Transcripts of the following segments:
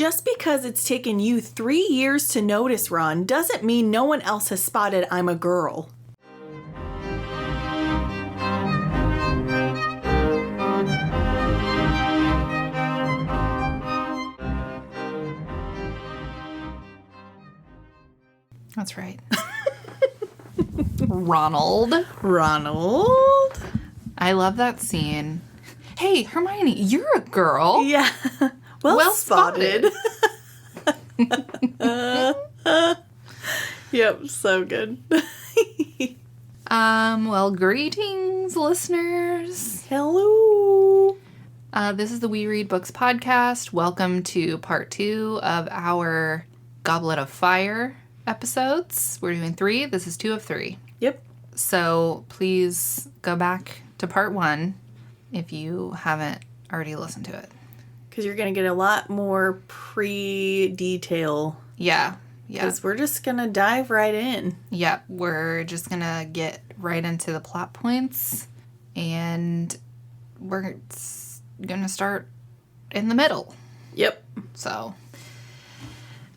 just because it's taken you 3 years to notice, Ron, doesn't mean no one else has spotted I'm a girl. That's right. Ronald. I love that scene. Hey, Hermione, you're a girl. Yeah. Well spotted. Yep, so good. Well, greetings, listeners. Hello. This is the We Read Books podcast. Welcome to part 2 of our Goblet of Fire episodes. We're doing 3. This is 2 of 3. Yep. So please go back to part 1 if you haven't already listened to it. Because you're going to get a lot more pre-detail. Yeah. Because we're just going to dive right in. Yep. We're just going to get right into the plot points. And we're going to start in the middle. Yep. So,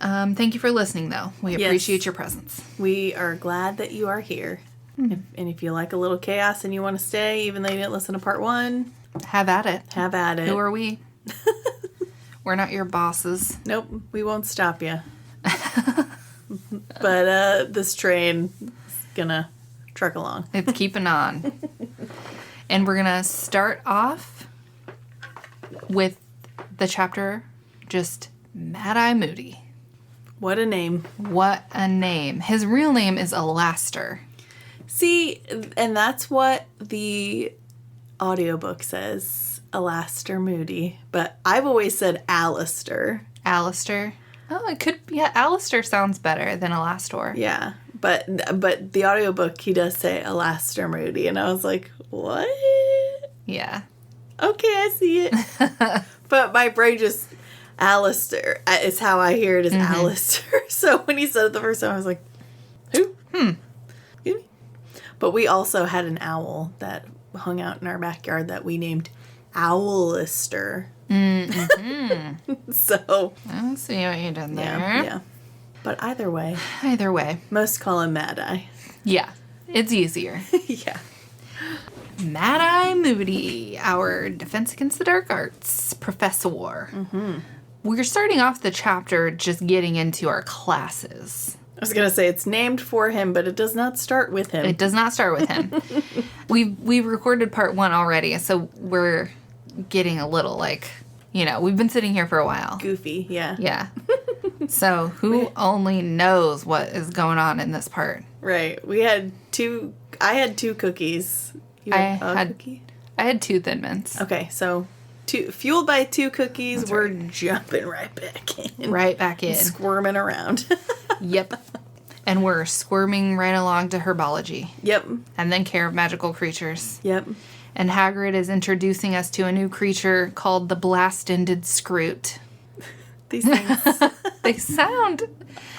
thank you for listening, though. We appreciate your presence. We are glad that you are here. And if you like a little chaos and you want to stay, even though you didn't listen to part 1, have at it. Have at it. Who are we? We're not your bosses. Nope, we won't stop you. But this train is gonna truck along. It's keeping on. And we're gonna start off with the chapter just Mad-Eye Moody. What a name. What a name. His real name is Alastair. See, and that's what the audiobook says, Alastair Moody. But I've always said Alistair. Alistair? Oh, it could be. Yeah, Alistair sounds better than Alastor. Yeah, but the audiobook, he does say Alastair Moody. And I was like, what? Yeah. Okay, I see it. But my brain just, Alistair is how I hear it as Alistair. So when he said it the first time, I was like, who? Excuse me? But we also had an owl that hung out in our backyard that we named Owlister. Mm-hmm. So. I see what you did there. Yeah. But either way. Most call him Mad-Eye. Yeah. It's easier. Yeah. Mad-Eye Moody, our Defense Against the Dark Arts professor. Mm-hmm. We're starting off the chapter just getting into our classes. I was going to say it's named for him, but it does not start with him. It does not start with him. We've recorded part 1 already, so we're getting a little we've been sitting here for a while. Goofy, yeah. Yeah. So who only knows what is going on in this part? Right. I had 2 cookies. You had a cookie? I had 2 Thin Mints. Okay, so fueled by 2 cookies, That's we're right. Jumping right back in. Right back in. Squirming around. Yep. And we're squirming right along to herbology. Yep. And then care of magical creatures. Yep. And Hagrid is introducing us to a new creature called the Blast-Ended Scroot. These things. They sound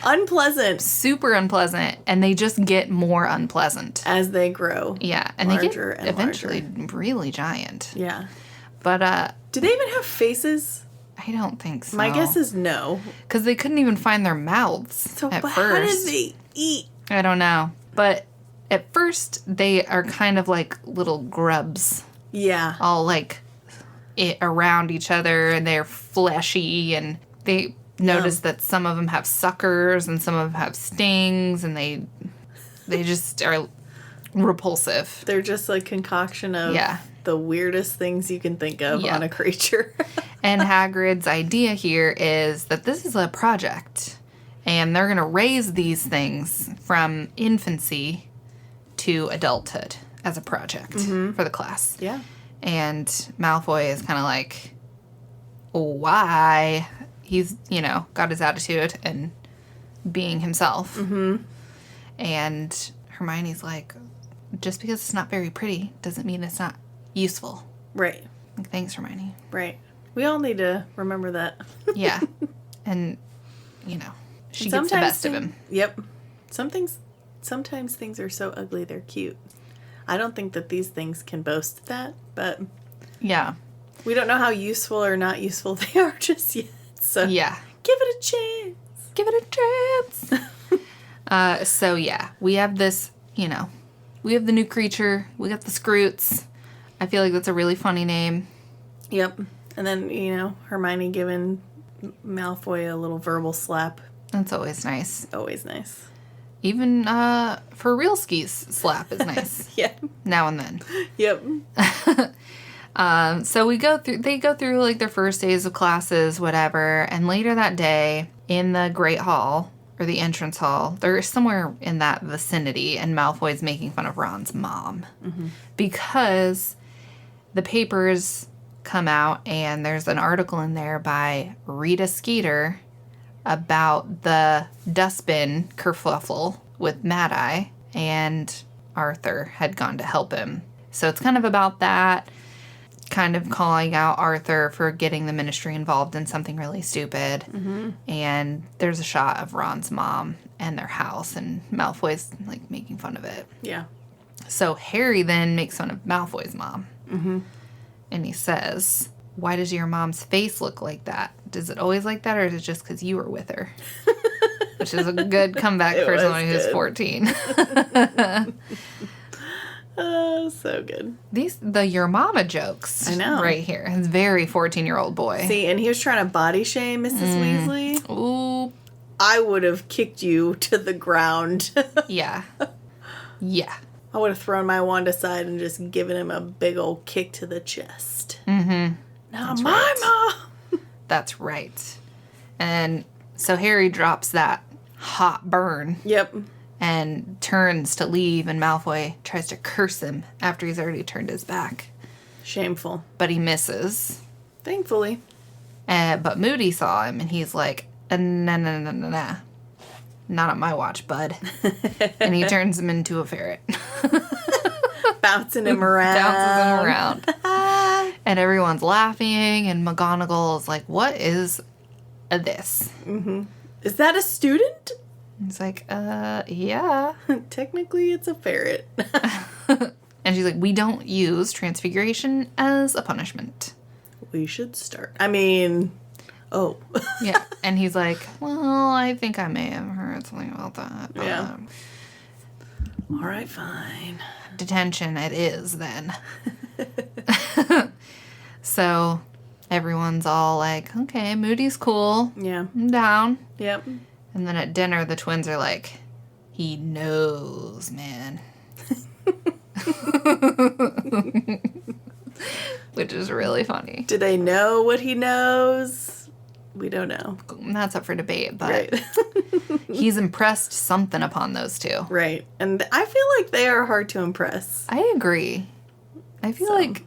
unpleasant. Super unpleasant. And they just get more unpleasant. As they grow. Yeah. And larger they get eventually really giant. Yeah. But, do they even have faces? I don't think so. My guess is no. Because they couldn't even find their mouths at first. How did they eat? I don't know. But at first, they are kind of like little grubs. Yeah. All around each other, and they're fleshy, and they notice that some of them have suckers and some of them have stings, and they just are repulsive. They're just like concoction of the weirdest things you can think of on a creature. And Hagrid's idea here is that this is a project, and they're going to raise these things from infancy to adulthood as a project for the class. Yeah. And Malfoy is kind of like, why? He's, got his attitude and being himself. Mm-hmm. And Hermione's like, just because it's not very pretty doesn't mean it's not useful. Right. Like, thanks, Hermione. Right. We all need to remember that. Yeah. And, she gets the best of him. Yep. Sometimes things are so ugly they're cute. I don't think that these things can boast that, but yeah, we don't know how useful or not useful they are just yet. So yeah, a chance. Give it a chance. So, yeah, we have this, we have the new creature. We got the Scroots. I feel like that's a really funny name. Yep. And then, Hermione giving Malfoy a little verbal slap. That's always nice. Always nice. Even for real skis, slap is nice. Yeah. Now and then. Yep. So they go through like their first days of classes, whatever, and later that day in the Great Hall, or the entrance hall, they're somewhere in that vicinity, and Malfoy's making fun of Ron's mom. Mm-hmm. Because the papers come out, and there's an article in there by Rita Skeeter about the dustbin kerfuffle with Mad Eye, and Arthur had gone to help him. So it's kind of about that, kind of calling out Arthur for getting the Ministry involved in something really stupid. Mm-hmm. And there's a shot of Ron's mom and their house, and Malfoy's like making fun of it. Yeah. So Harry then makes fun of Malfoy's mom. Mm-hmm. And he says, "Why does your mom's face look like that? Does it always like that, or is it just because you were with her?" Which is a good comeback for someone who's 14. Oh, so good. The your mama jokes. I know. Right here. It's very 14-year-old boy. See, and he was trying to body shame Mrs. Weasley. Ooh. I would have kicked you to the ground. Yeah. Yeah. I would have thrown my wand aside and just given him a big old kick to the chest. Mm-hmm. Not That's my mom. That's right. And so Harry drops that hot burn. Yep. And turns to leave, and Malfoy tries to curse him after he's already turned his back. Shameful. But he misses. Thankfully. But Moody saw him, and he's like, nah. Not on my watch, bud. And he turns him into a ferret. Bouncing him around. And everyone's laughing, and McGonagall is like, what is this? Mm-hmm. Is that a student? He's like, yeah. Technically, it's a ferret. And she's like, we don't use transfiguration as a punishment. We should start. I mean, oh. Yeah. And he's like, well, I think I may have heard something about that. But, yeah. All right, fine. Detention it is, then. So everyone's all like, okay, Moody's cool. Yeah. I'm down. Yep. And then at dinner, the twins are like, he knows, man. Which is really funny. Do they know what he knows? We don't know. That's up for debate, but right. He's impressed something upon those two. Right. And I feel like they are hard to impress. I agree. I feel like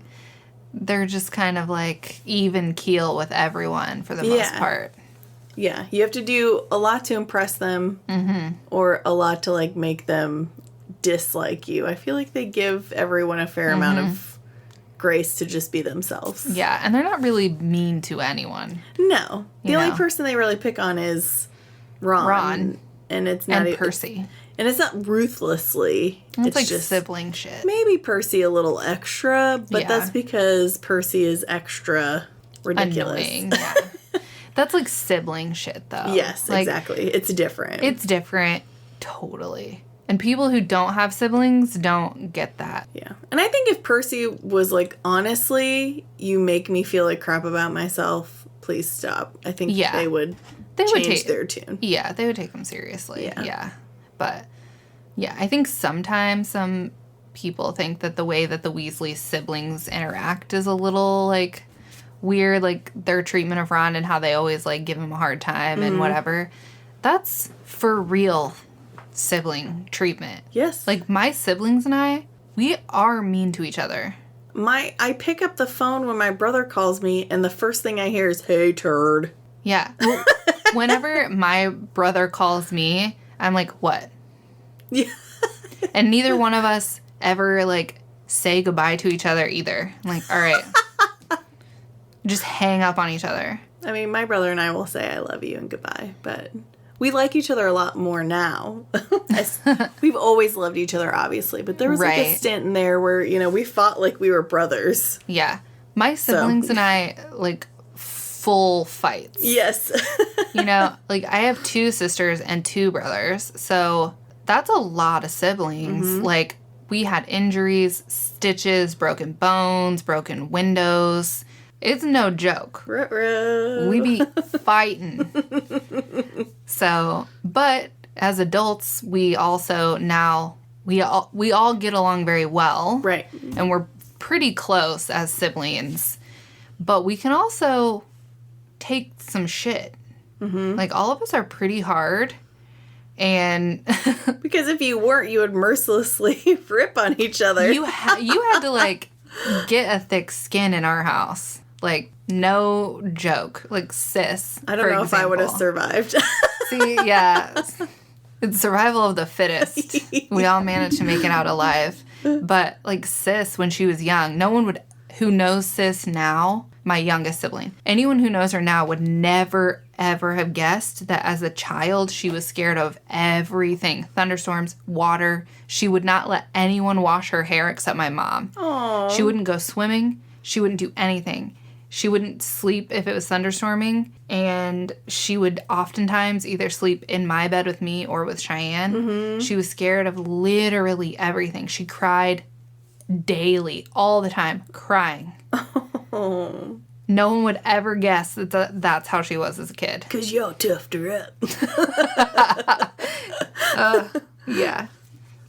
they're just kind of like even keel with everyone for the most part. Yeah, you have to do a lot to impress them, or a lot to like make them dislike you. I feel like they give everyone a fair amount of grace to just be themselves. Yeah, and they're not really mean to anyone. No, the only person they really pick on is Ron, and it's not Percy, and it's not ruthlessly. It's like just sibling shit. Maybe Percy a little extra, but that's because Percy is extra ridiculous. Annoying. Yeah. That's like sibling shit, though. Yes, like, exactly. It's different. It's different. Totally. And people who don't have siblings don't get that. Yeah. And I think if Percy was like, honestly, you make me feel like crap about myself, please stop. I think they would change their tune. Yeah, they would take them seriously. Yeah. But, yeah, I think sometimes some people think that the way that the Weasley siblings interact is a little, like, weird, like their treatment of Ron and how they always like give him a hard time and whatever. That's for real sibling treatment. Yes. Like my siblings and I, we are mean to each other. I pick up the phone when my brother calls me and the first thing I hear is, "Hey, turd." Yeah. Well, whenever my brother calls me, I'm like, "What?" Yeah. And neither one of us ever like say goodbye to each other either. I'm like, "All right." Just hang up on each other. I mean, my brother and I will say I love you and goodbye, but we like each other a lot more now. We've always loved each other, obviously, but there was like a stint in there where, we fought like we were brothers. Yeah. My siblings and I, like, full fights. Yes. You know, like, I have 2 sisters and 2 brothers, so that's a lot of siblings. Mm-hmm. Like, we had injuries, stitches, broken bones, broken windows. It's no joke. Ruh-roh. We be fighting. So, but as adults, we also now, we all get along very well. Right. And we're pretty close as siblings. But we can also take some shit. Mm-hmm. Like, all of us are pretty hard. And because if you weren't, you would mercilessly rip on each other. you had to, like, get a thick skin in our house. Like, no joke. Like, sis. I don't know if I would have survived. See, yeah. It's survival of the fittest. We all managed to make it out alive. But, like, sis, when she was young, no one would, who knows sis now, my youngest sibling, anyone who knows her now would never, ever have guessed that as a child she was scared of everything. Thunderstorms, water. She would not let anyone wash her hair except my mom. Aww. She wouldn't go swimming. She wouldn't do anything. She wouldn't sleep if it was thunderstorming, and she would oftentimes either sleep in my bed with me or with Cheyenne. Mm-hmm. She was scared of literally everything. She cried daily, all the time, crying. Oh. No one would ever guess that that's how she was as a kid. Because y'all toughed her up. Yeah.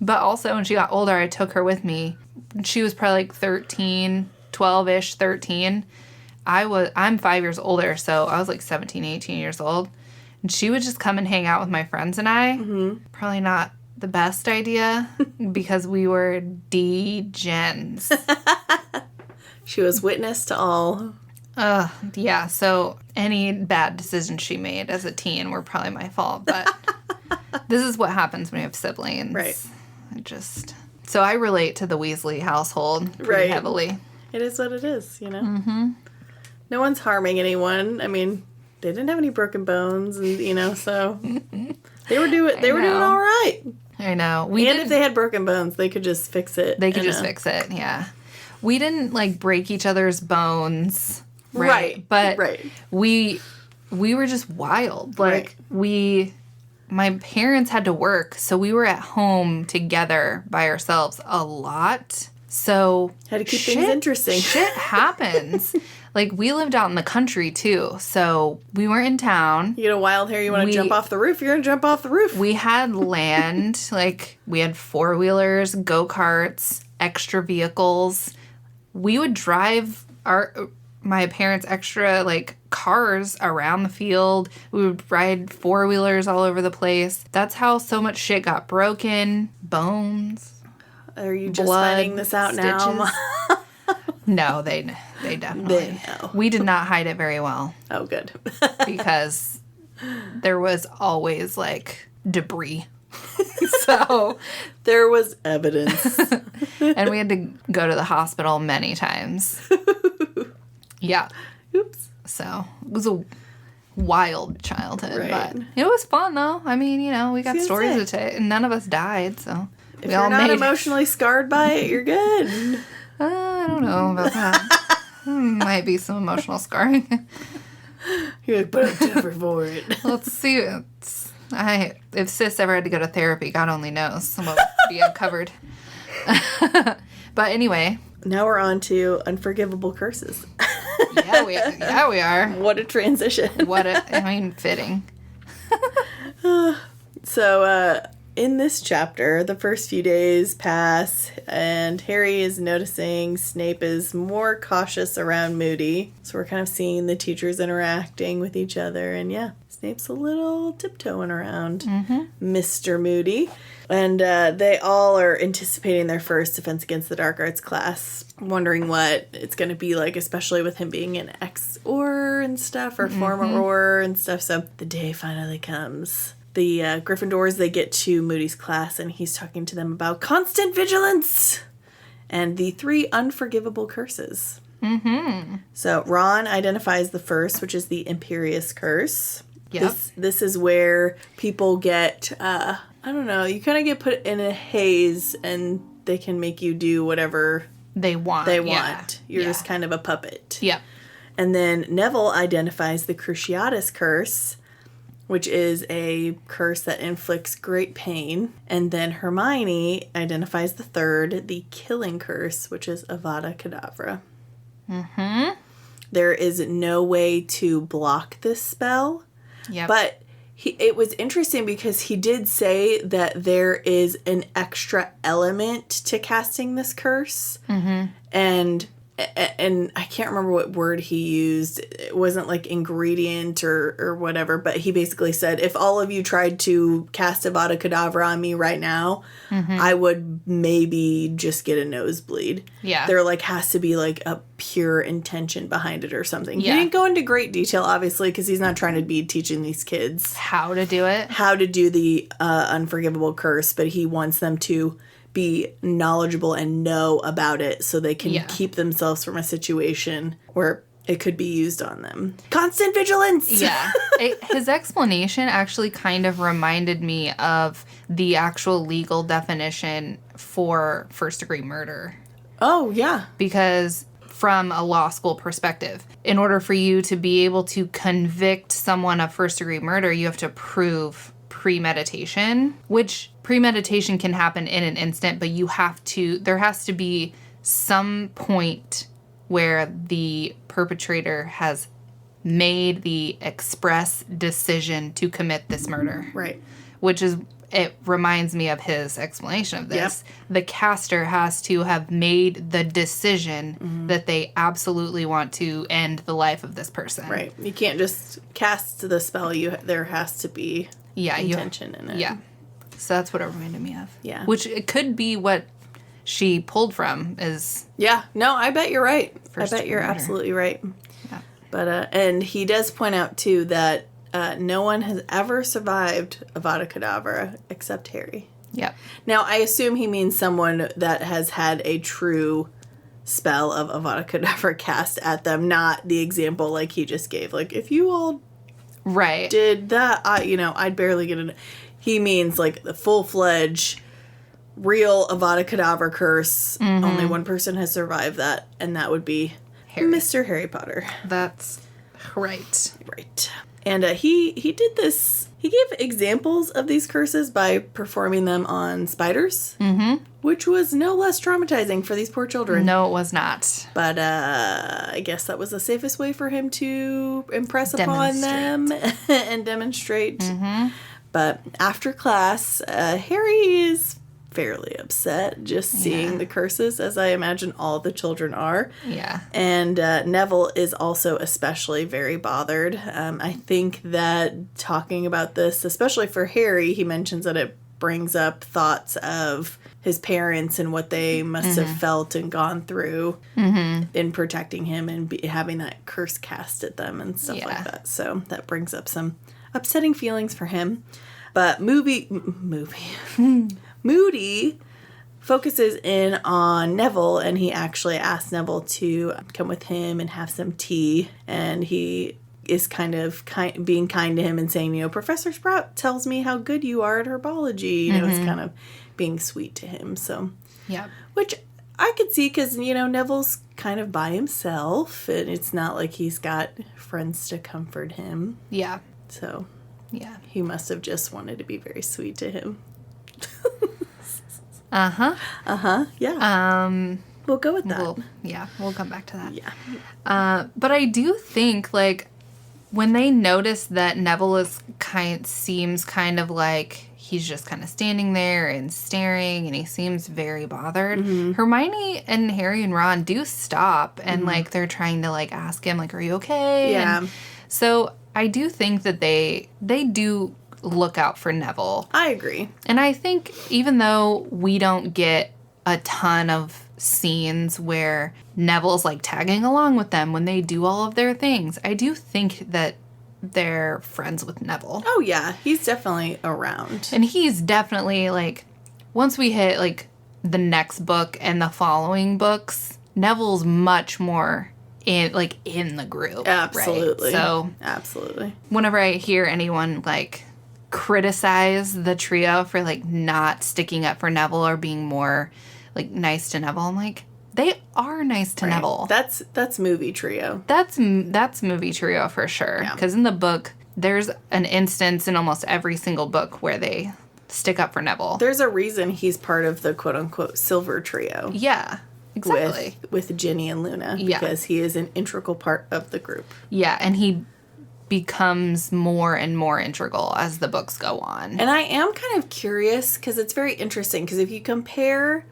But also, when she got older, I took her with me. She was probably like 13, 12-ish, 13. I'm 5 years older, so I was like 17, 18 years old. And she would just come and hang out with my friends and I. Mm-hmm. Probably not the best idea because we were degens. She was witness to all. Yeah, so any bad decisions she made as a teen were probably my fault. But this is what happens when you have siblings. Right. So I relate to the Weasley household pretty heavily. It is what it is, you know? Mm-hmm. No one's harming anyone. I mean, they didn't have any broken bones, and you know, so they were doing all right. I know. If they had broken bones, they could just fix it. They could just fix it, yeah. We didn't, like, break each other's bones, right? But we were just wild. Like, my parents had to work, so we were at home together by ourselves a lot. So had to keep things interesting. Shit happens. Like, we lived out in the country, too, so we weren't in town. You get a wild hair, you want to jump off the roof, you're going to jump off the roof. We had land. Like, we had four-wheelers, go-karts, extra vehicles. We would drive my parents' extra, like, cars around the field. We would ride four-wheelers all over the place. That's how so much shit got broken. Bones. Are you just blood, finding this out stitches. now? No, they definitely. They know. We did not hide it very well. Oh, good. Because there was always, like, debris. So there was evidence. And we had to go to the hospital many times. Yeah. Oops. So it was a wild childhood. Right. But it was fun, though. I mean, you know, we got stories to tell, and none of us died, so. If you're not emotionally scarred by it, you're good. I don't know about that. Might be some emotional scarring. You're like, but I'm tougher for it. Let's see. If sis ever had to go to therapy, God only knows what would be uncovered. But anyway. Now we're on to unforgivable curses. Yeah, we are. What a transition. Fitting. So, in this chapter, the first few days pass, and Harry is noticing Snape is more cautious around Moody. So we're kind of seeing the teachers interacting with each other, and yeah, Snape's a little tiptoeing around Mr. Moody. And they all are anticipating their first Defense Against the Dark Arts class, wondering what it's going to be like, especially with him being an ex-Auror and stuff, or former Auror and stuff. So the day finally comes. The Gryffindors, they get to Moody's class, and he's talking to them about constant vigilance and the 3 unforgivable curses. Mm-hmm. So Ron identifies the first, which is the Imperious Curse. Yep. This is where people get, I don't know, you kind of get put in a haze, and they can make you do whatever they want. You're just kind of a puppet. Yeah. And then Neville identifies the Cruciatus Curse, which is a curse that inflicts great pain. And then Hermione identifies the third, the Killing Curse, which is Avada Kedavra. Mm-hmm. There is no way to block this spell. Yep. But it was interesting because he did say that there is an extra element to casting this curse. Mm-hmm. And I can't remember what word he used. It wasn't like ingredient or whatever, but he basically said, if all of you tried to cast Avada Kedavra on me right now, I would maybe just get a nosebleed. Yeah. There like has to be like a pure intention behind it or something. Yeah. He didn't go into great detail, obviously, because he's not trying to be teaching these kids how to do it. How to do the unforgivable curse, but he wants them to be knowledgeable and know about it so they can keep themselves from a situation where it could be used on them. Constant vigilance! Yeah. His explanation actually kind of reminded me of the actual legal definition for first-degree murder. Oh, yeah. Because from a law school perspective, in order for you to be able to convict someone of first-degree murder, you have to prove premeditation, which premeditation can happen in an instant, but there has to be some point where the perpetrator has made the express decision to commit this murder. Right. It reminds me of his explanation of this. Yep. The caster has to have made the decision that they absolutely want to end the life of this person. Right. You can't just cast the spell. There has to be intention in it. Yeah. So that's what it reminded me of. Yeah. Which it could be what she pulled from is... Yeah. No, I bet you're right. I bet you're absolutely right. Yeah. But, and he does point out, too, that no one has ever survived Avada Kedavra except Harry. Yep. Now, I assume he means someone that has had a true spell of Avada Kedavra cast at them, not the example like he just gave. Like, if you all did that, I'd barely get it. He means, like, the full-fledged, real Avada Kedavra curse. Mm-hmm. Only one person has survived that, and that would be Mr. Harry Potter. That's right. Right. And he did this. He gave examples of these curses by performing them on spiders, which was no less traumatizing for these poor children. No, it was not. But I guess that was the safest way for him to impress upon them and demonstrate. Mm-hmm. But after class, Harry is fairly upset just seeing the curses, as I imagine all the children are. Yeah. And Neville is also especially very bothered. I think that talking about this, especially for Harry, he mentions that it brings up thoughts of his parents and what they must have felt and gone through in protecting him and having that curse cast at them and stuff like that. So that brings up some upsetting feelings for him. But Moody focuses in on Neville, and he actually asks Neville to come with him and have some tea. And he is kind of being kind to him and saying, Professor Sprout tells me how good you are at herbology. It's kind of being sweet to him. So, which I could see because, Neville's kind of by himself, and it's not like he's got friends to comfort him. Yeah. So, he must have just wanted to be very sweet to him. Yeah. We'll go with that. We'll come back to that. Yeah. But I do think, like, when they notice that Neville seems kind of like he's just kind of standing there and staring, and he seems very bothered, Hermione and Harry and Ron do stop, and, like, they're trying to, like, ask him, like, are you okay? Yeah. And so I do think that they do look out for Neville. I agree. And I think even though we don't get a ton of scenes where Neville's like tagging along with them when they do all of their things, I do think that they're friends with Neville. Oh yeah, he's definitely around. And he's definitely like, once we hit like the next book and the following books, Neville's much more in the group. Absolutely. Right? So absolutely. Whenever I hear anyone like criticize the trio for like not sticking up for Neville or being more like nice to Neville, I'm like, They are nice to Neville. That's movie trio. That's movie trio for sure. Because in the book, there's an instance in almost every single book where they stick up for Neville. There's a reason he's part of the quote-unquote silver trio. Yeah, exactly. With Ginny and Luna. Yeah. Because he is an integral part of the group. Yeah, and he becomes more and more integral as the books go on. And I am kind of curious, because it's very interesting, because if you compare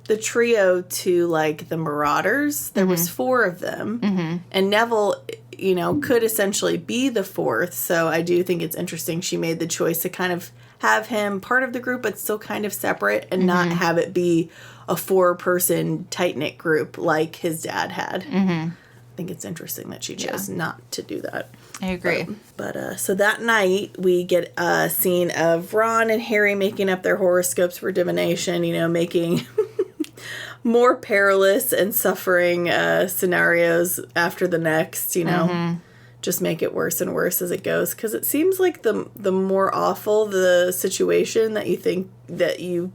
the trio to, like, the Marauders, there was 4 of them, and Neville, you know, could essentially be the 4th, so I do think it's interesting she made the choice to kind of have him part of the group, but still kind of separate, and not have it be a 4-person tight-knit group like his dad had. I think it's interesting that she chose not to do that. I agree. But so that night, we get a scene of Ron and Harry making up their horoscopes for divination, you know, making more perilous and suffering scenarios after the next, you know. Just make it worse and worse as it goes. Because it seems like the more awful the situation that you think that you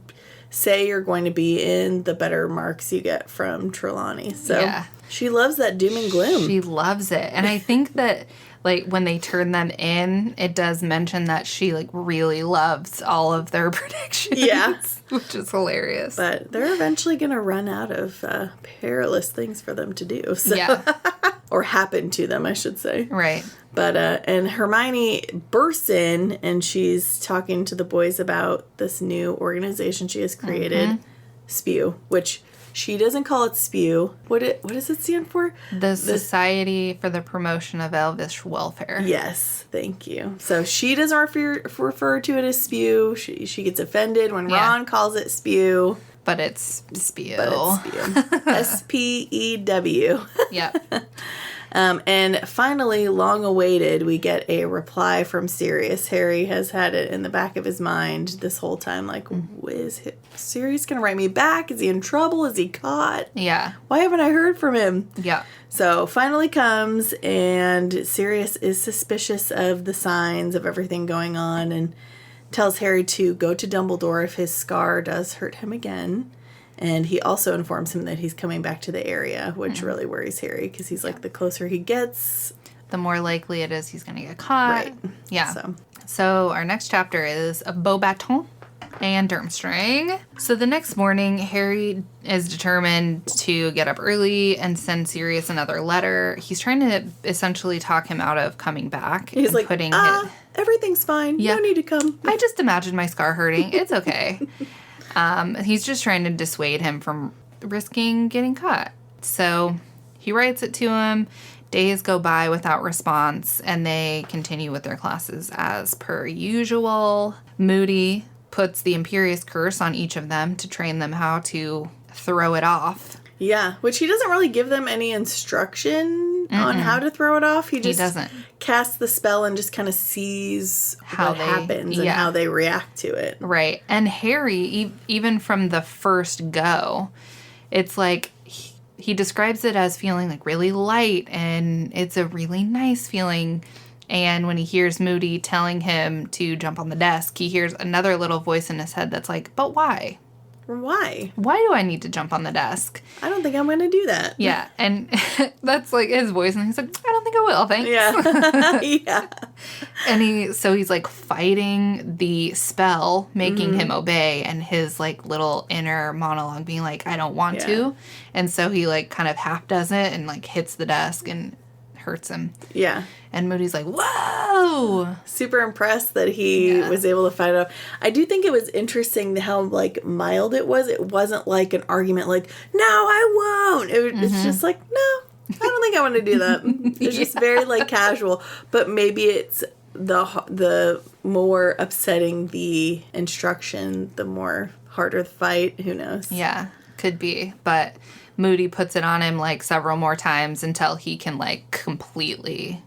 say you're going to be in, the better marks you get from Trelawney. So she loves that doom and gloom. She loves it. And I think that, like, when they turn them in, it does mention that she, like, really loves all of their predictions. Yeah. Which is hilarious. But they're eventually going to run out of perilous things for them to do. So. Yeah. Or happen to them, I should say. Right. But, and Hermione bursts in, and she's talking to the boys about this new organization she has created, SPEW, which she doesn't call it SPEW. What does it stand for? The Society for the Promotion of Elvish Welfare. Yes, thank you. So she doesn't refer to it as SPEW. She gets offended when Ron calls it SPEW. But it's SPEW. SPEW. Yep. And finally, long awaited, we get a reply from Sirius. Harry has had it in the back of his mind this whole time, like, is Sirius going to write me back? Is he in trouble? Is he caught? Yeah. Why haven't I heard from him? Yeah. So finally comes, and Sirius is suspicious of the signs of everything going on, and tells Harry to go to Dumbledore if his scar does hurt him again. And he also informs him that he's coming back to the area, which really worries Harry, because he's like, the closer he gets, the more likely it is he's going to get caught. Right. Yeah. So our next chapter is a Beauxbaton and Durmstrang. So the next morning, Harry is determined to get up early and send Sirius another letter. He's trying to essentially talk him out of coming back. He's like, everything's fine. Yeah. No need to come. I just imagined my scar hurting. It's okay. He's just trying to dissuade him from risking getting caught. So he writes it to him. Days go by without response, and they continue with their classes as per usual. Moody puts the Imperious Curse on each of them to train them how to throw it off. Yeah, which he doesn't really give them any instruction on how to throw it off. He just casts the spell and just kind of sees what happens and how they react to it. Right. And Harry, even from the first go, it's like he describes it as feeling like really light, and it's a really nice feeling. And when he hears Moody telling him to jump on the desk, he hears another little voice in his head that's like, but why? Why? Why do I need to jump on the desk? I don't think I'm going to do that. Yeah, and that's like his voice, and he's like, I don't think I will, thanks. Yeah. Yeah. And he's like fighting the spell, making him obey, and his like little inner monologue being like, I don't want to. And so he like kind of half does it and like hits the desk and hurts him. Yeah. And Moody's like, whoa! Super impressed that he was able to fight it off. I do think it was interesting how, like, mild it was. It wasn't like an argument like, no, I won't. It's just like, no, I don't think I want to do that. It's just very, like, casual. But maybe it's the more upsetting the instruction, the more harder the fight. Who knows? Yeah, could be. But Moody puts it on him like several more times until he can like completely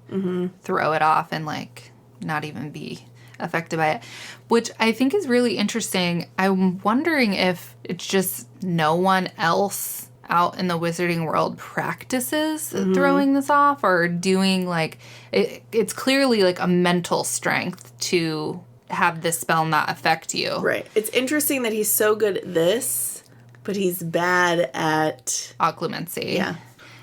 throw it off and like not even be affected by it, which I think is really interesting. I'm wondering if it's just no one else out in the wizarding world practices throwing this off or doing like it's clearly like a mental strength to have this spell not affect you. Right. It's interesting that he's so good at this, But he's bad at occlumency. Yeah.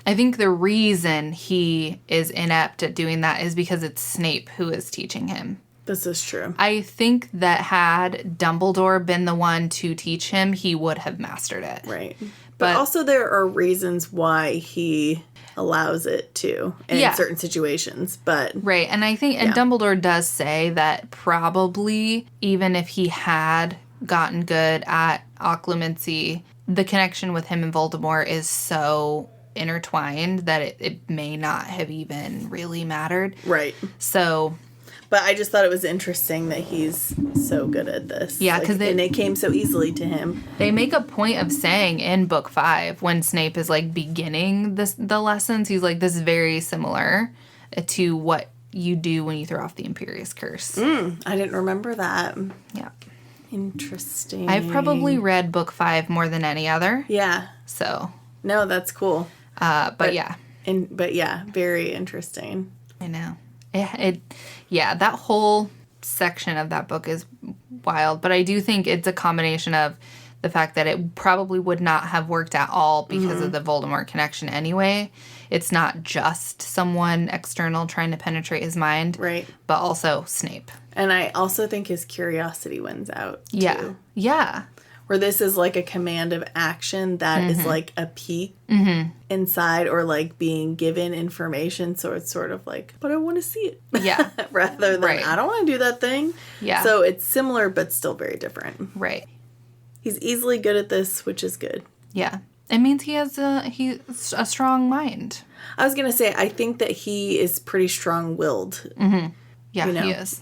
I think the reason he is inept at doing that is because it's Snape who is teaching him. This is true. I think that had Dumbledore been the one to teach him, he would have mastered it. Right. But also there are reasons why he allows it to in certain situations. But right. And I think and Dumbledore does say that probably even if he had gotten good at occlumency, the connection with him and Voldemort is so intertwined that it may not have even really mattered. Right. So... But I just thought it was interesting that he's so good at this. Yeah, because and it came so easily to him. They make a point of saying in book 5, when Snape is like beginning the lessons, he's like, this is very similar to what you do when you throw off the Imperious Curse. I didn't remember that. Yeah. Interesting. I've probably read book 5 more than any other. Yeah. So. No, that's cool. But yeah. But yeah, very interesting. I know. Yeah, that whole section of that book is wild. But I do think it's a combination of the fact that it probably would not have worked at all because of the Voldemort connection anyway. It's not just someone external trying to penetrate his mind. Right. But also Snape. And I also think his curiosity wins out, too. Yeah. Where this is like a command of action that is like a peek inside or like being given information. So it's sort of like, but I want to see it. Yeah. Rather than, I don't want to do that thing. Yeah. So it's similar, but still very different. Right. He's easily good at this, which is good. Yeah. It means he's a strong mind. I was going to say, I think that he is pretty strong-willed. Yeah, he is.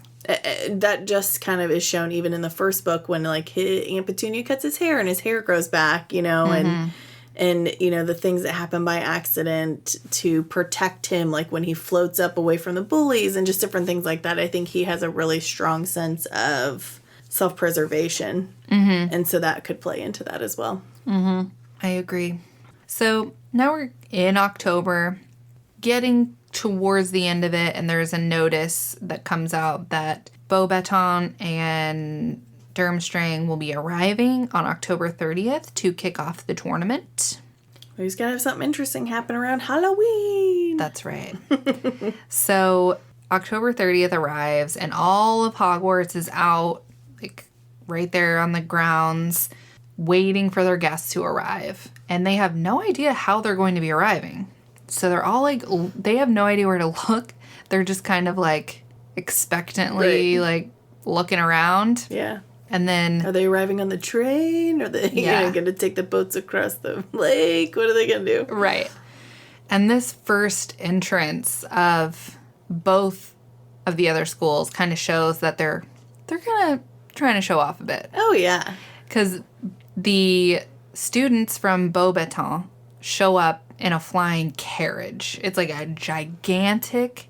That just kind of is shown even in the first book when, like, Aunt Petunia cuts his hair and his hair grows back, you know, and you know, the things that happen by accident to protect him, like when he floats up away from the bullies and just different things like that. I think he has a really strong sense of self-preservation. And so that could play into that as well. I agree. So now we're in October, getting towards the end of it, and there's a notice that comes out that Beauxbaton and Durmstrang will be arriving on October 30th to kick off the tournament. He's got to have something interesting happen around Halloween. That's right. So October 30th arrives, and all of Hogwarts is out, like, right there on the grounds, waiting for their guests to arrive. And they have no idea how they're going to be arriving. So they're all like, they have no idea where to look. They're just kind of like expectantly like looking around. Yeah. And then... Are they arriving on the train? Are they going to take the boats across the lake? What are they going to do? Right. And this first entrance of both of the other schools kind of shows that they're kind of trying to show off a bit. Oh, yeah. Because the students from Beauxbaton show up in a flying carriage. It's like a gigantic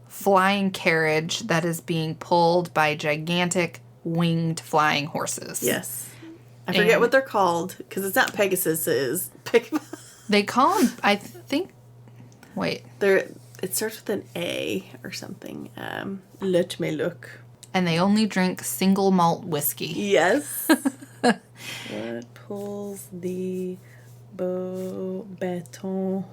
flying carriage that is being pulled by gigantic winged flying horses. Yes. I forget what they're called, because it's not Pegasus, it's they call them, I think, wait. It starts with an A or something. Let me look. And they only drink single malt whiskey. Yes. What pulls the Beauxbaton?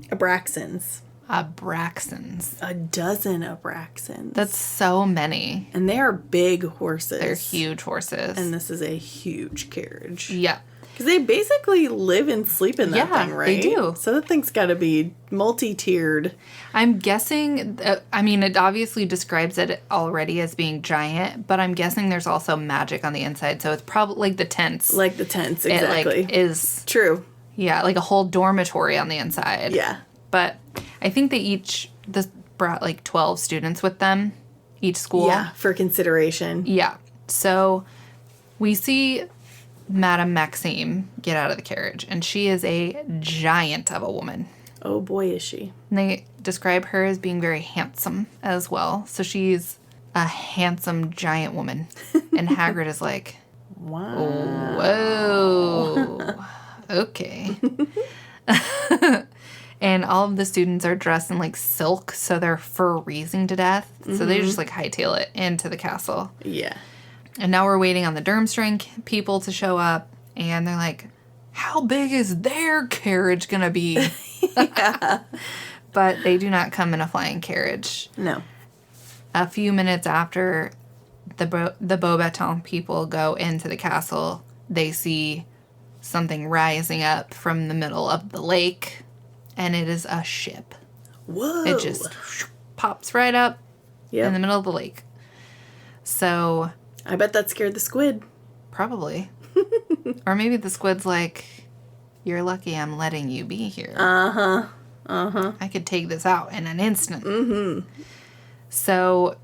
Abraxans. A dozen Abraxans. That's so many. And they are big horses. They're huge horses. And this is a huge carriage. Yeah. Because they basically live and sleep in that thing, right? They do. So that thing's got to be multi-tiered. I'm guessing, I mean, it obviously describes it already as being giant, but I'm guessing there's also magic on the inside. So it's probably like the tents. Like the tents, exactly. It like is... True. Yeah, like a whole dormitory on the inside. Yeah. But I think they brought like 12 students with them, each school. Yeah, for consideration. Yeah. So we see Madame Maxime get out of the carriage, and she is a giant of a woman. Oh boy, is she. And they describe her as being very handsome as well. So she's a handsome giant woman. And Hagrid is like, wow. Whoa. Okay. And all of the students are dressed in like silk, so they're freezing to death. So they just like hightail it into the castle. Yeah. And now we're waiting on the Durmstrang people to show up. And they're like, how big is their carriage going to be? Yeah. But they do not come in a flying carriage. No. A few minutes after the Beauxbatons people go into the castle, they see something rising up from the middle of the lake, and it is a ship. Whoa. It just pops right up in the middle of the lake. So... I bet that scared the squid. Probably. Or maybe the squid's like, you're lucky I'm letting you be here. Uh-huh. Uh-huh. I could take this out in an instant. Mm-hmm. So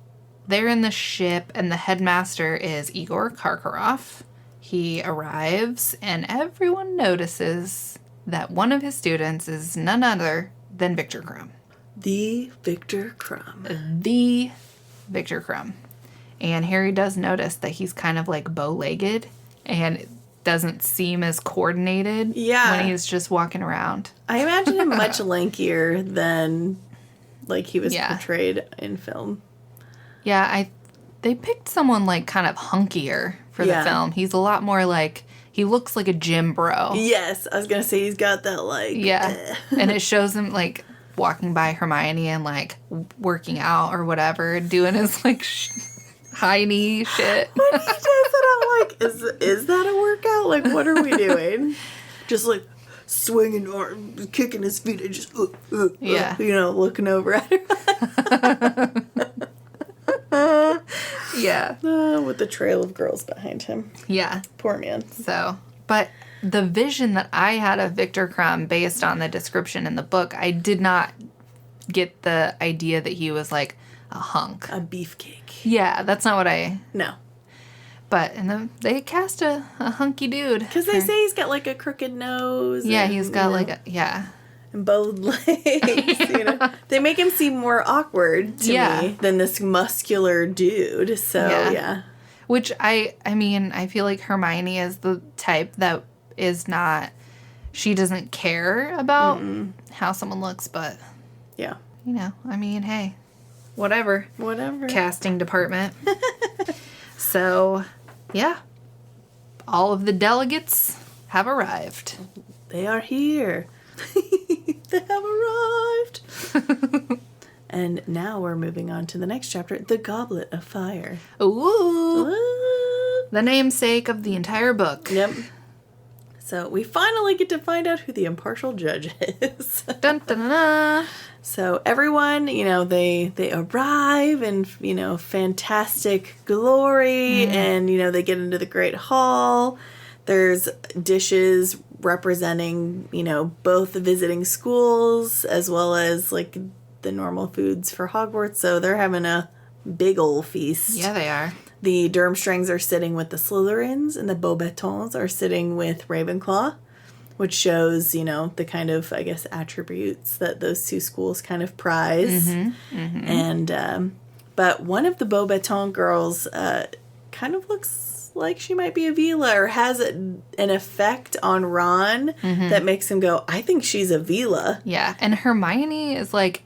they're in the ship, and the headmaster is Igor Karkaroff. He arrives, and everyone notices that one of his students is none other than Victor Crumb. The Victor Crumb. The Victor Crumb. And Harry does notice that he's kind of like bow-legged, and it doesn't seem as coordinated when he's just walking around. I imagine him much lankier than like he was portrayed in film. Yeah, they picked someone like kind of hunkier for the film. He's a lot more like, he looks like a gym bro. Yes, I was gonna say he's got that like... Yeah, and it shows him like walking by Hermione and like working out or whatever, doing his like high knee shit. When he does it, I'm like, is that a workout? Like, what are we doing? Just like swinging or kicking his feet and just, you know, looking over at her. Yeah. With the trail of girls behind him. Yeah. Poor man. So, but the vision that I had of Victor Crumb based on the description in the book, I did not get the idea that he was like a hunk. A beefcake. Yeah, that's not what I... No. But they cast a hunky dude. Because they say he's got like a crooked nose. Yeah, and, he's got like a... Yeah. And bowed legs, you know. They make him seem more awkward to me than this muscular dude. So, yeah. Which, I mean, I feel like Hermione is the type that is not... She doesn't care about how someone looks, but... Yeah. You know, I mean, hey. Whatever. Casting department. So, yeah. All of the delegates have arrived. They are here. They have arrived. And now we're moving on to the next chapter, The Goblet of Fire. Ooh. The namesake of the entire book. Yep. So we finally get to find out who the impartial judge is. Dun, dun, dun, dun. So everyone, you know, they arrive in, you know, fantastic glory, and, you know, they get into the great hall. There's dishes representing, you know, both the visiting schools as well as, like, the normal foods for Hogwarts. So they're having a big ol' feast. Yeah, they are. The Durmstrangs are sitting with the Slytherins, and the Beauxbatons are sitting with Ravenclaw, which shows, you know, the kind of, I guess, attributes that those two schools kind of prize. And, but one of the Beauxbaton girls kind of looks like she might be a Vila, or has an effect on Ron that makes him go, I think she's a Vila. Yeah, and Hermione is like,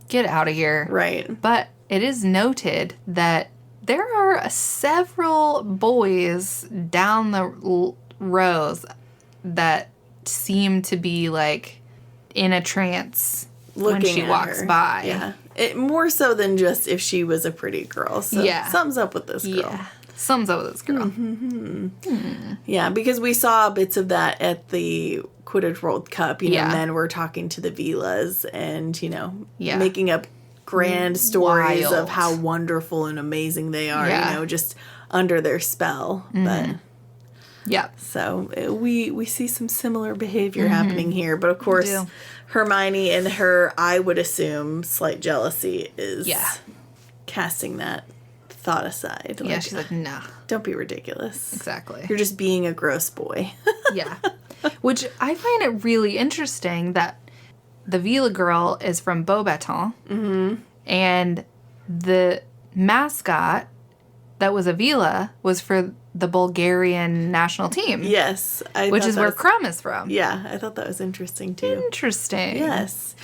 get out of here. Right. But it is noted that there are several boys down the rows that seem to be like in a trance when she walks by. Yeah. More so than just if she was a pretty girl. So something's up with this girl. Yeah. Something's up with this girl. Yeah, because we saw bits of that at the Quidditch World Cup. You know, men were talking to the Vilas and, you know, making up grand stories of how wonderful and amazing they are, you know, just under their spell. But so we see some similar behavior happening here. But of course, Hermione and her, I would assume, slight jealousy is casting that thought aside. Like, she's like, nah. Don't be ridiculous. Exactly. You're just being a gross boy. Which I find it really interesting that the Vila girl is from Beauxbaton. And the mascot that was a Vila was for the Bulgarian national team. Yes. Which is where Crumb is from. Yeah, I thought that was interesting too. Interesting. Yes.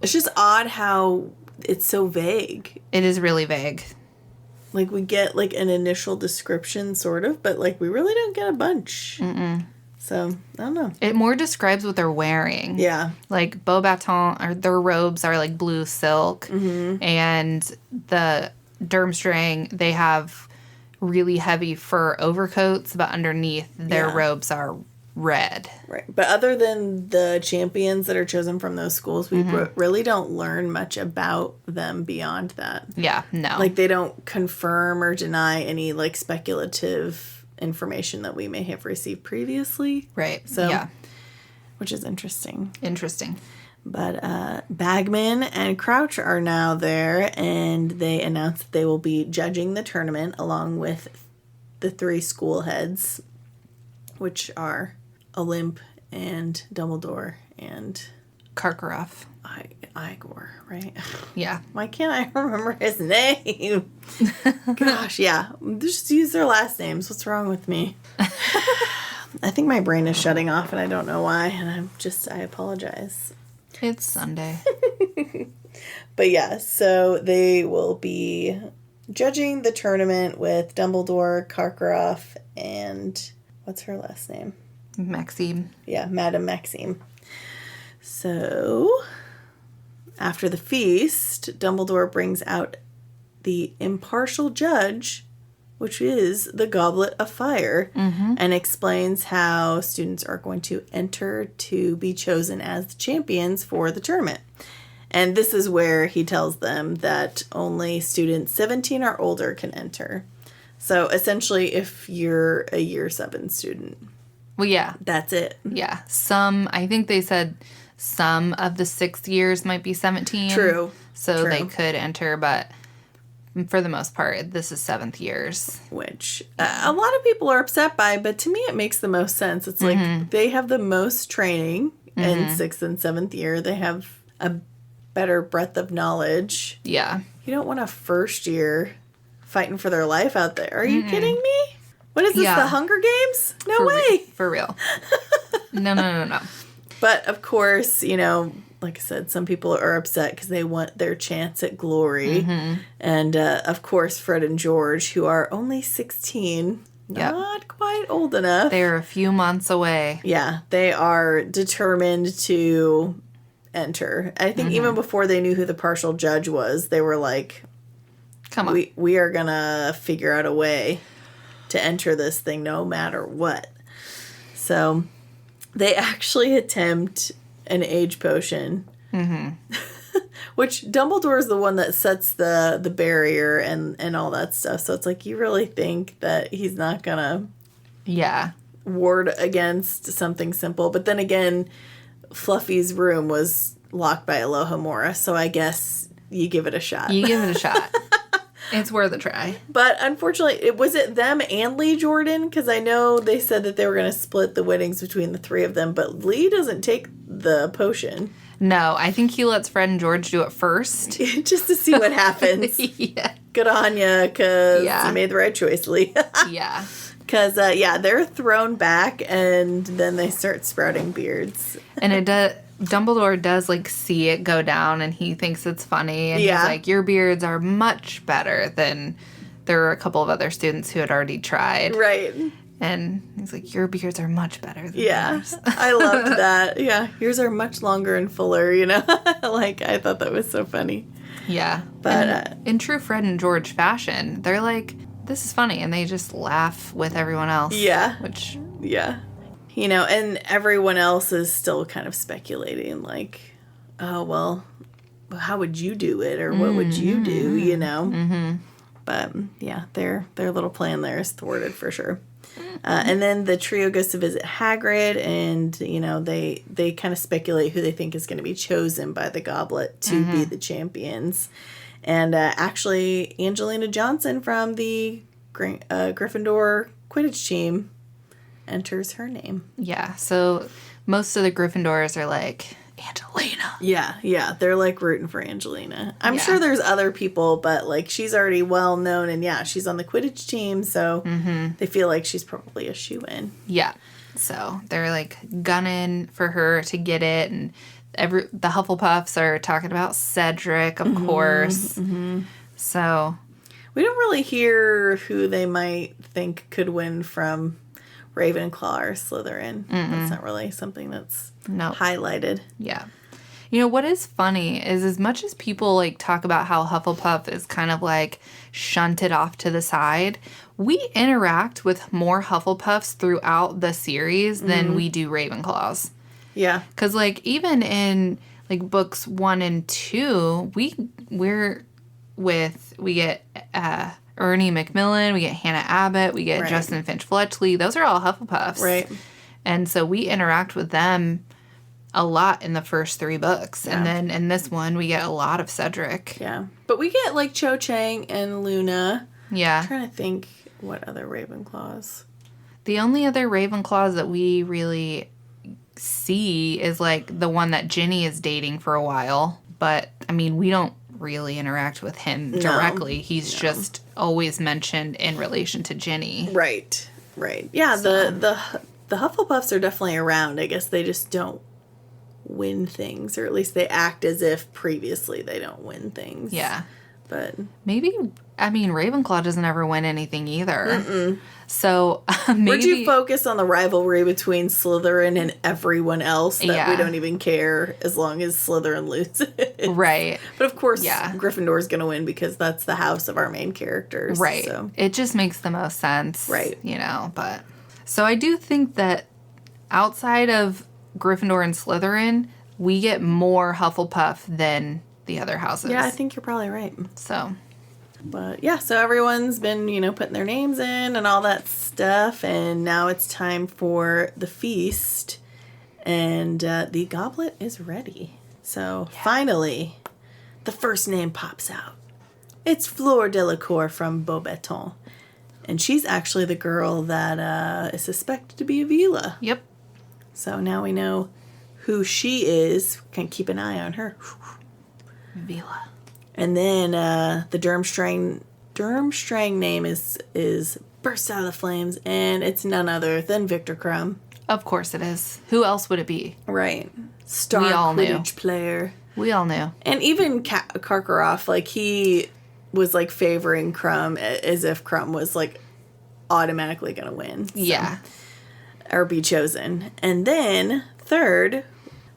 It's just odd how it's so vague. It is really vague. Like, we get, like, an initial description, sort of, but, like, we really don't get a bunch. So, I don't know. It more describes what they're wearing. Yeah. Like, Beauxbatons, or their robes are, like, blue silk. And the Durmstrang, they have really heavy fur overcoats, but underneath, their robes are red. Right. But other than the champions that are chosen from those schools, we really don't learn much about them beyond that. Yeah, no. Like, they don't confirm or deny any, like, speculative information that we may have received previously. Right. So, yeah. Which is interesting. Interesting. But Bagman and Crouch are now there, and they announce that they will be judging the tournament along with the 3 school heads, which are Olymp and Dumbledore and Karkaroff. Igor, right? Yeah. Why can't I remember his name? Gosh, yeah. Just use their last names. What's wrong with me? I think my brain is shutting off, and I don't know why, and I apologize. It's Sunday. But yeah, so they will be judging the tournament with Dumbledore, Karkaroff, and what's her last name? Maxime. Yeah, Madame Maxime. So, after the feast, Dumbledore brings out the impartial judge, which is the Goblet of Fire, and explains how students are going to enter to be chosen as the champions for the tournament. And this is where he tells them that only students 17 or older can enter. So, essentially, if you're a year 7 student. Well, yeah. That's it. Yeah. I think they said some of the 6th years might be 17. True. So they could enter, but for the most part, this is 7th years. Which a lot of people are upset by, but to me it makes the most sense. It's like they have the most training in 6th and 7th year. They have a better breadth of knowledge. Yeah. You don't want a first year fighting for their life out there. Are you kidding me? What is this, the Hunger Games? No way. For real. No. But, of course, you know, like I said, some people are upset because they want their chance at glory. And, of course, Fred and George, who are only 16, not quite old enough. They're a few months away. Yeah, they are determined to enter. I think even before they knew who the partial judge was, they were like, come on. We are going to figure out a way to enter this thing no matter what. So they actually attempt an age potion, which Dumbledore is the one that sets the barrier and all that stuff. So it's like, you really think that he's not going to ward against something simple. But then again, Fluffy's room was locked by Alohomora, so I guess you give it a shot. It's worth a try. But unfortunately, was it them and Lee Jordan? Because I know they said that they were going to split the winnings between the 3 of them, but Lee doesn't take the potion. No, I think he lets Fred and George do it first. Just to see what happens. Yeah. Good on ya, because you made the right choice, Lee. Yeah. Because, they're thrown back, and then they start sprouting beards. And Dumbledore does, like, see it go down, and he thinks it's funny. And he's like, your beards are much better than... There were a couple of other students who had already tried. Right. And he's like, your beards are much better than yours. I loved that. Yeah, yours are much longer and fuller, you know? Like, I thought that was so funny. Yeah. But in true Fred and George fashion, they're like, this is funny. And they just laugh with everyone else. Yeah. Which... Yeah. You know, and everyone else is still kind of speculating, like, oh, well, how would you do it? Or what would you do, you know? But, yeah, their little plan there is thwarted for sure. And then the trio goes to visit Hagrid, and, you know, they kind of speculate who they think is going to be chosen by the Goblet to be the champions. And actually, Angelina Johnson from the Gryffindor Quidditch team enters her name. Yeah, so most of the Gryffindors are like, Angelina. Yeah, they're like rooting for Angelina. I'm sure there's other people, but like she's already well known, and she's on the Quidditch team, so they feel like she's probably a shoo-in. Yeah. So they're like gunning for her to get it, and the Hufflepuffs are talking about Cedric, of course. So... We don't really hear who they might think could win from Ravenclaw or Slytherin. That's not really something that's highlighted. Yeah. You know, what is funny is as much as people, like, talk about how Hufflepuff is kind of, like, shunted off to the side, we interact with more Hufflepuffs throughout the series than we do Ravenclaws. Yeah. Because, like, even in, like, books 1 and 2, we get Ernie Macmillan, we get Hannah Abbott, we get Justin Finch Fletchley. Those are all Hufflepuffs. Right. And so we interact with them a lot in the first 3 books. Yeah. And then in this one, we get a lot of Cedric. Yeah. But we get, like, Cho Chang and Luna. Yeah. I'm trying to think what other Ravenclaws. The only other Ravenclaws that we really see is, like, the one that Ginny is dating for a while. But, I mean, we don't really interact with him directly. He's just always mentioned in relation to Ginny. Right. Right. Yeah, so. The Hufflepuffs are definitely around. I guess they just don't win things, or at least they act as if previously they don't win things. Yeah. But maybe, I mean, Ravenclaw doesn't ever win anything either. So maybe we're too focused on the rivalry between Slytherin and everyone else that we don't even care as long as Slytherin loses. Right. But of course, Gryffindor's going to win because that's the house of our main characters. Right. So. It just makes the most sense. Right. You know, but so I do think that outside of Gryffindor and Slytherin, we get more Hufflepuff than the other houses. Yeah, I think you're probably right. So, but yeah, so everyone's been, putting their names in and all that stuff, and now it's time for the feast, and the goblet is ready. So finally, the first name pops out. It's Fleur Delacour from Beauxbatons, and she's actually the girl that is suspected to be Avila. Yep. So now we know who she is. Can keep an eye on her. Avila. And then the Durmstrang name is burst out of the flames, and it's none other than Victor Crumb. Of course it is. Who else would it be? Right. Star Quidditch player. We all knew. And even Karkaroff, like, he was, like, favoring Crumb as if Crumb was, like, automatically going to win. So. Yeah. Or be chosen. And then, third,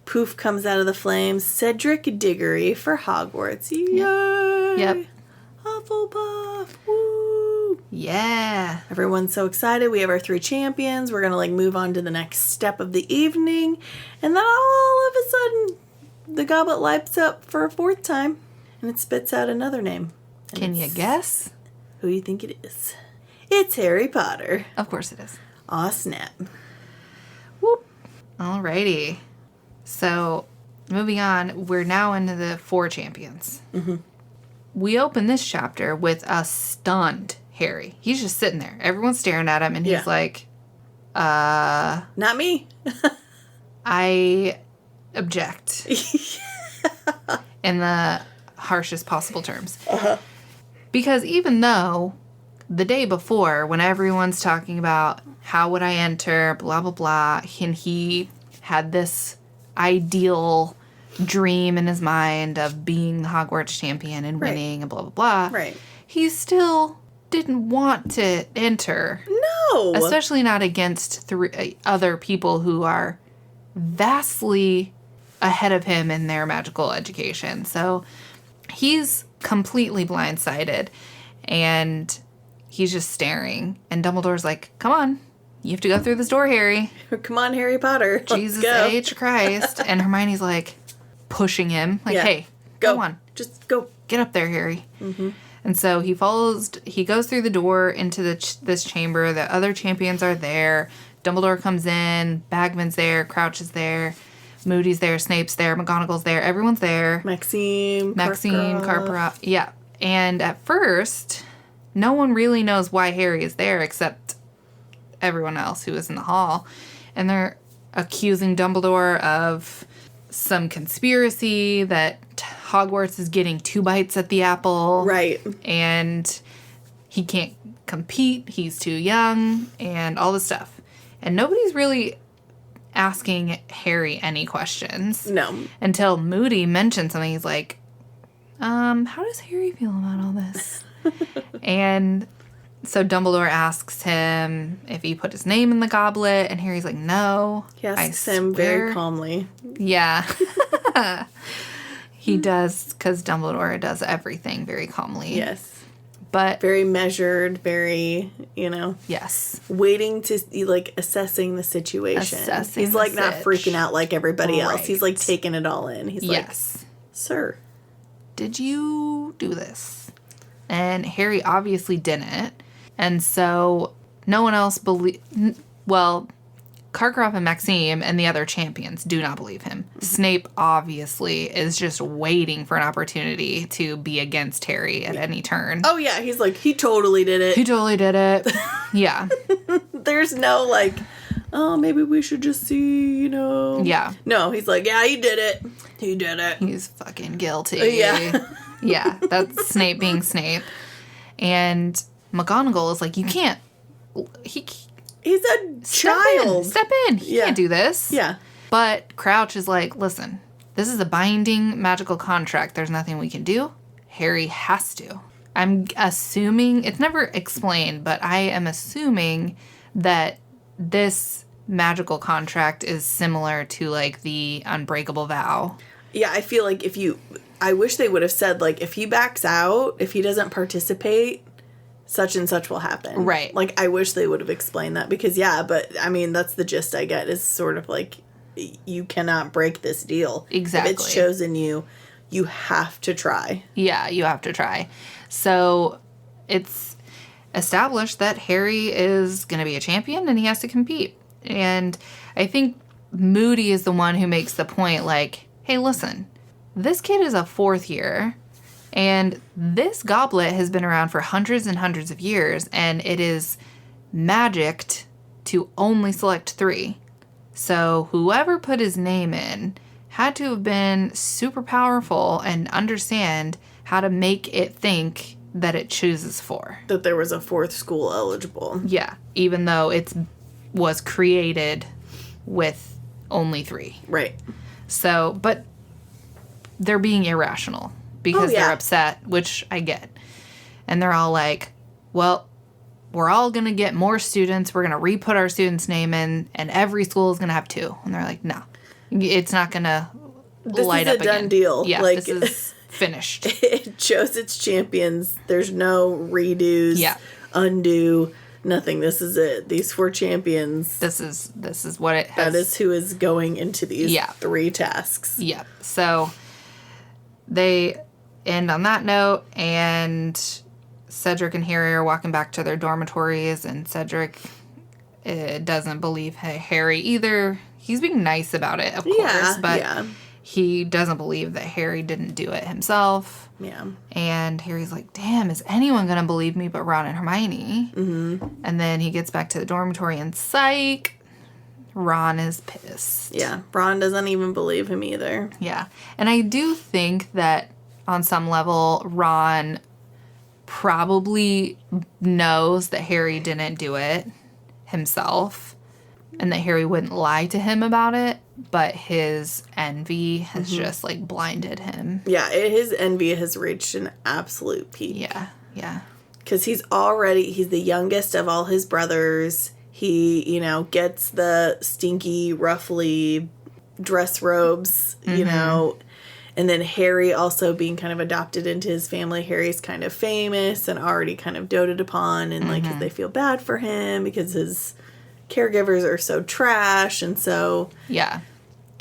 poof comes out of the flames, Cedric Diggory for Hogwarts. Yay! Yep. Hufflepuff! Woo! Yeah. Everyone's so excited. We have our 3 champions. We're going to, like, move on to the next step of the evening. And then all of a sudden, the goblet lights up for a 4th time. And it spits out another name. And can you guess? Who do you think it is? It's Harry Potter. Of course it is. Aw, snap. Whoop. Alrighty. So, moving on, we're now into the 4 champions. Mm-hmm. We open this chapter with a stunned Harry. He's just sitting there. Everyone's staring at him, and he's like, Not me. I object. In the harshest possible terms. Uh-huh. Because even though the day before, when everyone's talking about how would I enter, blah, blah, blah, and he had this ideal dream in his mind of being the Hogwarts champion and winning and blah, blah, blah. Right. He still didn't want to enter. No. Especially not against 3 other people who are vastly ahead of him in their magical education. So he's completely blindsided, and he's just staring. And Dumbledore's like, come on, you have to go through this door, Harry. Come on, Harry Potter. Jesus H. Christ. And Hermione's like pushing him, like, hey, go on. Just go. Get up there, Harry. Mm-hmm. And so he goes through the door into this chamber. The other champions are there. Dumbledore comes in. Bagman's there. Crouch is there. Moody's there. Snape's there. McGonagall's there. Everyone's there. Maxime, Karkaroff. Yeah. And at first, no one really knows why Harry is there except everyone else who is in the hall. And they're accusing Dumbledore of some conspiracy that Hogwarts is getting 2 bites at the apple. Right. And he can't compete. He's too young and all this stuff. And nobody's really asking Harry any questions. No. Until Moody mentioned something. He's like, how does Harry feel about all this? And so Dumbledore asks him if he put his name in the goblet, and Harry's like, no. He asks him very calmly. Yeah. He does, because Dumbledore does everything very calmly. Yes. But very measured, very, yes, waiting to, like, assessing the situation. He's, like, not freaking out like everybody else. He's, like, taking it all in. He's like, sir, did you do this? And Harry obviously didn't. And so no one else Karkaroff and Maxime and the other champions do not believe him. Snape obviously is just waiting for an opportunity to be against Harry at any turn. Oh, yeah. He's like, he totally did it. He totally did it. Yeah. There's no, like, oh, maybe we should just see, Yeah. No, he's like, yeah, he did it. He did it. He's fucking guilty. Yeah. Yeah, that's Snape being Snape. And McGonagall is like, you can't... He's a child. Step in. He can't do this. Yeah. But Crouch is like, listen, this is a binding magical contract. There's nothing we can do. Harry has to. I'm assuming, it's never explained, but I am assuming that this magical contract is similar to, like, the unbreakable vow. Yeah, I feel like I wish they would have said, like, if he backs out, if he doesn't participate, such and such will happen. Right. Like, I wish they would have explained that because, but, I mean, that's the gist I get is sort of like, you cannot break this deal. Exactly. If it's chosen you have to try. Yeah, you have to try. So it's established that Harry is going to be a champion and he has to compete. And I think Moody is the one who makes the point, like, hey, listen, this kid is a 4th year. And this goblet has been around for hundreds and hundreds of years, and it is magicked to only select 3. So whoever put his name in had to have been super powerful and understand how to make it think that it chooses 4. That there was a 4th school eligible. Yeah, even though it was created with only 3. Right. So, but they're being irrational. Because they're upset, which I get. And they're all like, well, we're all going to get more students. We're going to re-put our student's name in, and every school is going to have 2. And they're like, no, it's not going to light up again. This is a done deal. Yeah, this is finished. It chose its champions. There's no redos, undo, nothing. This is it. These 4 champions. This is what it has. That is who is going into these 3 tasks. Yep. So they end on that note, and Cedric and Harry are walking back to their dormitories, and Cedric doesn't believe Harry either. He's being nice about it, of course, but he doesn't believe that Harry didn't do it himself. Yeah. And Harry's like, damn, is anyone going to believe me but Ron and Hermione? Mm-hmm. And then he gets back to the dormitory, and psych, Ron is pissed. Yeah, Ron doesn't even believe him either. Yeah. And I do think that on some level, Ron probably knows that Harry didn't do it himself and that Harry wouldn't lie to him about it, but his envy has just, like, blinded him. Yeah, his envy has reached an absolute peak. Yeah, yeah. Because he's the youngest of all his brothers. He, gets the stinky, ruffly dress robes, and then Harry also being kind of adopted into his family. Harry's kind of famous and already kind of doted upon, and like they feel bad for him because his caregivers are so trash, and so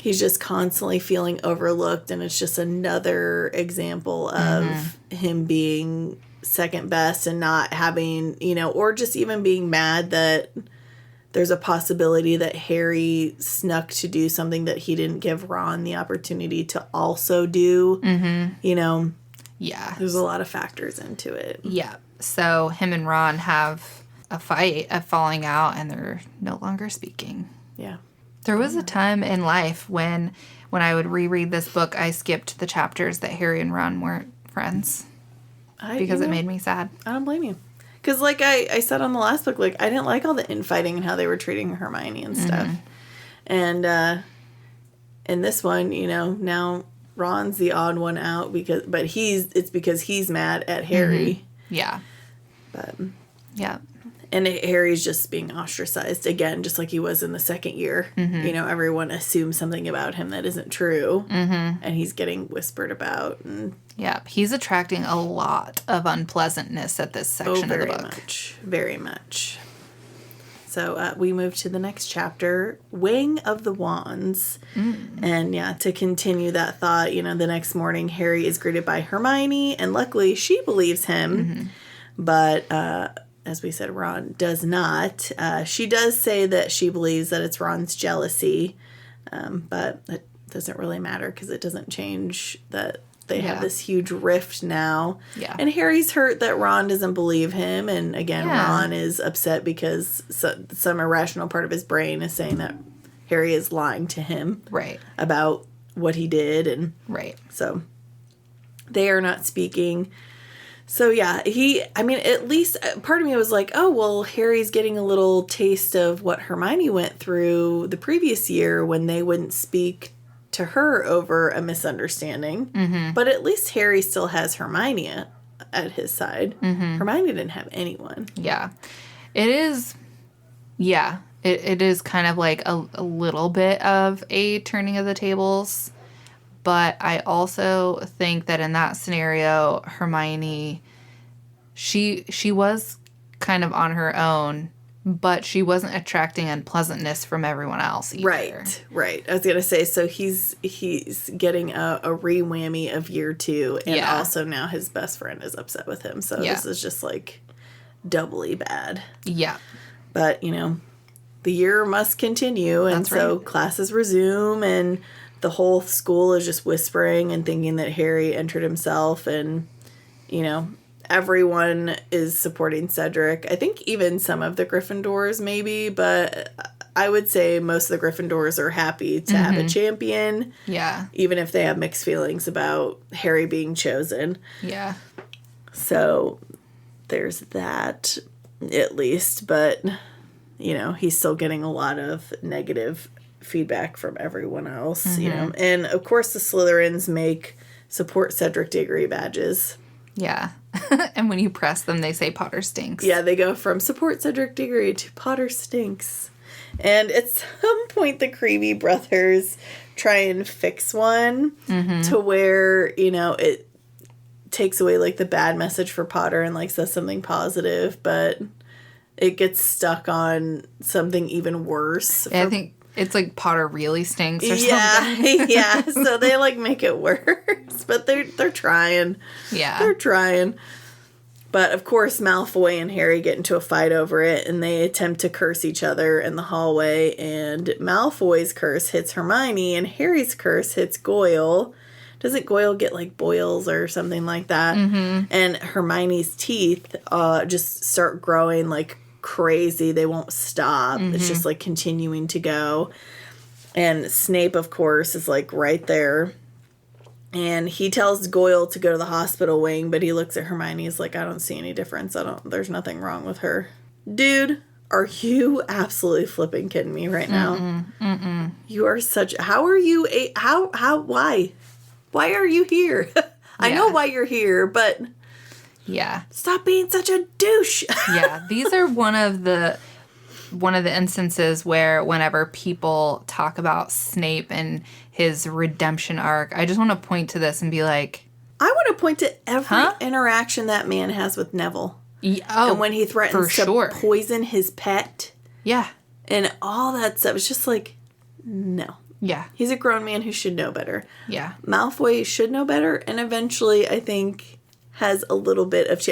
he's just constantly feeling overlooked, and it's just another example of him being second best and not having, or just even being mad that there's a possibility that Harry snuck to do something that he didn't give Ron the opportunity to also do. Yeah. There's a lot of factors into it. Yeah. So him and Ron have a fight, a falling out, and they're no longer speaking. Yeah. There was a time in life when I would reread this book, I skipped the chapters that Harry and Ron weren't friends. Because it made me sad. I don't blame you. Because, like I said on the last book, like, I didn't like all the infighting and how they were treating Hermione and stuff. And in this one, now Ron's the odd one out, because he's mad at Harry. Yeah. But Yeah. and Harry's just being ostracized again, just like he was in the second year. You know, everyone assumes something about him that isn't true, and he's getting whispered about. And Yeah. He's attracting a lot of unpleasantness at this section of the book. Very much. So we move to the next chapter, Wing of the Wands. And yeah, to continue that thought, you know, the next morning, Harry is greeted by Hermione, and luckily she believes him. But as we said, Ron does not. She does say that she believes that it's Ron's jealousy, but it doesn't really matter because it doesn't change that they have this huge rift now. Yeah. And Harry's hurt that Ron doesn't believe him. And again, Ron is upset because some irrational part of his brain is saying that Harry is lying to him about what he did. And so they are not speaking. So yeah, at least part of me was like, oh, well, Harry's getting a little taste of what Hermione went through the previous year when they wouldn't speak to her over a misunderstanding. But at least Harry still has Hermione at his side. Hermione didn't have anyone. Yeah. It is, it is kind of like a little bit of a turning of the tables. But I also think that in that scenario, Hermione, she was kind of on her own, but she wasn't attracting unpleasantness from everyone else either. Right. I was going to say, so he's getting a re-whammy of year 2, and also now his best friend is upset with him. So this is just like doubly bad. Yeah. But, you know, the year must continue, and so classes resume, and the whole school is just whispering and thinking that Harry entered himself, and, you know, everyone is supporting Cedric. I think even some of the Gryffindors maybe, but I would say most of the Gryffindors are happy to have a champion. Yeah. Even if they have mixed feelings about Harry being chosen. Yeah. So there's that, at least, but, you know, he's still getting a lot of negative feedback from everyone else, you know. And of course the Slytherins make support Cedric Diggory badges. Yeah. And when you press them, they say Potter stinks. Yeah, they go from support Cedric Diggory to Potter stinks. And at some point the Creevy brothers try and fix one to where, you know, it takes away like the bad message for Potter and like says something positive, but it gets stuck on something even worse. I think it's like Potter really stinks or something. Yeah. So they like make it worse, but they're trying. Yeah. They're trying. But of course Malfoy and Harry get into a fight over it, and they attempt to curse each other in the hallway, and Malfoy's curse hits Hermione and Harry's curse hits Goyle. Doesn't Goyle get like boils or something like that? And Hermione's teeth just start growing like crazy. They won't stop. It's just like continuing to go. And Snape, of course, is like right there. And he tells Goyle to go to the hospital wing, but he looks at Hermione. He's like, I don't see any difference. There's nothing wrong with her. Dude, are you absolutely flipping kidding me right now? You are how are you, why? Why are you here? I know why you're here, but stop being such a douche. These are one of the instances where whenever people talk about Snape and his redemption arc, I just want to point to this and be like, I want to point to every interaction that man has with Neville. And when he threatens to poison his pet. Yeah. And all that stuff. It's just like, no. Yeah. He's a grown man who should know better. Yeah. Malfoy should know better, and eventually, I think, has a little bit of...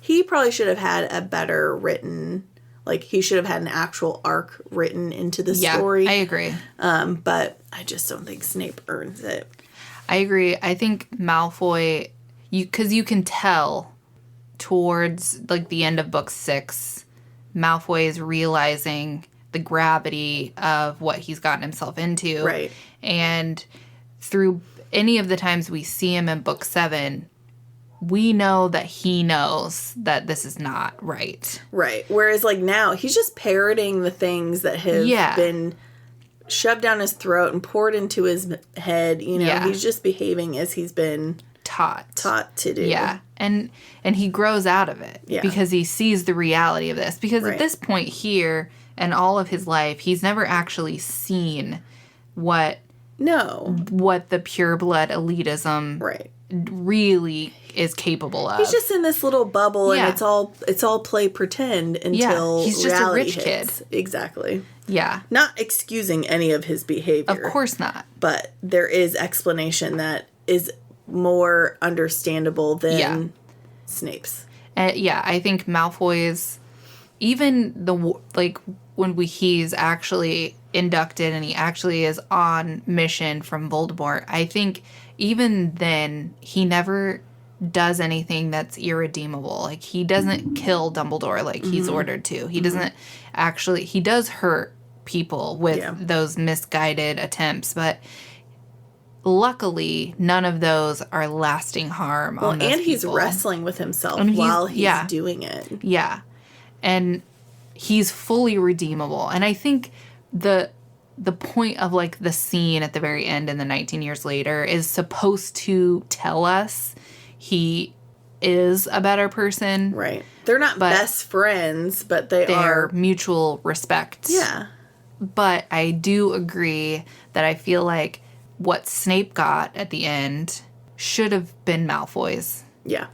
He probably should have had a better written... Like, he should have had an actual arc written into the story. Yeah, I agree. But I just don't think Snape earns it. I agree. I think Malfoy... Because you can tell towards, like, the end of book 6, Malfoy is realizing the gravity of what he's gotten himself into. Right. And through any of the times we see him in book 7... we know that he knows that this is not right. Right. Whereas, like, now, he's just parroting the things that have been shoved down his throat and poured into his head. You know, he's just behaving as he's been taught to do. Yeah. And he grows out of it because he sees the reality of this. Because at this point here and all of his life, he's never actually seen what the pureblood elitism really is capable of. He's just in this little bubble and it's all play pretend until he's just a rich hits. kid. Exactly. Yeah. Not excusing any of his behavior. Of course not. But there is explanation that is more understandable than Snape's. I think Malfoy's, even when he's actually inducted and he actually is on mission from Voldemort, I think even then he never does anything that's irredeemable. Like, he doesn't kill Dumbledore like he's ordered to. He doesn't actually, he does hurt people with those misguided attempts, but luckily none of those are lasting harm on those and he's people. wrestling with himself while he's doing it. Yeah. And he's fully redeemable. And I think the point of, like, the scene at the very end in the 19 years later is supposed to tell us he is a better person. Right. They're not best friends, but they're mutual respect. Yeah. But I do agree that I feel like what Snape got at the end should have been Malfoy's. Yeah.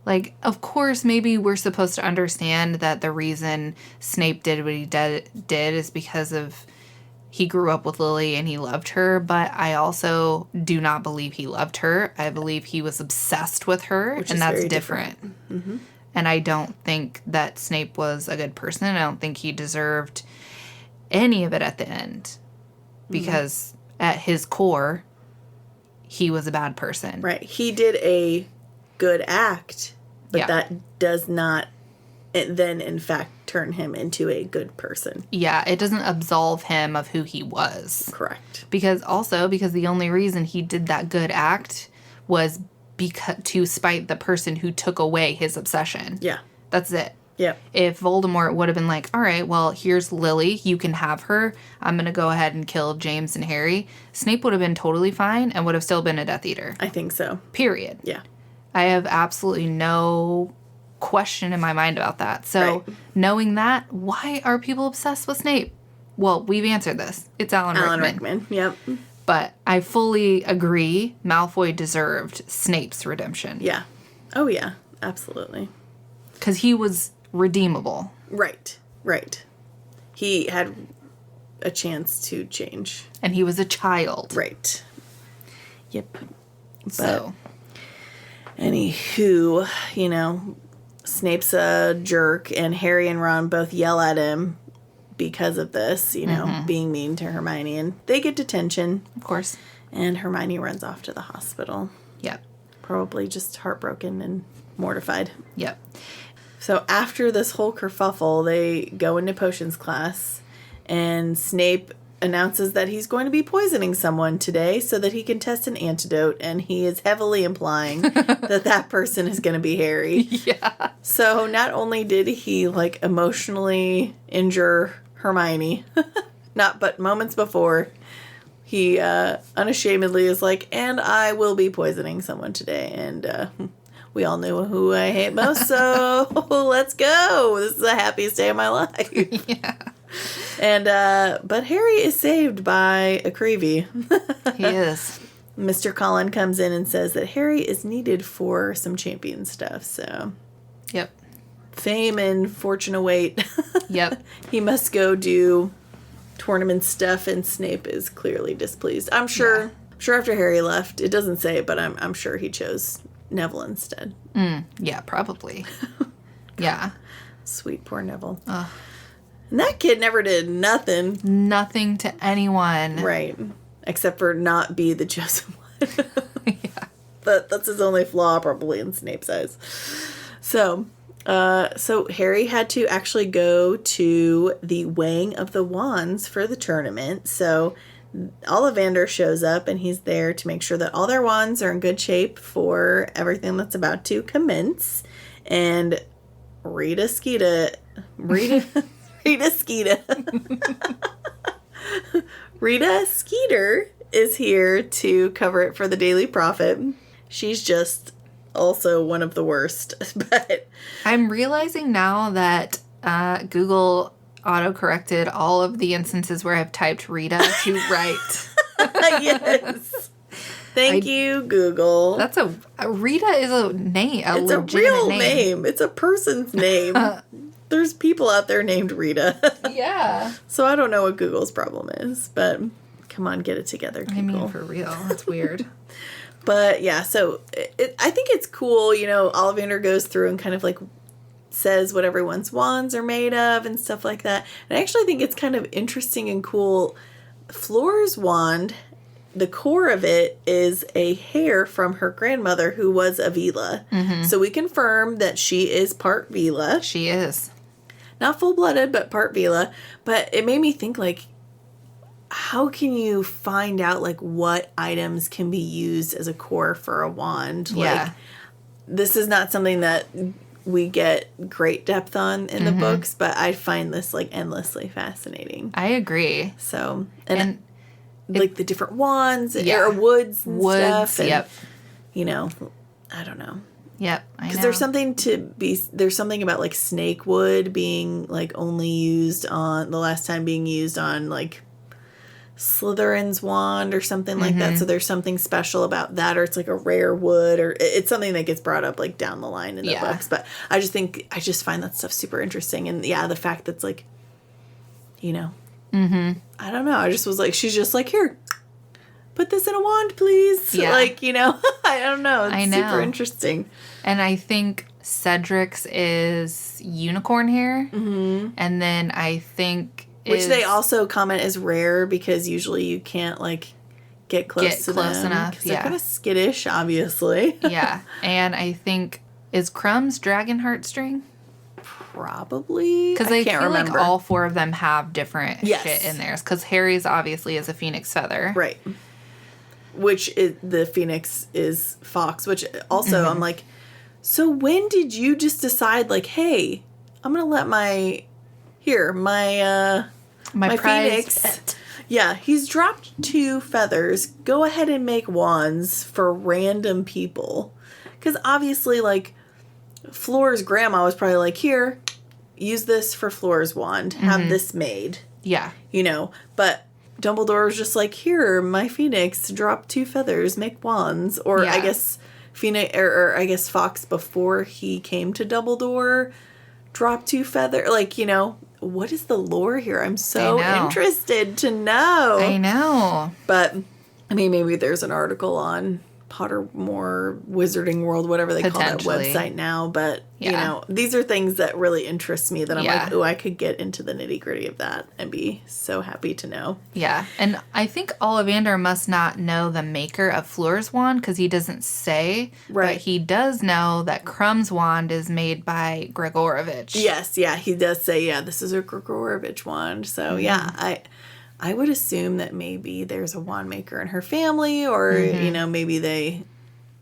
Like, of course, maybe we're supposed to understand that the reason Snape did what he did is because of he grew up with Lily and he loved her, but I also do not believe he loved her. I believe he was obsessed with her, and that's different. Mm-hmm. And I don't think that Snape was a good person. I don't think he deserved any of it at the end, because at his core, he was a bad person. Right. He did a good act, but that does not then, in fact, turn him into a good person. Yeah, it doesn't absolve him of who he was. Correct. Because the only reason he did that good act was to spite the person who took away his obsession. Yeah. That's it. Yeah. If Voldemort would have been like, all right, well, here's Lily, you can have her, I'm going to go ahead and kill James and Harry, Snape would have been totally fine and would have still been a Death Eater. I think so. Period. Yeah. I have absolutely no question in my mind about that. So, knowing that, why are people obsessed with Snape? Well, we've answered this. It's Alan Rickman. Yep. But I fully agree Malfoy deserved Snape's redemption. Yeah. Oh, yeah. Absolutely. Because he was redeemable. Right. He had a chance to change. And he was a child. Right. Yep. So. Anywho, Snape's a jerk, and Harry and Ron both yell at him because of this, being mean to Hermione, and they get detention. Of course. And Hermione runs off to the hospital. Yep. Probably just heartbroken and mortified. Yep. So after this whole kerfuffle, they go into potions class, and Snape announces that he's going to be poisoning someone today so that he can test an antidote, and he is heavily implying that person is going to be Harry. Yeah. So not only did he, emotionally injure Hermione, but moments before, he unashamedly is like, and I will be poisoning someone today, and we all know who I hate most, so let's go. This is the happiest day of my life. Yeah. And, but Harry is saved by a Creevy. He is. Mr. Collin comes in and says that Harry is needed for some champion stuff, so. Yep. Fame and fortune await. Yep. He must go do tournament stuff, and Snape is clearly displeased. I'm sure. Yeah. Sure after Harry left, it doesn't say it, but I'm sure he chose Neville instead. Yeah, probably. Yeah. Sweet poor Neville. And that kid never did nothing. Nothing to anyone. Right. Except for not be the chosen one. Yeah. But that's his only flaw, probably, in Snape's eyes. So Harry had to actually go to the weighing of the wands for the tournament. So Ollivander shows up, and he's there to make sure that all their wands are in good shape for everything that's about to commence. And Rita Skeeter is here to cover it for the Daily Prophet. she's just also one of the worst. But I'm realizing now that Google auto-corrected all of the instances where I've typed Rita to write. yes. Thank you, Google. That's Rita is a name. It's a real name. It's a person's name. There's people out there named Rita. Yeah. So I don't know what Google's problem is, but come on, get it together, Google. I mean, for real. That's weird. But yeah, so I think it's cool, you know, Ollivander goes through and kind of like says what everyone's wands are made of and stuff like that. And I actually think it's kind of interesting and cool. Flora's wand, the core of it is a hair from her grandmother who was a Vila. Mm-hmm. So we confirm that she is part Vila. She is. Not full-blooded, but part Vila. But it made me think, like, how can you find out, like, what items can be used as a core for a wand? Yeah. Like, this is not something that we get great depth on in the books, but I find this, like, endlessly fascinating. I agree. So, and like, the different wands, or woods and stuff. And, yep. you know, I don't know. Yep, I know. Because there's something about, like, snake wood being, like, only used on, the last time being used on, like, Slytherin's wand or something like that. So there's something special about that, or it's like a rare wood, or it's something that gets brought up like down the line in the books. But I just find that stuff super interesting. And yeah, the fact that's like, you know, I don't know. I just was like, she's just like, here, put this in a wand, please. Yeah. Like, you know, I don't know. It's super interesting. And I think Cedric's is unicorn hair. Mm-hmm. And then I think... Which they also comment is rare because usually you can't, like, get close enough. Because they're kind of skittish, obviously. Yeah. And I think, is Crumb's dragon heartstring? Probably. Because I feel remember. Like all four of them have different shit in theirs. Because Harry's obviously is a phoenix feather. Right. Which the phoenix is fox. Which also, I'm like, so when did you just decide, like, hey, I'm going to let my phoenix pet. Yeah, he's dropped 2 feathers. Go ahead and make wands for random people. Because obviously, like, Flora's grandma was probably like, here, use this for Flora's wand. Have this made. Yeah. You know, but Dumbledore was just like, here, my phoenix, drop 2 feathers, make wands. Or I guess Phoenix, or I guess Fox, before he came to Dumbledore, dropped 2 feathers. Like, you know, what is the lore here? I'm so interested to know. I know. But, I mean, maybe there's an article on Pottermore, Wizarding World, whatever they call that website now. But, you know, these are things that really interest me that I'm like, oh, I could get into the nitty gritty of that and be so happy to know. Yeah. And I think Ollivander must not know the maker of Fleur's wand because he doesn't say. Right. But he does know that Crumb's wand is made by Gregorovitch. Yes. Yeah. He does say, this is a Gregorovitch wand. So, I would assume that maybe there's a wand maker in her family, or, you know, maybe they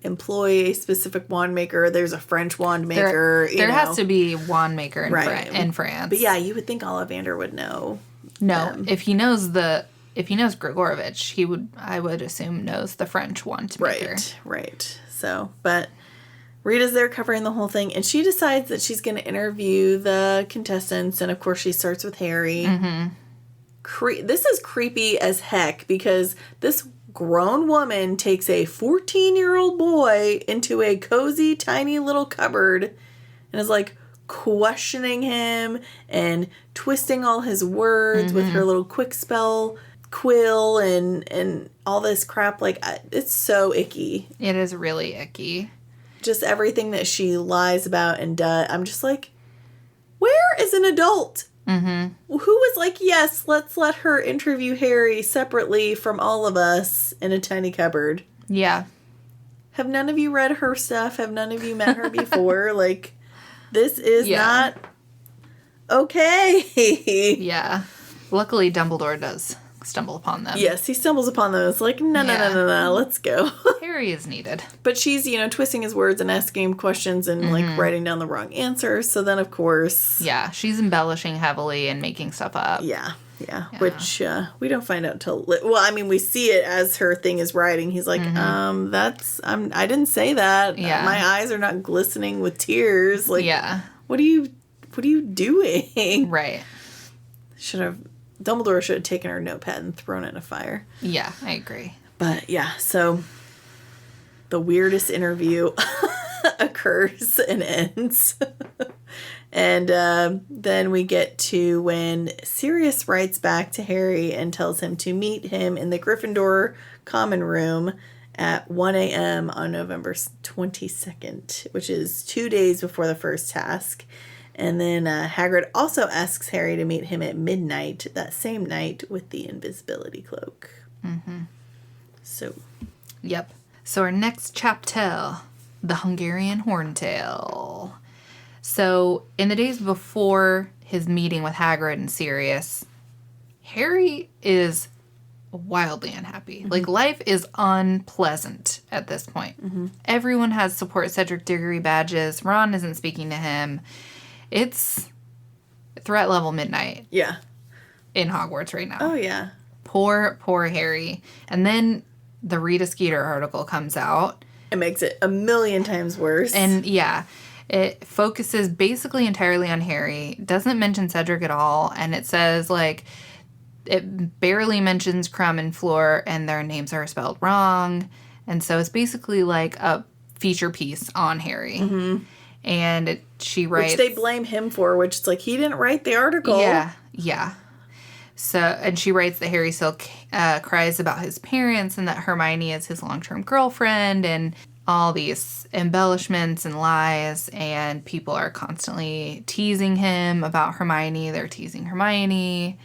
employ a specific wand maker. There's a French wand maker. There has to be wand maker in France. But yeah, you would think Ollivander would know. No, if he knows Gregorovitch, I would assume knows the French wand maker. Right. So, but Rita's there covering the whole thing, and she decides that she's going to interview the contestants, and of course she starts with Harry. This is creepy as heck because this grown woman takes a 14-year-old boy into a cozy, tiny little cupboard and is like questioning him and twisting all his words with her little quick spell quill and all this crap. Like, it's so icky. It is really icky. Just everything that she lies about and does. I'm just like, where is an adult? Who was like, yes, let's let her interview Harry separately from all of us in a tiny cupboard. Yeah. Have none of you read her stuff? Have none of you met her before? Like, this is not okay. Yeah. Luckily, Dumbledore does stumble upon them. Yes, he stumbles upon them. It's like, no, let's go. Harry is needed. But she's, you know, twisting his words and asking him questions and, like, writing down the wrong answers. So then, of course... Yeah, she's embellishing heavily and making stuff up. Yeah. Yeah, which we don't find out till... Well, I mean, we see it as her thing is writing. He's like, I didn't say that. Yeah. My eyes are not glistening with tears. Like, Yeah. What are you doing? Right. Dumbledore should have taken her notepad and thrown it in a fire. Yeah, I agree. But, yeah, so the weirdest interview occurs and ends. And then we get to when Sirius writes back to Harry and tells him to meet him in the Gryffindor common room at 1 a.m. on November 22nd, which is 2 days before the first task. And then Hagrid also asks Harry to meet him at midnight that same night with the invisibility cloak. Mm-hmm. So. Yep. So our next chapter, the Hungarian Horntail. So, in the days before his meeting with Hagrid and Sirius, Harry is wildly unhappy. Mm-hmm. Like, life is unpleasant at this point. Mm-hmm. Everyone has support Cedric Diggory badges. Ron isn't speaking to him. It's threat level midnight. Yeah. In Hogwarts right now. Oh, yeah. Poor Harry. And then the Rita Skeeter article comes out. It makes it a million times worse. And, yeah. It focuses basically entirely on Harry. Doesn't mention Cedric at all. And it says, like, it barely mentions Crumb and Fleur, and their names are spelled wrong. And so it's basically like a feature piece on Harry. Mm-hmm. And she writes... Which they blame him for, which is like, he didn't write the article. Yeah. So, and she writes that Harry still cries about his parents and that Hermione is his long-term girlfriend, and all these embellishments and lies, and people are constantly teasing him about Hermione. They're teasing Hermione,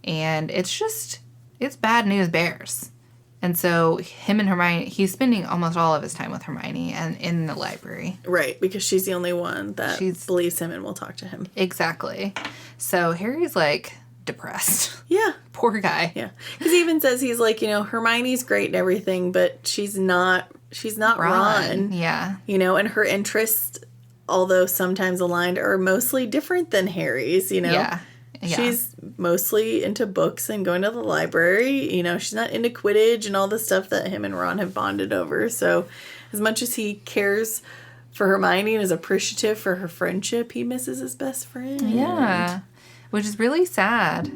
and it's bad news bears. And so him and Hermione, he's spending almost all of his time with Hermione and in the library. Right, because she's the only one that believes him and will talk to him. Exactly. So Harry's, like, depressed. Yeah. Poor guy. Yeah. Because he even says, he's like, Hermione's great and everything, but she's not Ron. Yeah. And her interests, although sometimes aligned, are mostly different than Harry's, Yeah. She's mostly into books and going to the library. She's not into Quidditch and all the stuff that him and Ron have bonded over. So as much as he cares for Hermione and is appreciative for her friendship, he misses his best friend. Yeah. Which is really sad.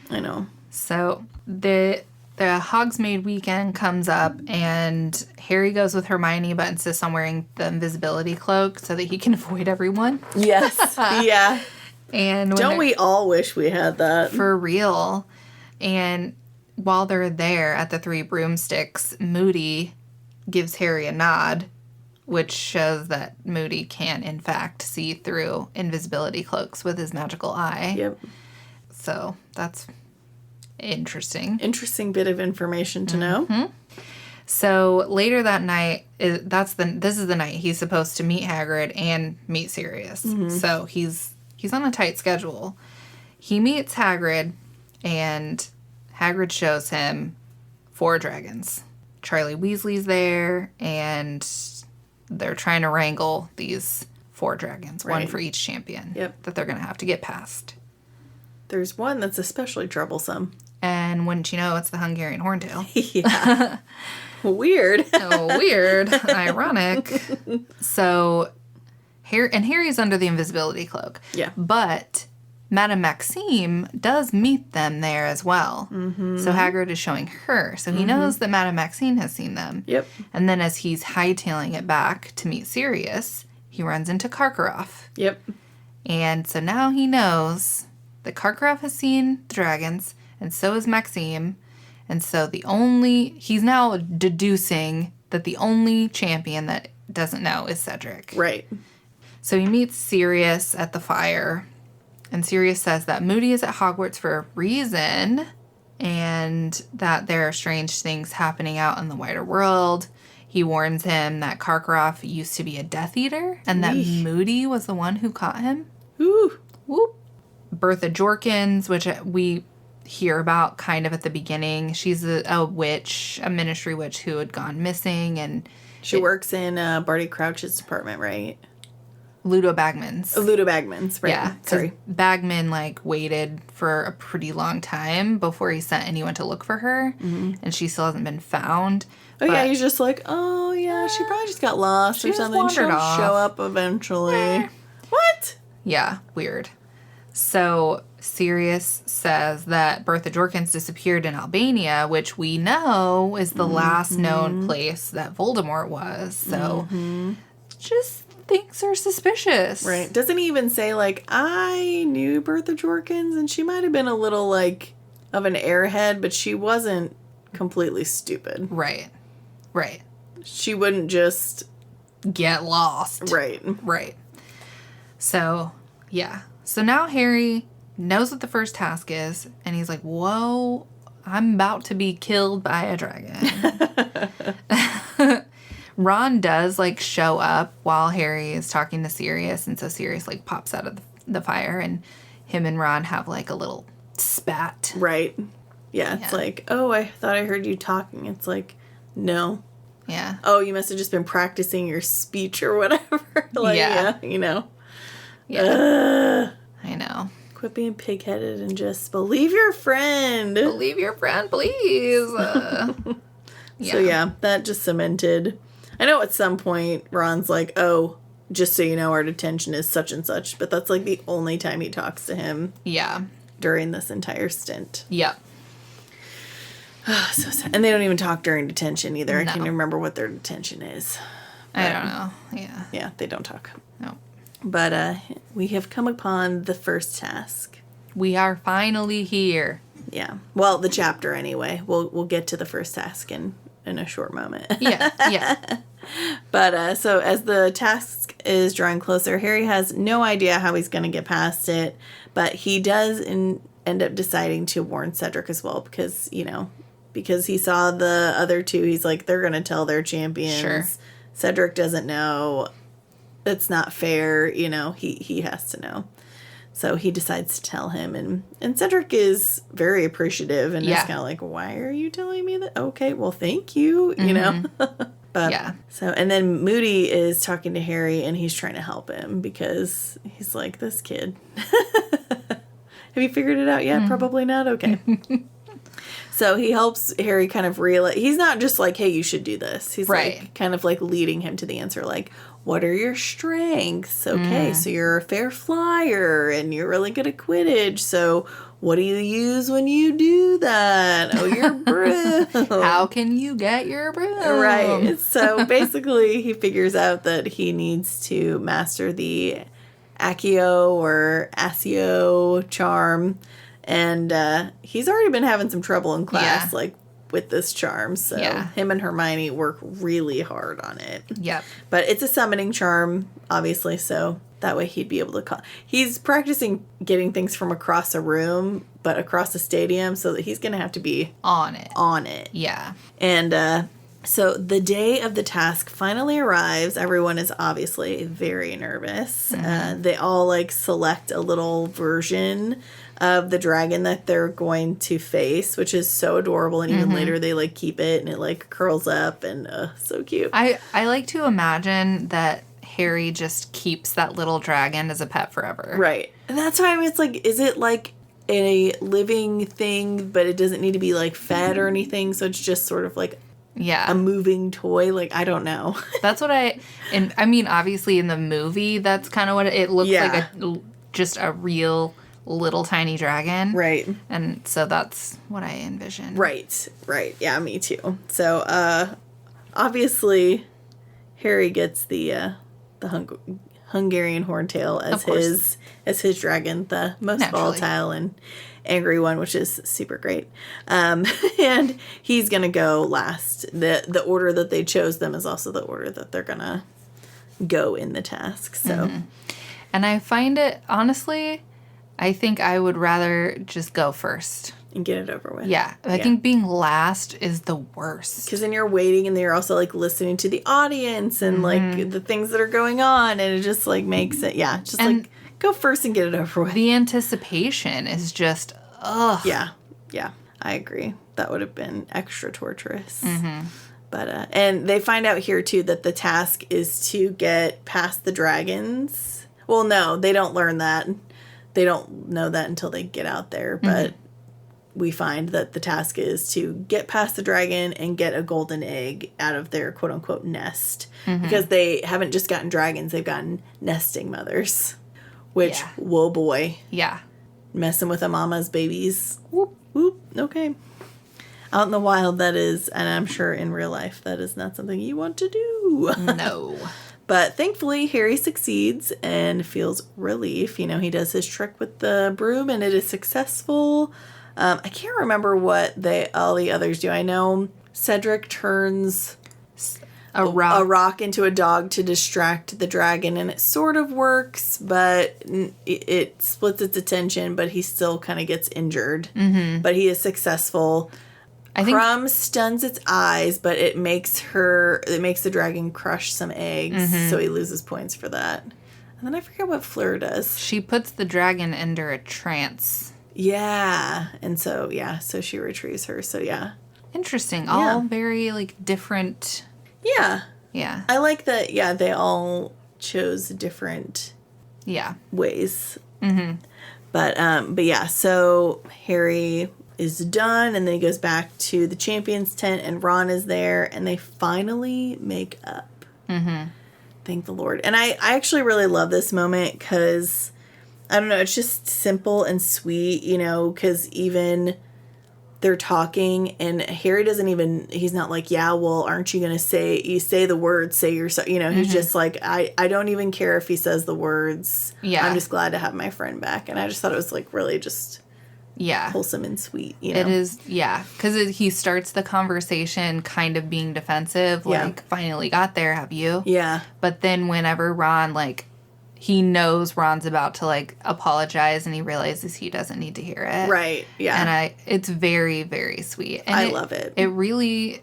I know. So the Hogsmeade weekend comes up, and Harry goes with Hermione but insists on wearing the invisibility cloak so that he can avoid everyone. Yes. Yeah. And don't we all wish we had that? For real. And while they're there at the Three Broomsticks, Moody gives Harry a nod, which shows that Moody can, in fact, see through invisibility cloaks with his magical eye. Yep. So that's interesting. Interesting bit of information to know. So later that night, this is the night he's supposed to meet Hagrid and meet Sirius. Mm-hmm. So he's on a tight schedule. He meets Hagrid, and Hagrid shows him 4 dragons. Charlie Weasley's there, and they're trying to wrangle these 4 dragons, one for each champion, that they're going to have to get past. There's one that's especially troublesome. And wouldn't you know, it's the Hungarian Horntail. Yeah. Weird. Oh, weird. Ironic. So, Harry's under the invisibility cloak. Yeah. But Madame Maxime does meet them there as well. Mm-hmm. So Hagrid is showing her. So he knows that Madame Maxime has seen them. Yep. And then as he's hightailing it back to meet Sirius, he runs into Karkaroff. Yep. And so now he knows that Karkaroff has seen the dragons, and so has Maxime. And so he's now deducing that the only champion that doesn't know is Cedric. Right. So he meets Sirius at the fire, and Sirius says that Moody is at Hogwarts for a reason, and that there are strange things happening out in the wider world. He warns him that Karkaroff used to be a Death Eater, and that Moody was the one who caught him. Ooh. Whoop. Bertha Jorkins, which we hear about kind of at the beginning. She's a witch, a ministry witch who had gone missing, and she works in Barty Crouch's department, right? Ludo Bagman's. Ludo Bagman's, right. Yeah. Sorry. Bagman, like, waited for a pretty long time before he sent anyone to look for her. Mm-hmm. And she still hasn't been found. Oh, yeah, he's just like, oh, yeah, she probably just got lost or something. She'll show up eventually. What? Yeah, weird. So Sirius says that Bertha Jorkins disappeared in Albania, which we know is the last known place that Voldemort was. So just things are suspicious. Right. Doesn't he even say, like, I knew Bertha Jorkins and she might have been a little, like, of an airhead, but she wasn't completely stupid. Right. Right. She wouldn't just get lost. Right. Right. So, yeah. So now Harry knows what the first task is, and he's like, whoa, I'm about to be killed by a dragon. Ron does, like, show up while Harry is talking to Sirius, and so Sirius, like, pops out of the fire, and him and Ron have, like, a little spat. Right. Yeah, it's like, oh, I thought I heard you talking. It's like, no. Yeah. Oh, you must have just been practicing your speech or whatever. Like, yeah, you know. Yeah. I know. Quit being pig-headed and just believe your friend. Believe your friend, please. So, yeah, that just cemented. I know at some point Ron's like, oh, just so you know, our detention is such and such. But that's, like, the only time he talks to him. Yeah. During this entire stint. Yep. So sad. And they don't even talk during detention either. No. I can't remember what their detention is. But I don't know. Yeah. Yeah, they don't talk. No. But we have come upon the first task. We are finally here. Yeah. Well, the chapter anyway. We'll get to the first task in a short moment. Yeah. Yeah. But so as the task is drawing closer, Harry has no idea how he's going to get past it. But he does end up deciding to warn Cedric as well because, you know, because he saw the other two. He's like, they're going to tell their champions. Sure. Cedric doesn't know. It's not fair. You know, he has to know. So he decides to tell him. And Cedric is very appreciative and is kind of like, why are you telling me that? Okay, well, thank you. You know? But, yeah. So, and then Moody is talking to Harry and he's trying to help him because he's like, this kid. Have you figured it out yet? Probably not. Okay. So he helps Harry kind of realize, he's not just like, hey, you should do this. He's like kind of like leading him to the answer. Like, what are your strengths? Okay, so you're a fair flyer and you're really good at Quidditch. So what do you use when you do that? Oh, your broom. How can you get your broom? Right. So basically he figures out that he needs to master the Accio or Accio charm. And he's already been having some trouble in class, like, with this charm. So him and Hermione work really hard on it. Yep. But it's a summoning charm, obviously, so that way he'd be able to call. He's practicing getting things from across a room, but across a stadium, so that he's going to have to be on it. Yeah. And so the day of the task finally arrives. Everyone is obviously very nervous. They all, like, select a little version of the dragon that they're going to face, which is so adorable. And even later they, like, keep it and it, like, curls up and so cute. I like to imagine that Harry just keeps that little dragon as a pet forever. Right. And that's why it's like, is it like a living thing, but it doesn't need to be, like, fed or anything? So it's just sort of like a moving toy. Like, I don't know. That's what I mean, obviously in the movie, that's kind of what it looks like, just a real little tiny dragon. Right. And so that's what I envision. Right. Yeah, me too. So, obviously, Harry gets the Hungarian horntail as his dragon, the most volatile and angry one, which is super great. And he's gonna go last. The order that they chose them is also the order that they're gonna go in the task. So, and I find it, honestly, I think I would rather just go first. And get it over with. Yeah. I think being last is the worst. Because then you're waiting and then you're also, like, listening to the audience and, like, the things that are going on. And it just, like, makes it, just, like, go first and get it over with. The anticipation is just, ugh. Yeah. I agree. That would have been extra torturous. But and they find out here too that the task is to get past the dragons. Well, no, they don't learn that. They don't know that until they get out there. But we find that the task is to get past the dragon and get a golden egg out of their quote unquote nest. Because they haven't just gotten dragons, they've gotten nesting mothers. Which, whoa boy. Yeah. Messing with a mama's babies. Whoop, whoop. Okay. Out in the wild, that is, and I'm sure in real life, that is not something you want to do. No. But thankfully, Harry succeeds and feels relief. You know, he does his trick with the broom and it is successful. I can't remember what all the others do. I know Cedric turns a rock into a dog to distract the dragon, and it sort of works, but it splits its attention, but he still kind of gets injured. But he is successful. I think Crumb stuns its eyes, but it makes the dragon crush some eggs, so he loses points for that. And then I forget what Fleur does. She puts the dragon under a trance. Yeah. And so she retrieves her. So yeah. Interesting. All very different. Yeah. Yeah. I like that, they all chose different ways. But yeah, so Harry is done, and then he goes back to the champion's tent, and Ron is there, and they finally make up. Thank the Lord. And I actually really love this moment because, I don't know, it's just simple and sweet, you know, because even they're talking, and Harry he's not like, yeah, well, aren't you going to say the words, say yourself, you know, he's just like, I don't even care if he says the words. Yeah. I'm just glad to have my friend back. And I just thought it was really just wholesome and sweet, you know. It is, because he starts the conversation kind of being defensive, finally got there, have you? Yeah. But then whenever Ron, he knows Ron's about to, apologize, and he realizes he doesn't need to hear it. Right, yeah. And it's very, very sweet. And I love it. It really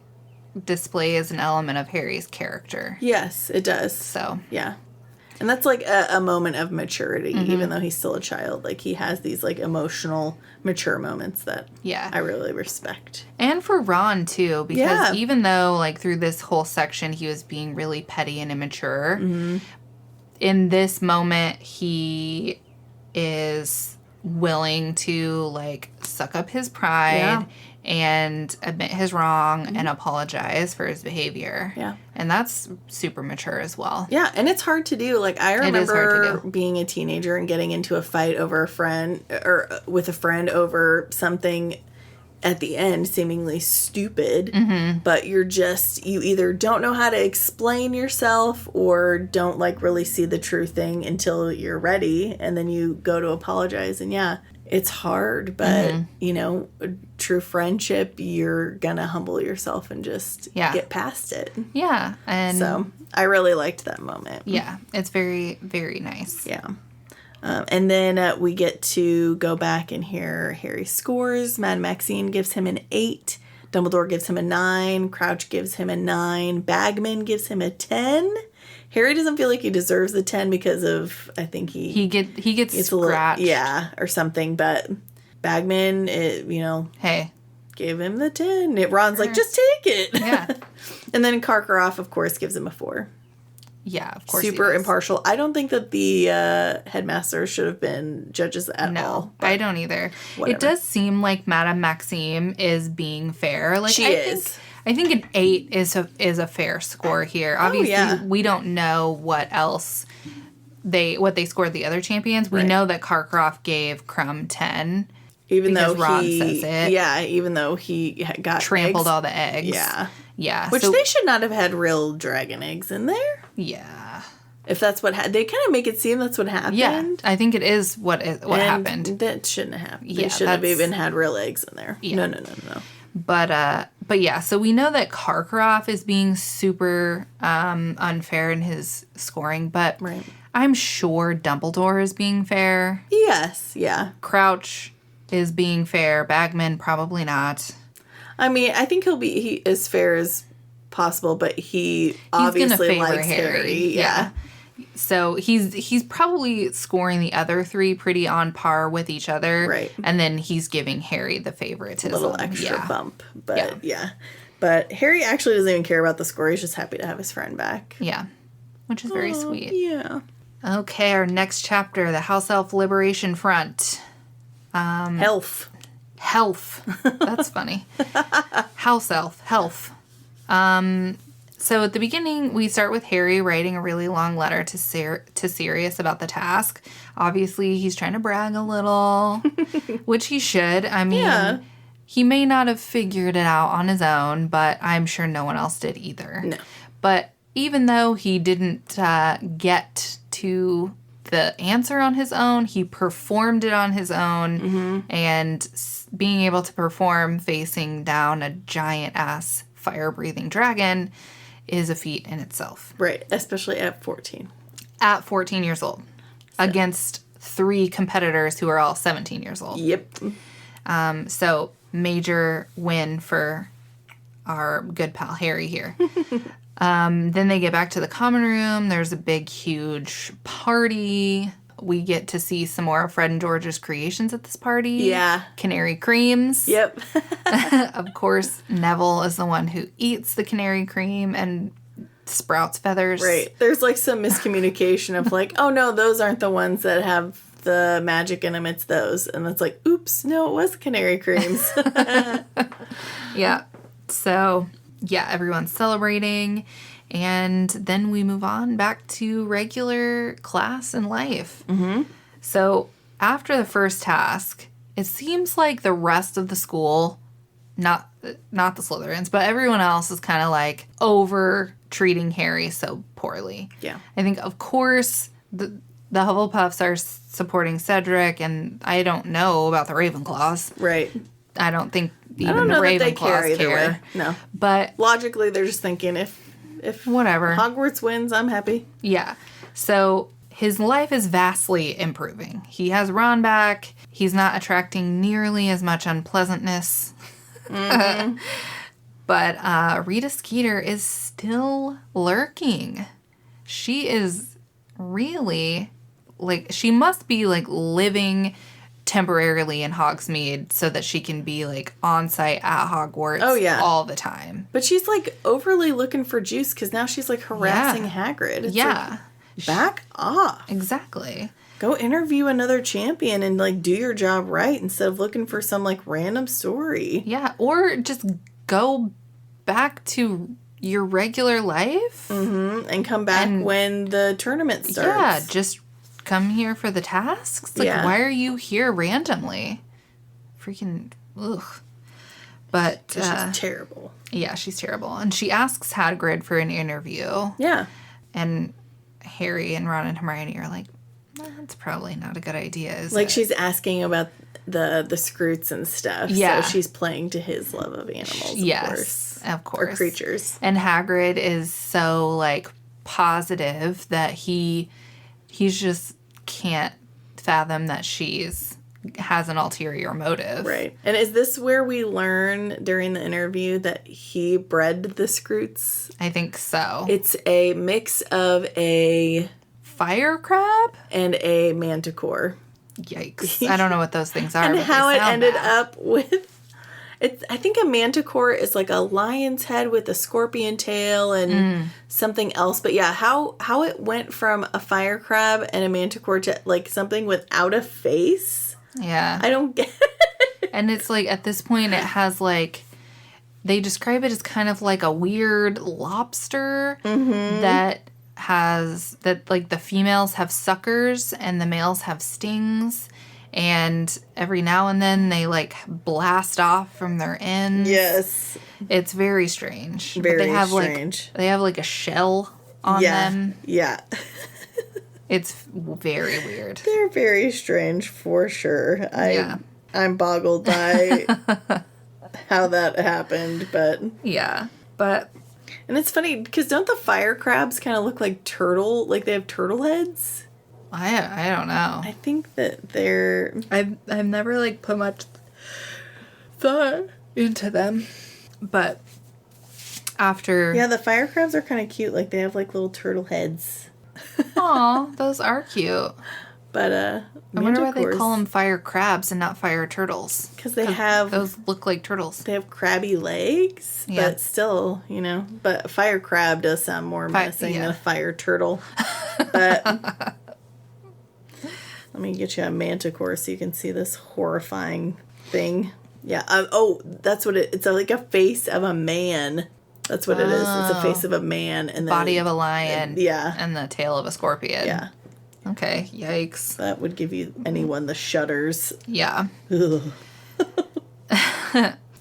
displays an element of Harry's character. Yes, it does. So. Yeah. And that's a moment of maturity, even though he's still a child. He has these emotional, mature moments that I really respect. And for Ron, too, because even though through this whole section he was being really petty and immature, in this moment he is willing to suck up his pride and admit his wrong and apologize for his behavior. Yeah. And that's super mature as well. Yeah, and it's hard to do. I remember being a teenager and getting into a fight over with a friend over something at the end seemingly stupid, but you either don't know how to explain yourself or don't really see the true thing until you're ready, and then you go to apologize, and it's hard, but you know, true friendship, you're gonna humble yourself and just get past it. Yeah. And so I really liked that moment. Yeah. It's very, very nice. Yeah. And then we get to go back and hear Harry scores. Mad Maxine gives him an 8. Dumbledore gives him a 9. Crouch gives him a 9. Bagman gives him a 10. Harry doesn't feel like he deserves the 10 because of, I think he gets scratched. Or something. But Bagman, gave him the 10. Ron's like, just take it. Yeah. And then Karkaroff, of course, gives him a 4. Yeah, of course. Super impartial. I don't think that the headmaster should have been judges at all. I don't either. Whatever. It does seem like Madame Maxime is being fair. She is. I think an 8 is a fair score here. Obviously, we don't know what else they scored the other champions. We know that Karkaroff gave Crumb 10. Even though Ron says it. Yeah, even though he got trampled all the eggs. Yeah. Yeah. Which they should not have had real dragon eggs in there. Yeah. If that's what they kind of make it seem that's what happened. Yeah, I think it is what happened. That shouldn't have happened. They shouldn't have even had real eggs in there. Yeah. No. But yeah, so we know that Karkaroff is being super unfair in his scoring, but I'm sure Dumbledore is being fair. Yes, yeah. Crouch is being fair. Bagman, probably not. I mean, I think he'll be as fair as possible, but he's obviously likes Harry. Yeah. So he's probably scoring the other 3 pretty on par with each other. Right. And then he's giving Harry the favoritism. A little extra bump. But yeah. But Harry actually doesn't even care about the score. He's just happy to have his friend back. Yeah. Which is very sweet. Yeah. Okay, our next chapter, the House Elf Liberation Front. Health. That's funny. House Elf. Health. So at the beginning, we start with Harry writing a really long letter to Sirius about the task. Obviously, he's trying to brag a little, which he should. I mean, he may not have figured it out on his own, but I'm sure no one else did either. No. But even though he didn't get to the answer on his own, he performed it on his own, and being able to perform facing down a giant-ass fire-breathing dragon is a feat in itself. Right, especially at 14. At 14 years old. Against 3 competitors who are all 17 years old. Yep. So, major win for our good pal Harry here. Then they get back to the common room. There's a big, huge party. We get to see some more of Fred and George's creations at this party. Yeah. Canary creams. Yep. Of course, Neville is the one who eats the canary cream and sprouts feathers. Right. There's like some miscommunication of like, oh no, those aren't the ones that have the magic in them. It's those. And it's like, oops, no, it was canary creams. Yeah. So, yeah, everyone's celebrating. And then we move on back to regular class and life. Mm-hmm. So after the first task, it seems like the rest of the school, not the Slytherins, but everyone else is kind of like over treating Harry so poorly. Yeah. I think, of course, the Hufflepuffs are supporting Cedric, and I don't know about the Ravenclaws. Right. I don't think even I don't know the that they care Ravenclaws either care. way. No. But logically, they're just thinking if whatever. Hogwarts wins, I'm happy. Yeah. So his life is vastly improving. He has Ron back. He's not attracting nearly as much unpleasantness. Mm-hmm. But Rita Skeeter is still lurking. She is really, like, she must be, like, living temporarily in Hogsmeade so that she can be, like, on site at Hogwarts all the time. But she's, like, overly looking for juice because now she's, like, harassing Hagrid. It's like, back off. Exactly. Go interview another champion and, like, do your job right instead of looking for some, like, random story. Yeah, or just go back to your regular life. Mm-hmm. And come back when the tournament starts. Yeah, just come here for the tasks? Like, why are you here randomly? Freaking, ugh. But she's terrible. Yeah, she's terrible. And she asks Hagrid for an interview. Yeah. And Harry and Ron and Hermione are like, that's probably not a good idea, is like, it? she's asking about the Scroots and stuff. Yeah. So she's playing to his love of animals, of course. Or creatures. And Hagrid is so, like, positive that he's just can't fathom that has an ulterior motive. Right. And is this where we learn during the interview that he bred the Scroots? I think so. It's a mix of a fire crab and a manticore. Yikes. I don't know what those things are. And but how it ended bad. up with... I think a manticore is like a lion's head with a scorpion tail and something else. But yeah, how it went from a fire crab and a manticore to like something without a face. Yeah. I don't get it. And it's like, at this point, it has like, they describe it as kind of like a weird lobster that like the females have suckers and the males have stings. And every now and then they, like, blast off from their ends. Yes. It's very strange. Very but they have, strange. They have, like, a shell on them. Yeah. It's very weird. They're very strange, for sure. I'm boggled by how that happened, but... Yeah, but... And it's funny, because don't the fire crabs kind of look like they have turtle heads? I don't know. I think that they're... I've never, like, put much thought into them. But after... Yeah, the fire crabs are kind of cute. Like, they have, like, little turtle heads. Aw, those are cute. But I wonder why they call them fire crabs and not fire turtles. Because those look like turtles. They have crabby legs, but still, But a fire crab does sound more menacing than a fire turtle. But let me get you a manticore so you can see this horrifying thing. Yeah. That's what it's like, a face of a man. That's what it is. It's a face of a man and the body of a lion. Yeah. And the tail of a scorpion. Yeah. Okay. Yikes. That would give anyone the shudders. Yeah.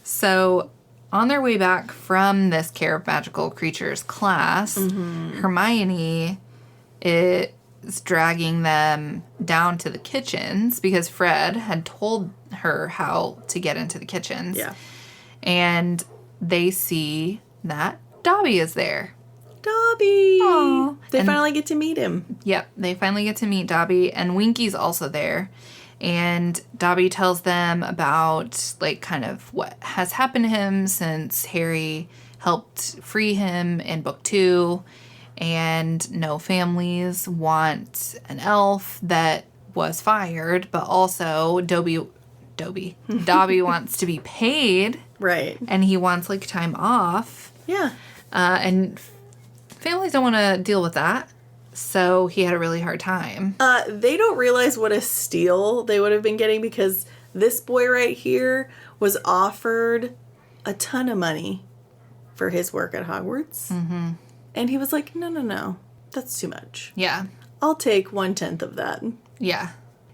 So, on their way back from this Care of Magical Creatures class, Hermione is dragging them down to the kitchens because Fred had told her how to get into the kitchens. Yeah. And they see that Dobby is there. Dobby! Aww. They finally get to meet him. Yep, they finally get to meet Dobby, and Winky's also there. And Dobby tells them about, kind of what has happened to him since Harry helped free him in Book 2. And no families want an elf that was fired, but also Dobby wants to be paid. Right. And he wants, time off. Yeah. And families don't want to deal with that. So he had a really hard time. They don't realize what a steal they would have been getting because this boy right here was offered a ton of money for his work at Hogwarts. Mm-hmm. And he was like, no, that's too much. Yeah. I'll take 1/10 of that. Yeah.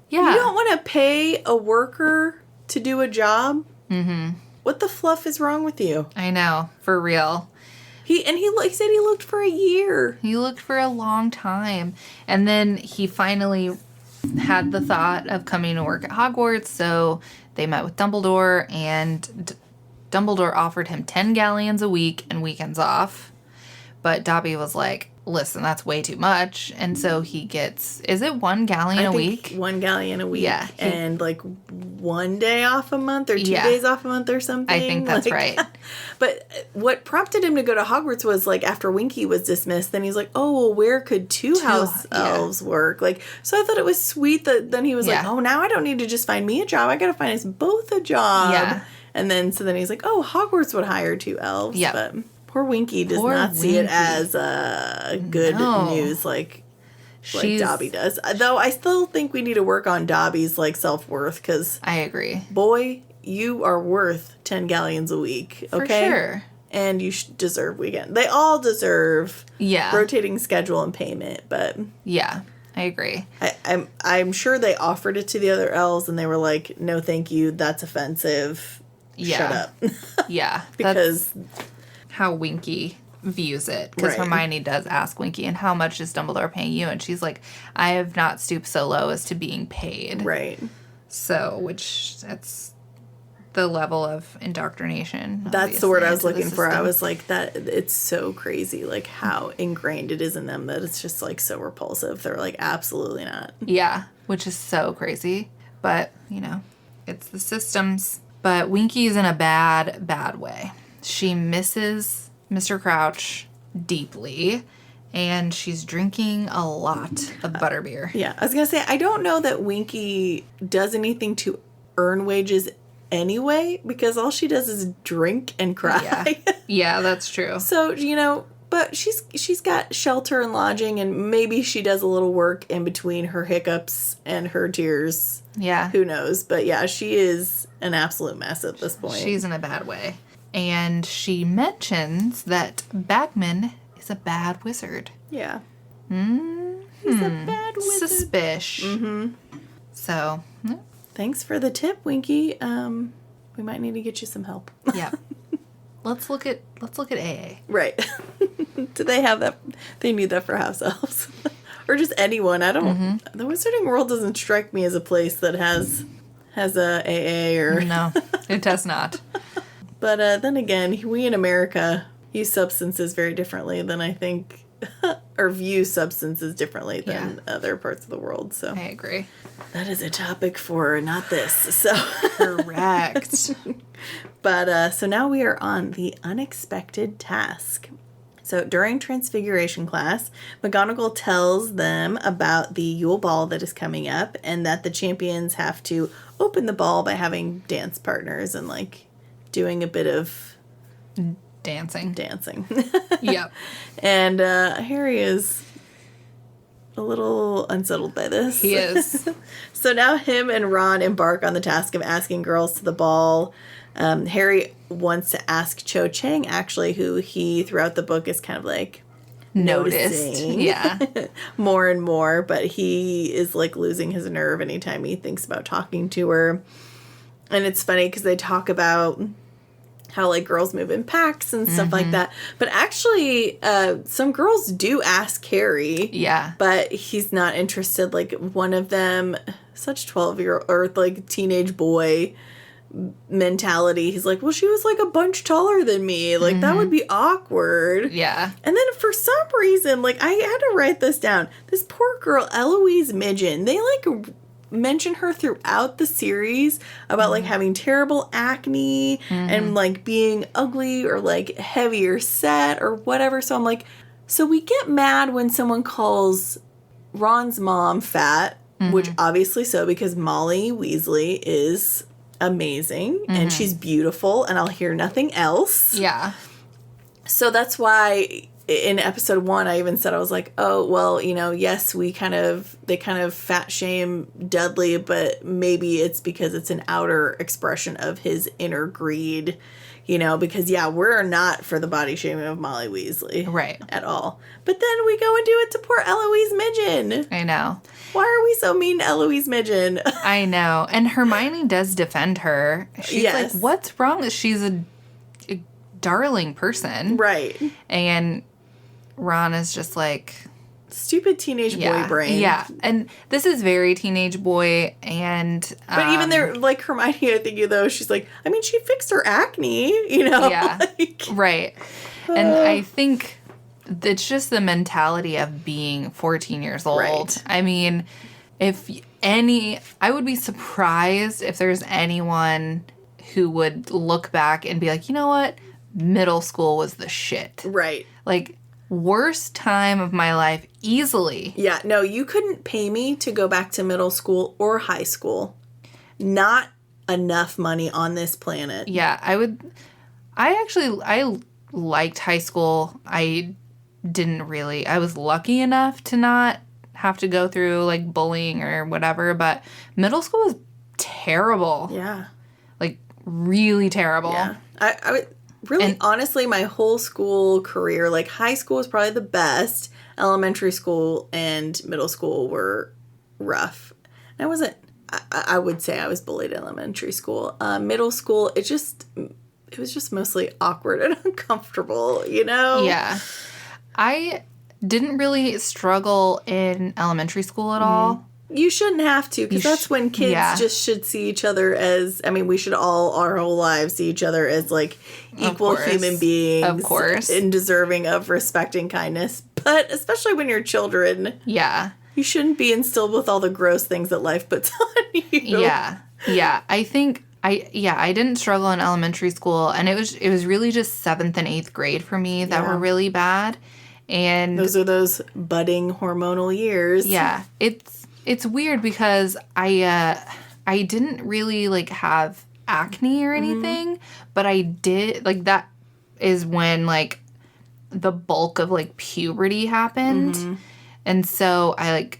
Yeah. You don't want to pay a worker to do a job? Mm-hmm. What the fluff is wrong with you? I know. For real. He said he looked for a year. He looked for a long time. And then he finally had the thought of coming to work at Hogwarts, so they met with Dumbledore, and Dumbledore offered him 10 galleons a week and weekends off. But Dobby was like, listen, that's way too much. And so he gets, is it 1 galleon a week? 1 galleon a week. Yeah. And 1 day off a month or 2 days off a month or something. I think that's right. But what prompted him to go to Hogwarts was after Winky was dismissed, then he's like, oh, well, where could two house elves work? So I thought it was sweet that then he was like, oh, now I don't need to just find me a job. I got to find us both a job. Yeah. And then he's like, oh, Hogwarts would hire 2 elves. Yeah. But poor Winky does not see it as good news like Dobby does. Though I still think we need to work on Dobby's self-worth because I agree. Boy, you are worth 10 galleons a week, okay? For sure. And you deserve weekend. They all deserve rotating schedule and payment, but yeah, I agree. I'm sure they offered it to the other elves and they were like, no thank you, that's offensive. Shut up. Yeah. Because how Winky views it, because Hermione does ask Winky, and how much is Dumbledore paying you? And she's like, I have not stooped so low as to being paid. Right. So, that's the level of indoctrination. That's the word I was looking for. I was like, that it's so crazy, how ingrained it is in them that it's just so repulsive. They're like, absolutely not. Yeah, which is so crazy. But, it's the systems. But Winky's in a bad, bad way. She misses Mr. Crouch deeply, and she's drinking a lot of butterbeer. Yeah, I was going to say, I don't know that Winky does anything to earn wages anyway, because all she does is drink and cry. Yeah, that's true. So, but she's got shelter and lodging, and maybe she does a little work in between her hiccups and her tears. Yeah. Who knows? But yeah, she is an absolute mess at this point. She's in a bad way. And she mentions that Bagman is a bad wizard. Yeah. He's a bad wizard. Suspicious. Mm-hmm. So. Thanks for the tip, Winky. We might need to get you some help. Yeah. Let's look at AA. Right. Do they have that? They need that for house elves. Or just anyone. I don't. Mm-hmm. The Wizarding World doesn't strike me as a place that has a AA or. No, it does not. But then again, we in America use substances very differently than I think, or view substances differently than other parts of the world. So I agree. That is a topic for not this. So correct. But so now we are on the unexpected task. So during Transfiguration class, McGonagall tells them about the Yule Ball that is coming up and that the champions have to open the ball by having dance partners and, like, doing a bit of dancing. Yep. And Harry is a little unsettled by this. He is. So now him and Ron embark on the task of asking girls to the ball. Harry wants to ask Cho Chang, actually, who he, throughout the book, is kind of like noticing. Yeah. More and more, but he is like losing his nerve anytime he thinks about talking to her. And it's funny because they talk about how, like, girls move in packs and stuff like that. But actually, some girls do ask Harry. Yeah. But he's not interested. Like, one of them, such 12-year-old, or, like, teenage boy mentality. He's like, well, she was, like, a bunch taller than me. Like, that would be awkward. Yeah. And then for some reason, like, I had to write this down. This poor girl, Eloise Midgen, they, like, mention her throughout the series about like having terrible acne and like being ugly or like heavy or set or whatever. So I'm like, so we get mad when someone calls Ron's mom fat, which obviously so, because Molly Weasley is amazing and she's beautiful and I'll hear nothing else. Yeah. So that's why in episode 1, I even said, I was like, oh, well, you know, yes, they kind of fat shame Dudley, but maybe it's because it's an outer expression of his inner greed, you know, because, yeah, we're not for the body shaming of Molly Weasley. Right. At all. But then we go and do it to poor Eloise Midgen. I know. Why are we so mean to Eloise Midgen? I know. And Hermione does defend her. She's like, what's wrong? She's a darling person. Right. And Ron is just like... stupid teenage boy brain. Yeah. And this is very teenage boy and... but even there, like, Hermione, I think, though, she's like, I mean, she fixed her acne, you know? Yeah. Like, right. And I think it's just the mentality of being 14 years old. Right. I mean, I would be surprised if there's anyone who would look back and be like, you know what? Middle school was the shit. Right. Like... worst time of my life, easily. Yeah, no, you couldn't pay me to go back to middle school or high school. Not enough money on this planet. Yeah, I liked high school. I was lucky enough to not have to go through, like, bullying or whatever, but middle school was terrible. Yeah. Like, really terrible. Yeah. I would... really, honestly, my whole school career, like, high school was probably the best. Elementary school and middle school were rough. And I would say I was bullied in elementary school. Middle school, it was just mostly awkward and uncomfortable, you know? Yeah. I didn't really struggle in elementary school at all. You shouldn't have to, because that's when kids just should see each other as, I mean, we should all, our whole lives, see each other as, like, equal human beings. Of course. And deserving of respect and kindness. But especially when you're children. Yeah. You shouldn't be instilled with all the gross things that life puts on you. Yeah. Yeah. I think, I didn't struggle in elementary school, and it was really just 7th and 8th grade for me that were really bad. And those are those budding hormonal years. Yeah. It's weird because I didn't really, like, have acne or anything, but I did, like, that is when, like, the bulk of, like, puberty happened. And so I, like,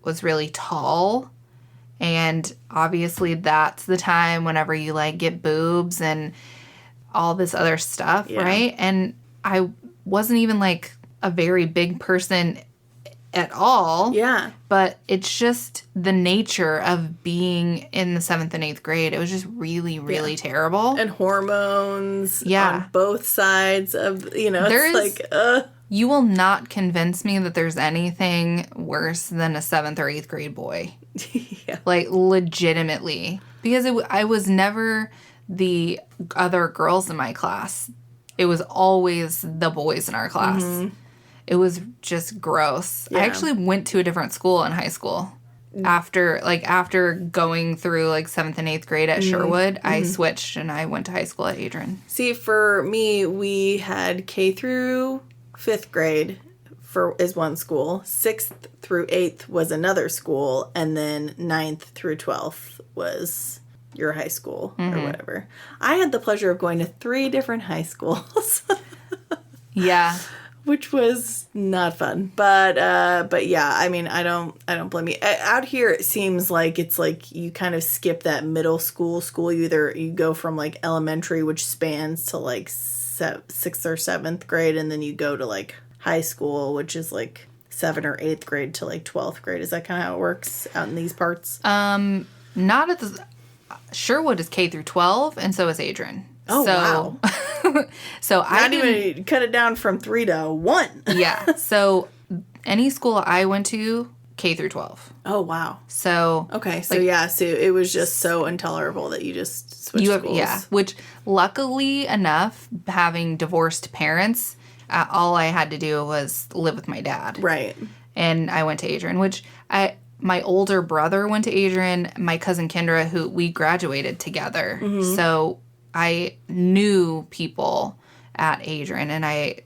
was really tall, and obviously that's the time whenever you, like, get boobs and all this other stuff, right? And I wasn't even, like, a very big person at all. Yeah. But it's just the nature of being in the 7th and 8th grade. It was just really, really terrible. And hormones on both sides of, you know, it's like, you will not convince me that there's anything worse than a 7th or 8th grade boy. Like, legitimately. Because I was never the other girls in my class. It was always the boys in our class. It was just gross. I actually went to a different school in high school. After going through, like, 7th and 8th grade at Sherwood, I switched and I went to high school at Adrian. See, for me, we had K through 5th grade is one school, 6th through 8th was another school, and then 9th through 12th was your high school or whatever. I had the pleasure of going to 3 different high schools. Yeah. Which was not fun. But yeah, I mean, I don't blame you. Out here it seems like it's like you kind of skip that middle school. You go from like elementary, which spans to like 6th or 7th grade, and then you go to like high school, which is like 7th or 8th grade to like 12th grade. Is that kind of how it works out in these parts? Not at the... Sherwood is K through 12, and so is Adrian. Oh, wow. So I didn't even cut it down from 3 to 1. Yeah. So any school I went to, K through 12. Oh, wow. So... Okay, so so it was just so intolerable that you just switched schools. Yeah, which luckily enough, having divorced parents... all I had to do was live with my dad. Right. And I went to Adrian, which my older brother went to Adrian, my cousin Kendra, who we graduated together. Mm-hmm. So I knew people at Adrian, and I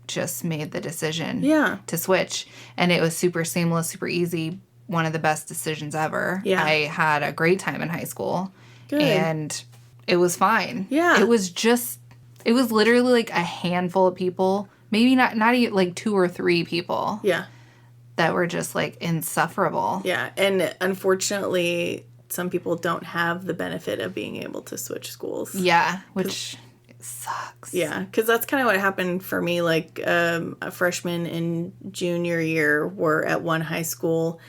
just made the decision to switch. And it was super seamless, super easy. One of the best decisions ever. Yeah. I had a great time in high school. Good. And it was fine. Yeah. It was literally like a handful of people, maybe not even like 2 or 3 people. Yeah. That were just like insufferable. Yeah. And unfortunately, some people don't have the benefit of being able to switch schools. Yeah. Which sucks. Yeah. Because that's kind of what happened for me. Like a freshman and junior year were at one high school,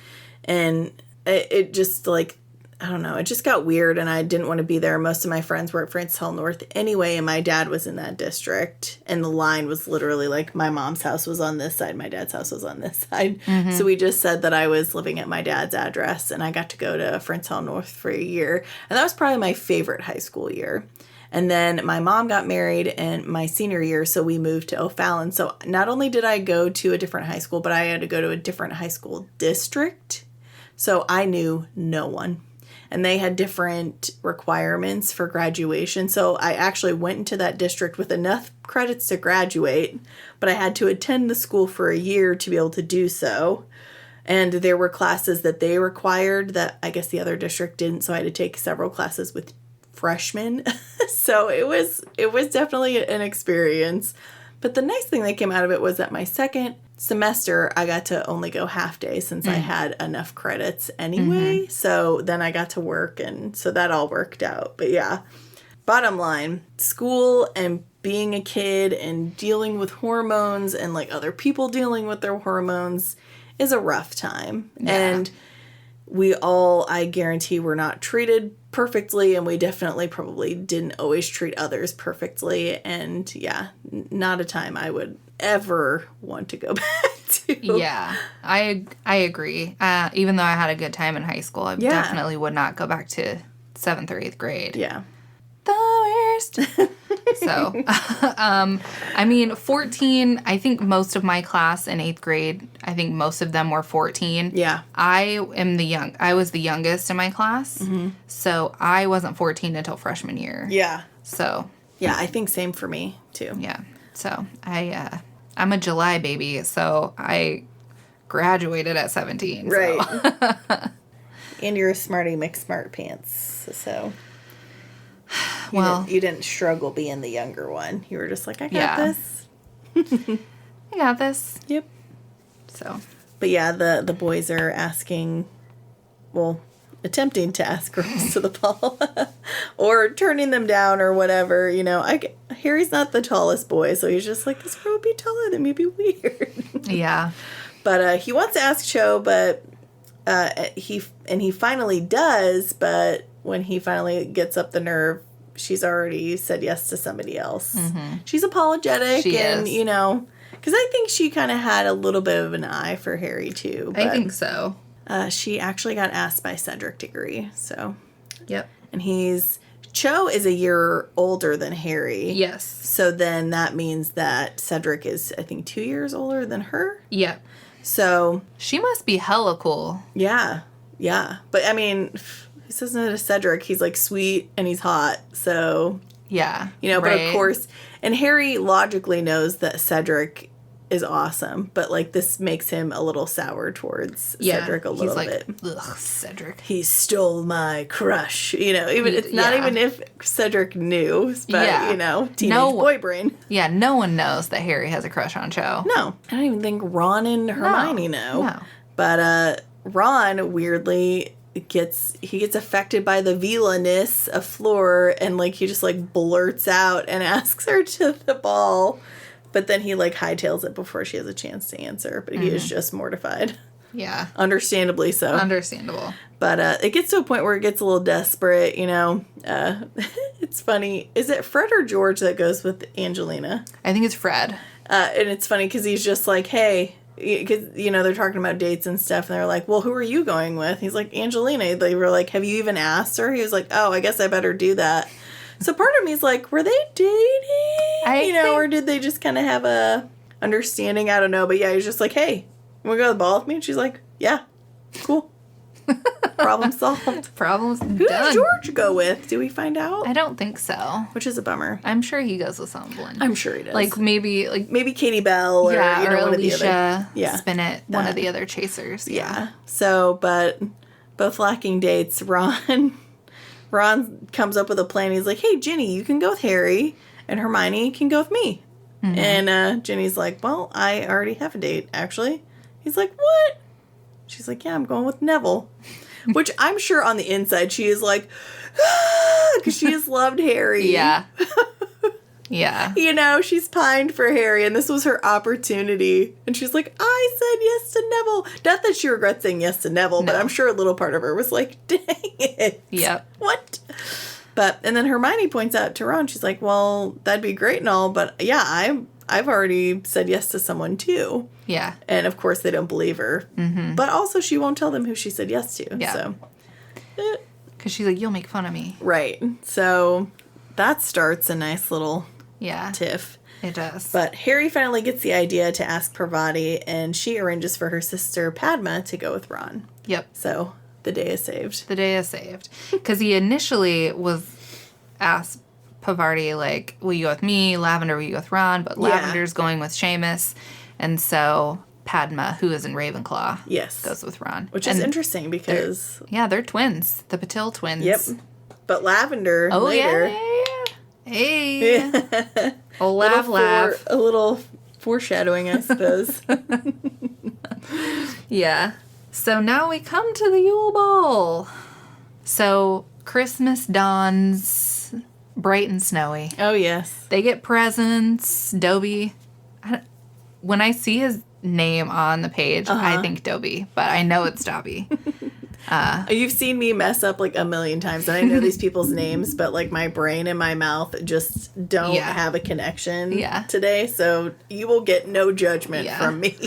and it just like, I don't know, it just got weird, and I didn't want to be there. Most of my friends were at Francis Hall North anyway, and my dad was in that district, and the line was literally like my mom's house was on this side, my dad's house was on this side. Mm-hmm. So we just said that I was living at my dad's address, and I got to go to Francis Hall North for a year, and that was probably my favorite high school year. And then my mom got married in my senior year, so we moved to O'Fallon. So not only did I go to a different high school, but I had to go to a different high school district. So I knew no one. And they had different requirements for graduation. So I actually went into that district with enough credits to graduate, but I had to attend the school for a year to be able to do so. And there were classes that they required that I guess the other district didn't, so I had to take several classes with freshmen. So it was definitely an experience. But the nice thing that came out of it was that my second semester, I got to only go half day since I had enough credits anyway. Mm-hmm. So then I got to work, and so that all worked out. But yeah, bottom line, school and being a kid and dealing with hormones and like other people dealing with their hormones is a rough time. Yeah. And we all, I guarantee, were not treated perfectly, and we definitely probably didn't always treat others perfectly. And yeah, not a time I would ever want to go back to. Yeah, I agree. Even though I had a good time in high school, I definitely would not go back to 7th or 8th grade. Yeah. The worst. So, I mean, 14, I think most of my class in 8th grade, I think most of them were 14. Yeah. I was the youngest in my class. Mm-hmm. So I wasn't 14 until freshman year. Yeah. So. Yeah, I think same for me too. Yeah. So I'm a July baby, so I graduated at 17. Right. So. And you're a smarty McSmart pants, so. Well, you didn't struggle being the younger one. You were just like, I got this. I got this. Yep. So. But yeah, the boys are asking, well, attempting to ask girls to the ball. Or turning them down or whatever. You know, Harry's not the tallest boy, so he's just like, this girl would be taller than me, it'd be weird. Yeah. But he wants to ask Cho, but he finally does, but when he finally gets up the nerve, she's already said yes to somebody else. Mm-hmm. She's apologetic, you know, because I think she kind of had a little bit of an eye for Harry too. But, I think so. She actually got asked by Cedric to agree, so. Yep. And Cho is a year older than Harry. Yes. So then that means that Cedric is, I think, 2 years older than her. Yep. So. She must be hella cool. Yeah. Yeah. But I mean, he says no to Cedric. He's like sweet and he's hot. So. Yeah. You know, right. But of course, and Harry logically knows that Cedric is awesome, but like this makes him a little sour towards Cedric a little bit. Ugh, Cedric. He stole my crush. You know, even it's not even if Cedric knew, but teenage boy brain. Yeah, no one knows that Harry has a crush on Cho. No, I don't even think Ron and Hermione know. No. But Ron weirdly gets affected by the villainess of Fleur, and like he just like blurts out and asks her to the ball. But then he, like, hightails it before she has a chance to answer. But he is just mortified. Yeah. Understandably so. Understandable. But it gets to a point where it gets a little desperate, you know. It's funny. Is it Fred or George that goes with Angelina? I think it's Fred. And it's funny because he's just like, hey, because, you know, they're talking about dates and stuff. And they're like, well, who are you going with? He's like, Angelina. They were like, have you even asked her? He was like, oh, I guess I better do that. So part of me is like, were they dating? Or did they just kind of have a understanding? I don't know. But yeah, he's just like, hey, you want to go to the ball with me? And she's like, yeah, cool. Problem solved. Problem's done. Who did George go with? Do we find out? I don't think so. Which is a bummer. I'm sure he goes with someone. I'm sure he does. Like maybe Katie Bell or, or one Alicia of the other. Yeah. Spinnet, one of the other chasers. Yeah. So, but both lacking dates, Ron comes up with a plan. He's like, hey, Ginny, you can go with Harry, and Hermione can go with me. Mm-hmm. And Ginny's like, well, I already have a date, actually. He's like, what? She's like, yeah, I'm going with Neville. Which I'm sure on the inside she is like, because she has loved Harry. Yeah. Yeah. You know, she's pined for Harry, and this was her opportunity. And she's like, I said yes to Neville. Not that she regrets saying yes to Neville, but I'm sure a little part of her was like, dang it. Yep. What? And then Hermione points out to Ron, she's like, well, that'd be great and all, but yeah, I've already said yes to someone too. Yeah. And of course they don't believe her. Mm-hmm. But also she won't tell them who she said yes to. Yeah. So. Because she's like, you'll make fun of me. Right. So that starts a nice little tiff. It does. But Harry finally gets the idea to ask Parvati, and she arranges for her sister Padma to go with Ron. Yep. So the day is saved. The day is saved. Because he initially was asked Parvati, like, will you go with me? Lavender, will you go with Ron? But Lavender's going with Seamus. And so Padma, who is in Ravenclaw, goes with Ron. Which is interesting because... they're twins. The Patil twins. Yep. But Lavender later... Yeah. Hey. A laugh. A little foreshadowing, I suppose. Yeah. So now we come to the Yule Ball. So Christmas dawns bright and snowy. Oh, yes. They get presents. Dobby. When I see his name on the page, I think Dobby, but I know it's Dobby. You've seen me mess up like a million times, and I know these people's names, but like my brain and my mouth just don't have a connection today, so you will get no judgment from me.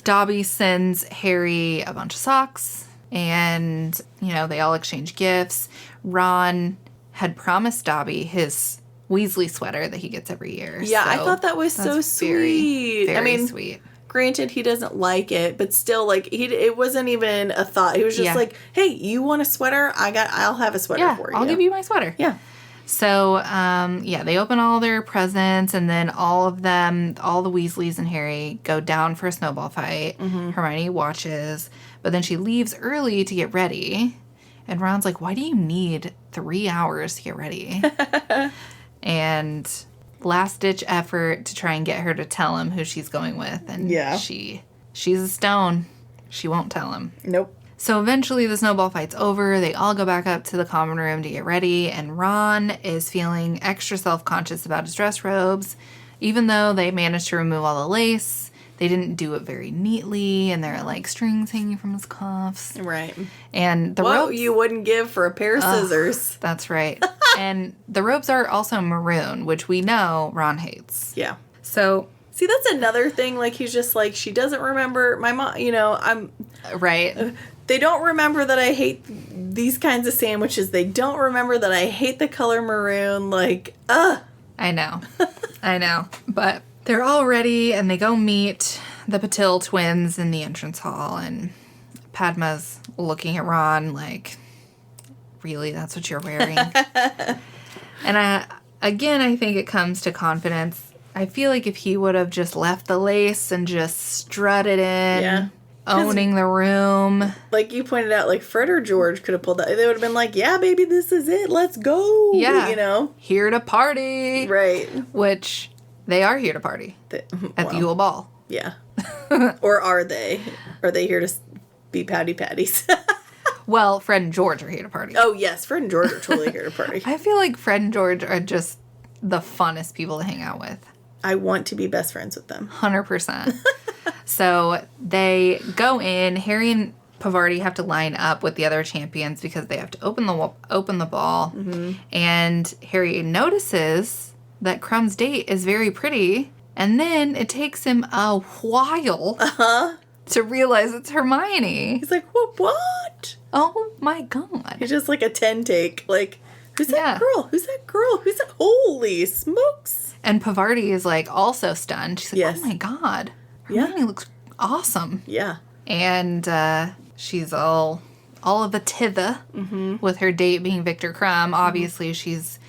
Dobby sends Harry a bunch of socks, and, you know, they all exchange gifts. Ron had promised Dobby his Weasley sweater that he gets every year. Yeah, so I thought that was so sweet. Very sweet. Granted, he doesn't like it, but still, like, it wasn't even a thought. He was just like, hey, you want a sweater? I'll have a sweater for you. I'll give you my sweater. Yeah. So, they open all their presents, and then all the Weasleys and Harry go down for a snowball fight. Mm-hmm. Hermione watches, but then she leaves early to get ready. And Ron's like, why do you need 3 hours to get ready? And last-ditch effort to try and get her to tell him who she's going with. And she's a stone. She won't tell him. Nope. So eventually the snowball fight's over. They all go back up to the common room to get ready. And Ron is feeling extra self-conscious about his dress robes. Even though they managed to remove all the lace, they didn't do it very neatly. And there are, like, strings hanging from his cuffs. Right. And the robes... robes... you wouldn't give for a pair of scissors. That's right. And the robes are also maroon, which we know Ron hates. Yeah. So... see, that's another thing. Like, he's just like, she doesn't remember... my mom, you know, I'm... right. They don't remember that I hate these kinds of sandwiches. They don't remember that I hate the color maroon. Like, I know. I know. But they're all ready, and they go meet the Patil twins in the entrance hall, and Padma's looking at Ron like, really, that's what you're wearing? And I think it comes to confidence. I feel like if he would have just left the lace and just strutted in, Yeah. owning the room. Like you pointed out, like Fred or George could have pulled that. They would have been like, yeah, baby, this is it. Let's go. Yeah. You know? Here to party. Right. Which they are here to party at the Yule Ball. Yeah. Or are they? Are they here to be pouty patties? Well, Fred and George are here to party. Oh, yes. Fred and George are totally here to party. I feel like Fred and George are just the funnest people to hang out with. I want to be best friends with them. 100%. So they go in. Harry and Pavarti have to line up with the other champions because they have to open the ball. Mm-hmm. And Harry notices that Crumb's date is very pretty. And then it takes him a while to realize it's Hermione. He's like, what? Oh my God. He's just like a 10 take. Like, who's that Yeah. girl? Who's that girl? Who's that? Holy smokes. And Pavarti is like also stunned. She's like, Yes. oh my God. Yeah. Hermione looks awesome. Yeah. And she's all of a tither with her date being Victor Crumb. Obviously, she's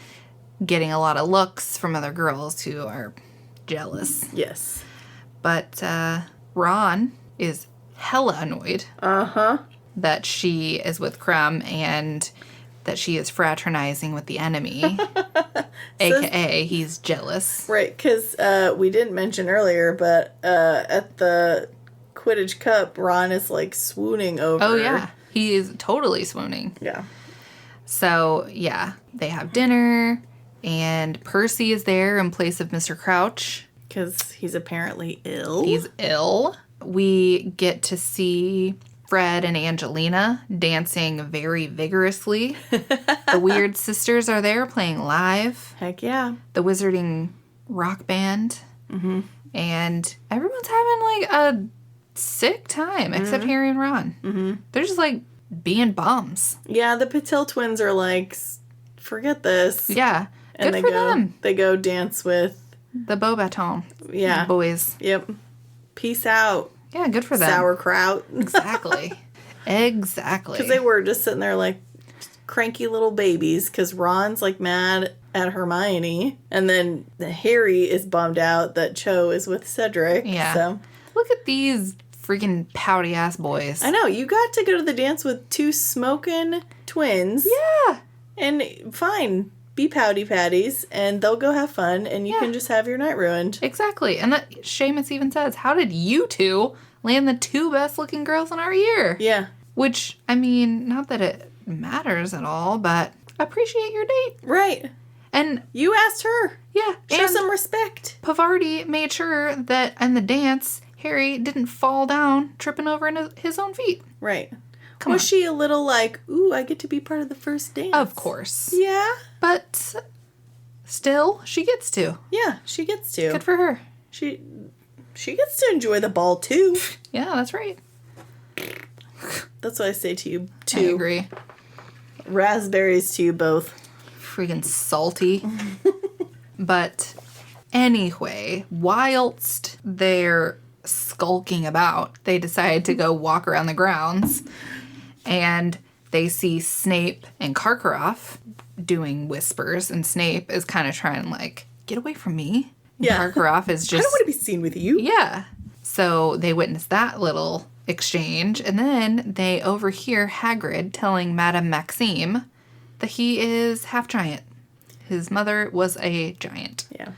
getting a lot of looks from other girls who are jealous. Yes. But Ron is hella annoyed that she is with Crumb and that she is fraternizing with the enemy. AKA, he's jealous. Right, because we didn't mention earlier, but at the Quidditch Cup, Ron is like swooning over. Oh, yeah. He is totally swooning. Yeah. So, yeah, they have dinner, and Percy is there in place of Mr. Crouch. Because he's apparently ill. He's ill. We get to see Fred and Angelina dancing very vigorously. The Weird Sisters are there playing live. Heck yeah. The Wizarding Rock Band. Mm-hmm. And everyone's having like a sick time, except Harry and Ron. Mm-hmm. They're just like being bums. Yeah, the Patil twins are like, forget this. Yeah. And Good for them. They go dance with The Beauxbatons. Yeah. Boys. Yep. Peace out. Yeah, good for them. Sauerkraut. Exactly. Exactly. Because they were just sitting there like cranky little babies because Ron's like mad at Hermione. And then Harry is bummed out that Cho is with Cedric. Yeah. So look at these freaking pouty ass boys. I know. You got to go to the dance with two smoking twins. Yeah. And fine. Be pouty patties and they'll go have fun and you can just have your night ruined. Exactly. And that Seamus even says, how did you two land the two best looking girls in our year? Yeah. Which, I mean, not that it matters at all, but appreciate your date. Right. And you asked her. Yeah. Show some respect. Pavarti made sure that in the dance, Harry didn't fall down tripping over his own feet. Right. Come Was on. she a little like, ooh, I get to be part of the first dance? Of course. Yeah. But still, she gets to. Yeah, she gets to. Good for her. She gets to enjoy the ball too. Yeah, that's right. That's what I say to you too. I agree. Raspberries to you both. Freaking salty. But anyway, whilst they're skulking about, they decide to go walk around the grounds, and they see Snape and Karkaroff doing whispers, and Snape is kind of trying like, get away from me. And Yeah. Karkaroff is I just... don't want to be seen with you. Yeah. So they witness that little exchange, and then they overhear Hagrid telling Madame Maxime that he is half giant. His mother was a giant. Yeah.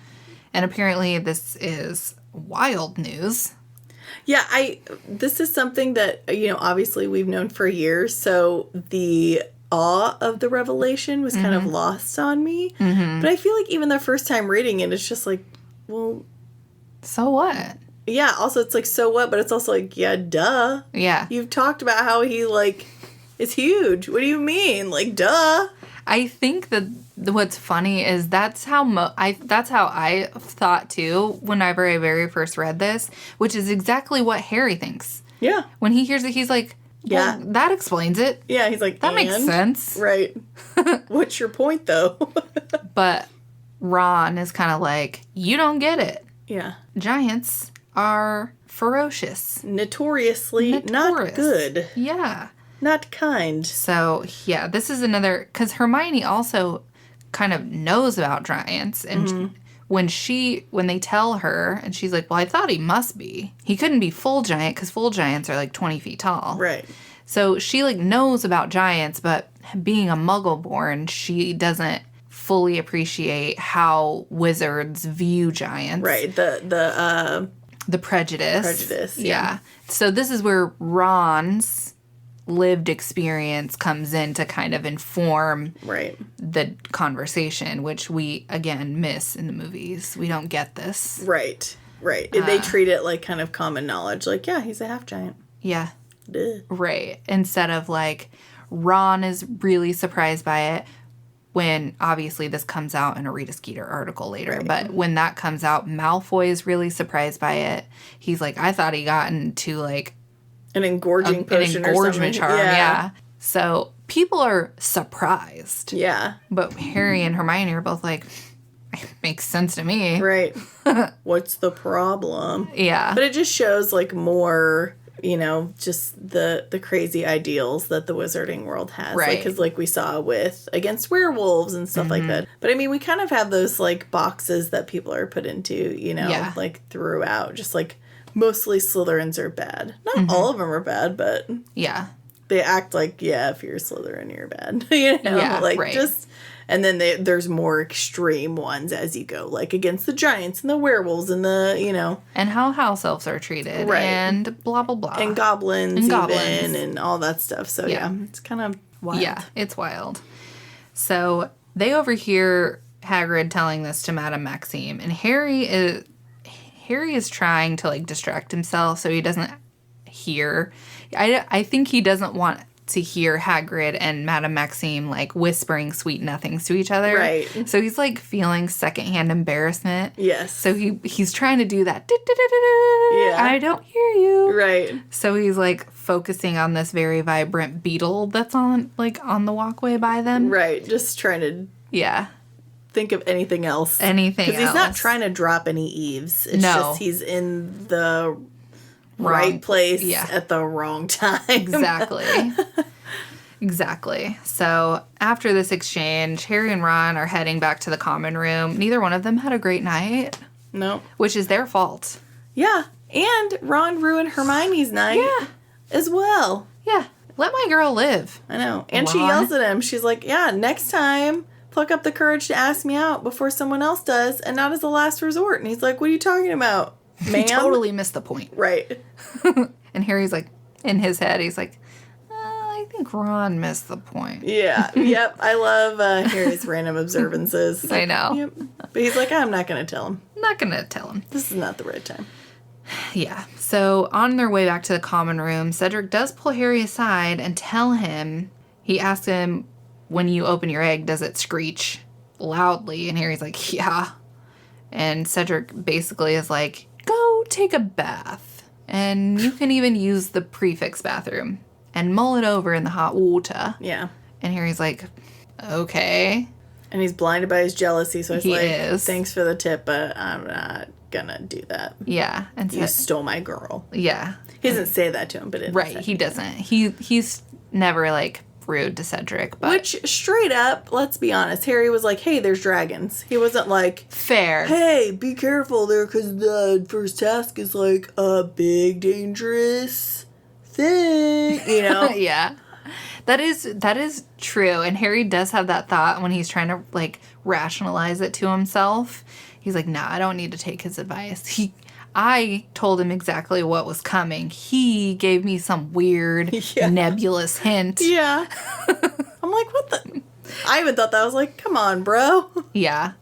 And apparently this is wild news. Yeah, this is something that, obviously we've known for years, so the awe of the revelation was kind of lost on me. Mm-hmm. But I feel like even the first time reading it, it's just like, well... So what? Yeah, also it's like, so what? But it's also like, yeah, duh. Yeah. You've talked about how he, like, is huge. What do you mean? Like, duh. I think that what's funny is that's how I thought too whenever I very first read this, which is exactly what Harry thinks. Yeah. When he hears it, he's like, well, Yeah. that explains it. Yeah, he's like, That makes sense. Right. What's your point, though? But Ron is kind of like, you don't get it. Yeah. Giants are ferocious. Notoriously not Notorious. good. Yeah. Not kind. So, yeah, this is another... Because Hermione also kind of knows about giants. And when they tell her, and she's like, well, I thought he must be. He couldn't be full giant because full giants are like 20 feet tall. Right. So she like knows about giants, but being a muggle born, she doesn't fully appreciate how wizards view giants. Right. The prejudice. Prejudice. Yeah. So this is where Ron's lived experience comes in to kind of inform the conversation, which we, again, miss in the movies. We don't get this. Right. They treat it like kind of common knowledge. Like, yeah, he's a half giant. Yeah. Duh. Right. Instead of like, Ron is really surprised by it when, obviously, this comes out in a Rita Skeeter article later. Right. But when that comes out, Malfoy is really surprised by it. He's like, I thought he got into like an engorging potion an engorgement or something. charm. Yeah. So people are surprised. Yeah. But Harry and Hermione are both like, makes sense to me. Right. What's the problem? Yeah. But it just shows like more, just the crazy ideals that the wizarding world has. Right. Because like we saw with Against Werewolves and stuff like that. But I mean, we kind of have those like boxes that people are put into, like throughout. Just like mostly Slytherins are bad. Not all of them are bad, but yeah, they act like, if you're Slytherin, you're bad. Just, and then there's more extreme ones as you go, like against the giants and the werewolves and the, and how house elves are treated, and blah blah blah, and goblins, and all that stuff. So it's kind of wild. Yeah, it's wild. So they overhear Hagrid telling this to Madame Maxime, and Harry is trying to like distract himself so he doesn't hear. I think he doesn't want to hear Hagrid and Madame Maxime like whispering sweet nothings to each other. Right. So he's like feeling secondhand embarrassment. Yes. So he's trying to do that. Yeah. I don't hear you. Right. So he's like focusing on this very vibrant beetle that's on the walkway by them. Right. Just trying to think of anything else. Because he's not trying to drop any eaves. It's just he's in the right place at the wrong time. Exactly. So after this exchange, Harry and Ron are heading back to the common room. Neither one of them had a great night. No. Which is their fault. Yeah. And Ron ruined Hermione's night as well. Yeah. Let my girl live. I know. And she yells at him. She's like, next time, pluck up the courage to ask me out before someone else does and not as a last resort. And he's like, what are you talking about, ma'am? He totally missed the point. Right. And Harry's like, in his head, he's like, I think Ron missed the point. Yeah. Yep. I love Harry's random observances. I know. Yep. But he's like, I'm not going to tell him. Not going to tell him. This is not the right time. Yeah. So on their way back to the common room, Cedric does pull Harry aside and tell him, he asks him, when you open your egg, does it screech loudly? And Harry's like, yeah. And Cedric basically is like, go take a bath. And you can even use the prefix bathroom and mull it over in the hot water. Yeah. And Harry's like, okay. And he's blinded by his jealousy, so he's like, thanks for the tip, but I'm not gonna do that. Yeah. And you stole my girl. Yeah. He doesn't say that to him, but he doesn't. He's never like rude to Cedric, but which straight up, let's be honest, Harry was like, hey, there's dragons. He wasn't like, fair, hey, be careful there because the first task is like a big dangerous thing, Yeah, that is true. And Harry does have that thought when he's trying to like rationalize it to himself. He's like, nah, I don't need to take his advice. I told him exactly what was coming. He gave me some weird, nebulous hint. Yeah. I'm like, what the? I even thought that. I was like, come on, bro. Yeah.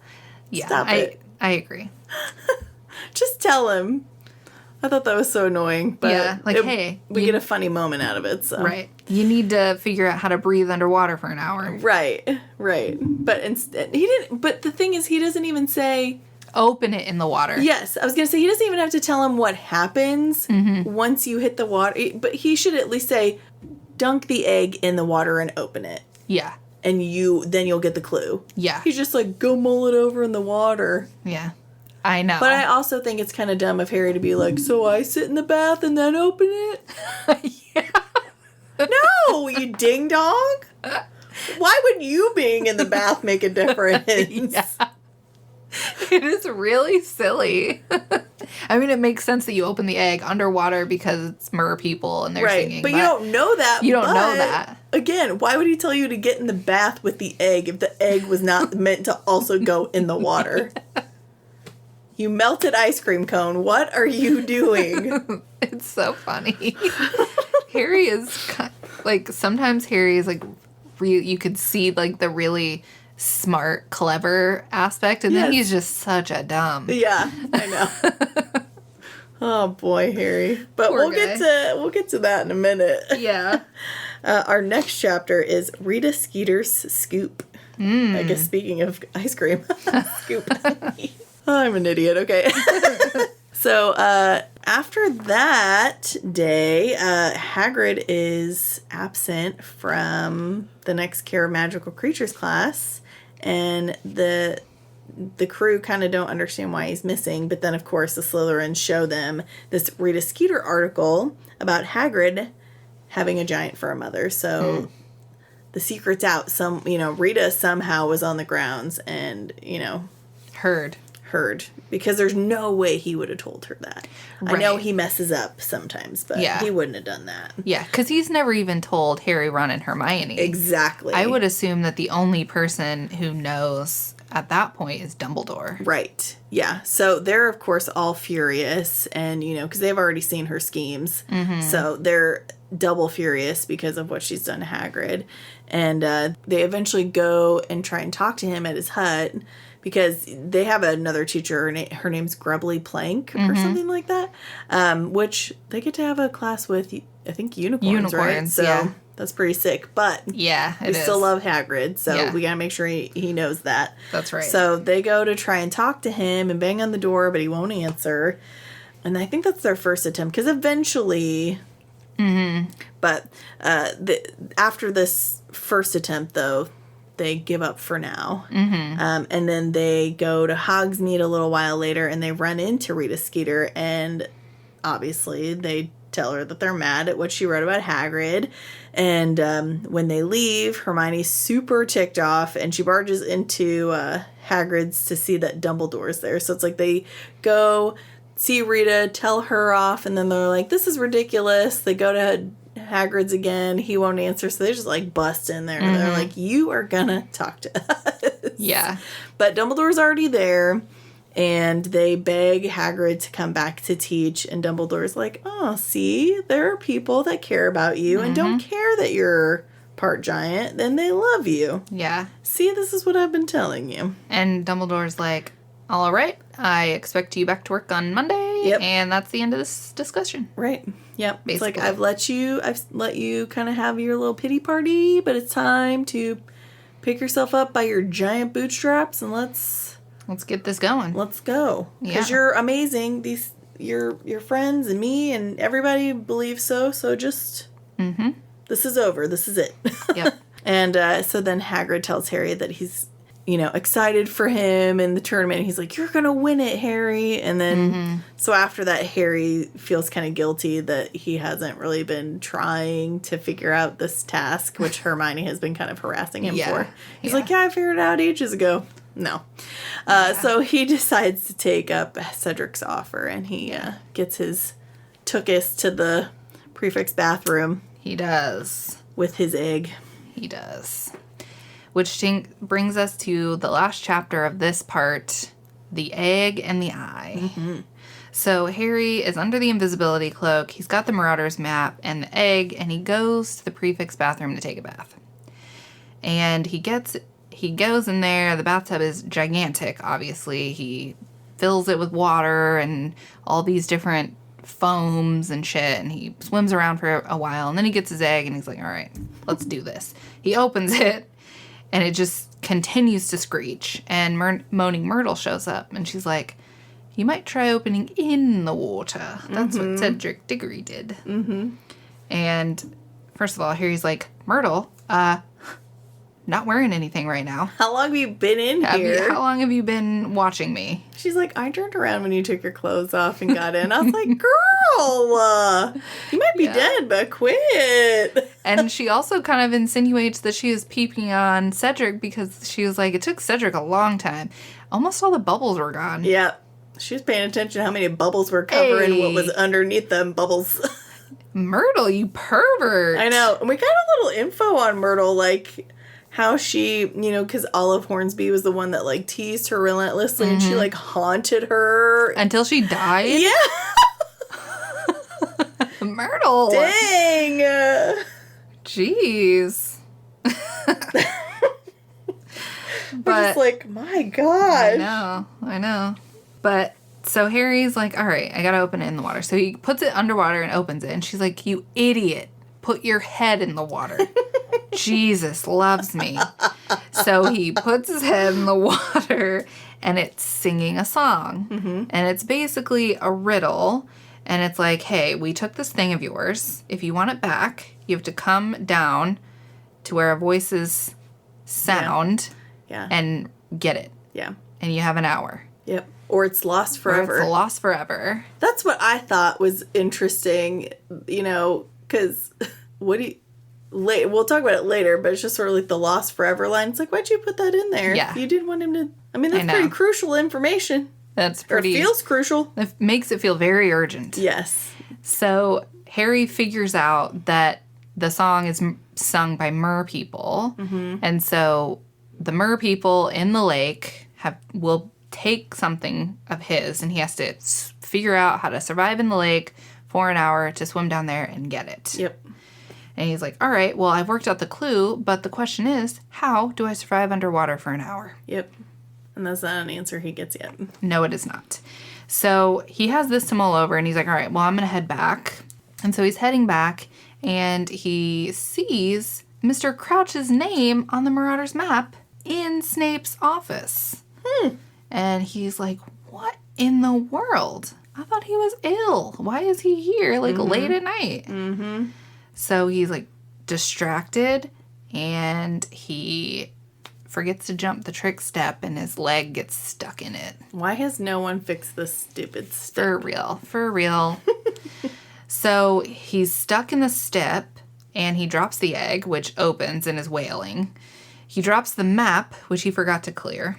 Yeah. Stop it. I agree. Just tell him. I thought that was so annoying. But hey. We get a funny moment out of it. So. Right. You need to figure out how to breathe underwater for an hour. Right. But instead, he didn't. But the thing is, he doesn't even say, open it in the water. Yes, I was going to say, he doesn't even have to tell him what happens once you hit the water. But he should at least say, dunk the egg in the water and open it. Yeah. And then you'll get the clue. Yeah. He's just like, go mull it over in the water. Yeah. I know. But I also think it's kind of dumb of Harry to be like, so I sit in the bath and then open it? No, you ding dong. Why would you being in the bath make a difference? It is really silly. I mean, it makes sense that you open the egg underwater because it's mer people and they're singing. But you don't know that. You don't know that. Again, why would he tell you to get in the bath with the egg if the egg was not meant to also go in the water? You melted ice cream cone. What are you doing? It's so funny. Harry is like, sometimes Harry is like, you could see like the really smart, clever aspect, and then he's just such a dumb. Yeah, I know. Oh boy, Harry. But we'll get to that in a minute. Yeah. Our next chapter is Rita Skeeter's Scoop. I guess speaking of ice cream, Scoop. I'm an idiot. Okay. So after that day, Hagrid is absent from the next Care of Magical Creatures class, and the crew kind of don't understand why he's missing. But then, of course, the Slytherins show them this Rita Skeeter article about Hagrid having a giant fur mother. So the secret's out. Rita somehow was on the grounds and, heard. Because there's no way he would have told her that. Right. I know he messes up sometimes, but he wouldn't have done that. Yeah, because he's never even told Harry, Ron, and Hermione. Exactly. I would assume that the only person who knows at that point is Dumbledore. Right. Yeah. So they're, of course, all furious, and, because they've already seen her schemes. Mm-hmm. So they're double furious because of what she's done to Hagrid. And they eventually go and try and talk to him at his hut, because they have another teacher, her name's Grubbly Plank or something like that, which they get to have a class with, I think, unicorns, right? So that's pretty sick. But we still love Hagrid, so we gotta make sure he knows that. That's right. So they go to try and talk to him and bang on the door, but he won't answer. And I think that's their first attempt, because eventually... Mm-hmm. But after this first attempt, though, they give up for now. Mm-hmm. And then they go to Hogsmeade a little while later, and they run into Rita Skeeter, and obviously they tell her that they're mad at what she wrote about Hagrid. And when they leave, Hermione's super ticked off, and she barges into Hagrid's to see that Dumbledore's there. So it's like they go see Rita, tell her off, and then they're like, this is ridiculous. They go to Hagrid's again. He won't answer, so they just like bust in there. Mm-hmm. They're like, you are gonna talk to us. Yeah. But Dumbledore's already there, and they beg Hagrid to come back to teach, and Dumbledore's like, oh, see, there are people that care about you and don't care that you're part giant, then they love you. Yeah. See, this is what I've been telling you. And Dumbledore's like, all right, I expect you back to work on Monday. Yep. And that's the end of this discussion. Right. Yep. Basically. It's like, I've let you kind of have your little pity party, but it's time to pick yourself up by your giant bootstraps and let's get this going. Let's go. Because you're amazing. Your friends and me and everybody believes so. So just, this is over. This is it. Yep. And so then Hagrid tells Harry that he's, excited for him in the tournament. He's like, you're going to win it, Harry. And then, so after that, Harry feels kind of guilty that he hasn't really been trying to figure out this task, which Hermione has been kind of harassing him for. He's like, I figured it out ages ago. No. So he decides to take up Cedric's offer, and he gets his tookus to the prefect's bathroom. He does. With his egg. He does. Which brings us to the last chapter of this part, the egg and the eye. Mm-hmm. So Harry is under the invisibility cloak. He's got the Marauder's map and the egg, and he goes to the prefect's bathroom to take a bath. And he goes in there. The bathtub is gigantic, obviously. He fills it with water and all these different foams and shit, and he swims around for a while, and then he gets his egg, and he's like, all right, let's do this. He opens it, and it just continues to screech, and Moaning Myrtle shows up, and she's like, you might try opening in the water. That's what Cedric Diggory did. Mm-hmm. And first of all, Harry's like, Myrtle, not wearing anything right now. How long have you been in here? How long have you been watching me? She's like, I turned around when you took your clothes off and got in. I was like, girl, girl, you might be dead, but quit. And she also kind of insinuates that she is peeping on Cedric because she was like, it took Cedric a long time. Almost all the bubbles were gone. Yeah. She was paying attention to how many bubbles were covering what was underneath them bubbles. Myrtle, you pervert. I know. And we got a little info on Myrtle, like how she, you know, because Olive Hornsby was the one that like teased her relentlessly and she like haunted her. Until she died? Yeah. Myrtle. Dang. Jeez. We're just like, my gosh. I know. But so Harry's like, all right, I gotta open it in the water. So he puts it underwater and opens it. And she's like, you idiot. Put your head in the water. Jesus loves me. So he puts his head in the water and it's singing a song. Mm-hmm. And it's basically a riddle. And it's like, hey, we took this thing of yours. If you want it back, you have to come down to where our voices sound and get it. Yeah. And you have an hour. Yep. Or it's lost forever. Or it's lost forever. That's what I thought was interesting, you know, because we'll talk about it later, but it's just sort of like the lost forever line. It's like, why'd you put that in there? Yeah. You didn't want him to. I mean, that's pretty crucial information. That's pretty. Or feels crucial. It makes it feel very urgent. Yes. So Harry figures out that the song is sung by mer people. Mm-hmm. And so the mer people in the lake will take something of his, and he has to figure out how to survive in the lake for an hour to swim down there and get it. Yep. And he's like, all right, well, I've worked out the clue, but the question is, how do I survive underwater for an hour? Yep. And that's not an answer he gets yet. No, it is not. So he has this to mull over, and he's like, all right, well, I'm going to head back. And so he's heading back, and he sees Mr. Crouch's name on the Marauder's map in Snape's office. And he's like, what in the world? I thought he was ill. Why is he here, like, late at night? Mm-hmm. So he's, like, distracted, and he forgets to jump the trick step, and his leg gets stuck in it. Why has no one fixed this stupid step? For real. So he's stuck in the step, and he drops the egg, which opens and is wailing. He drops the map, which he forgot to clear.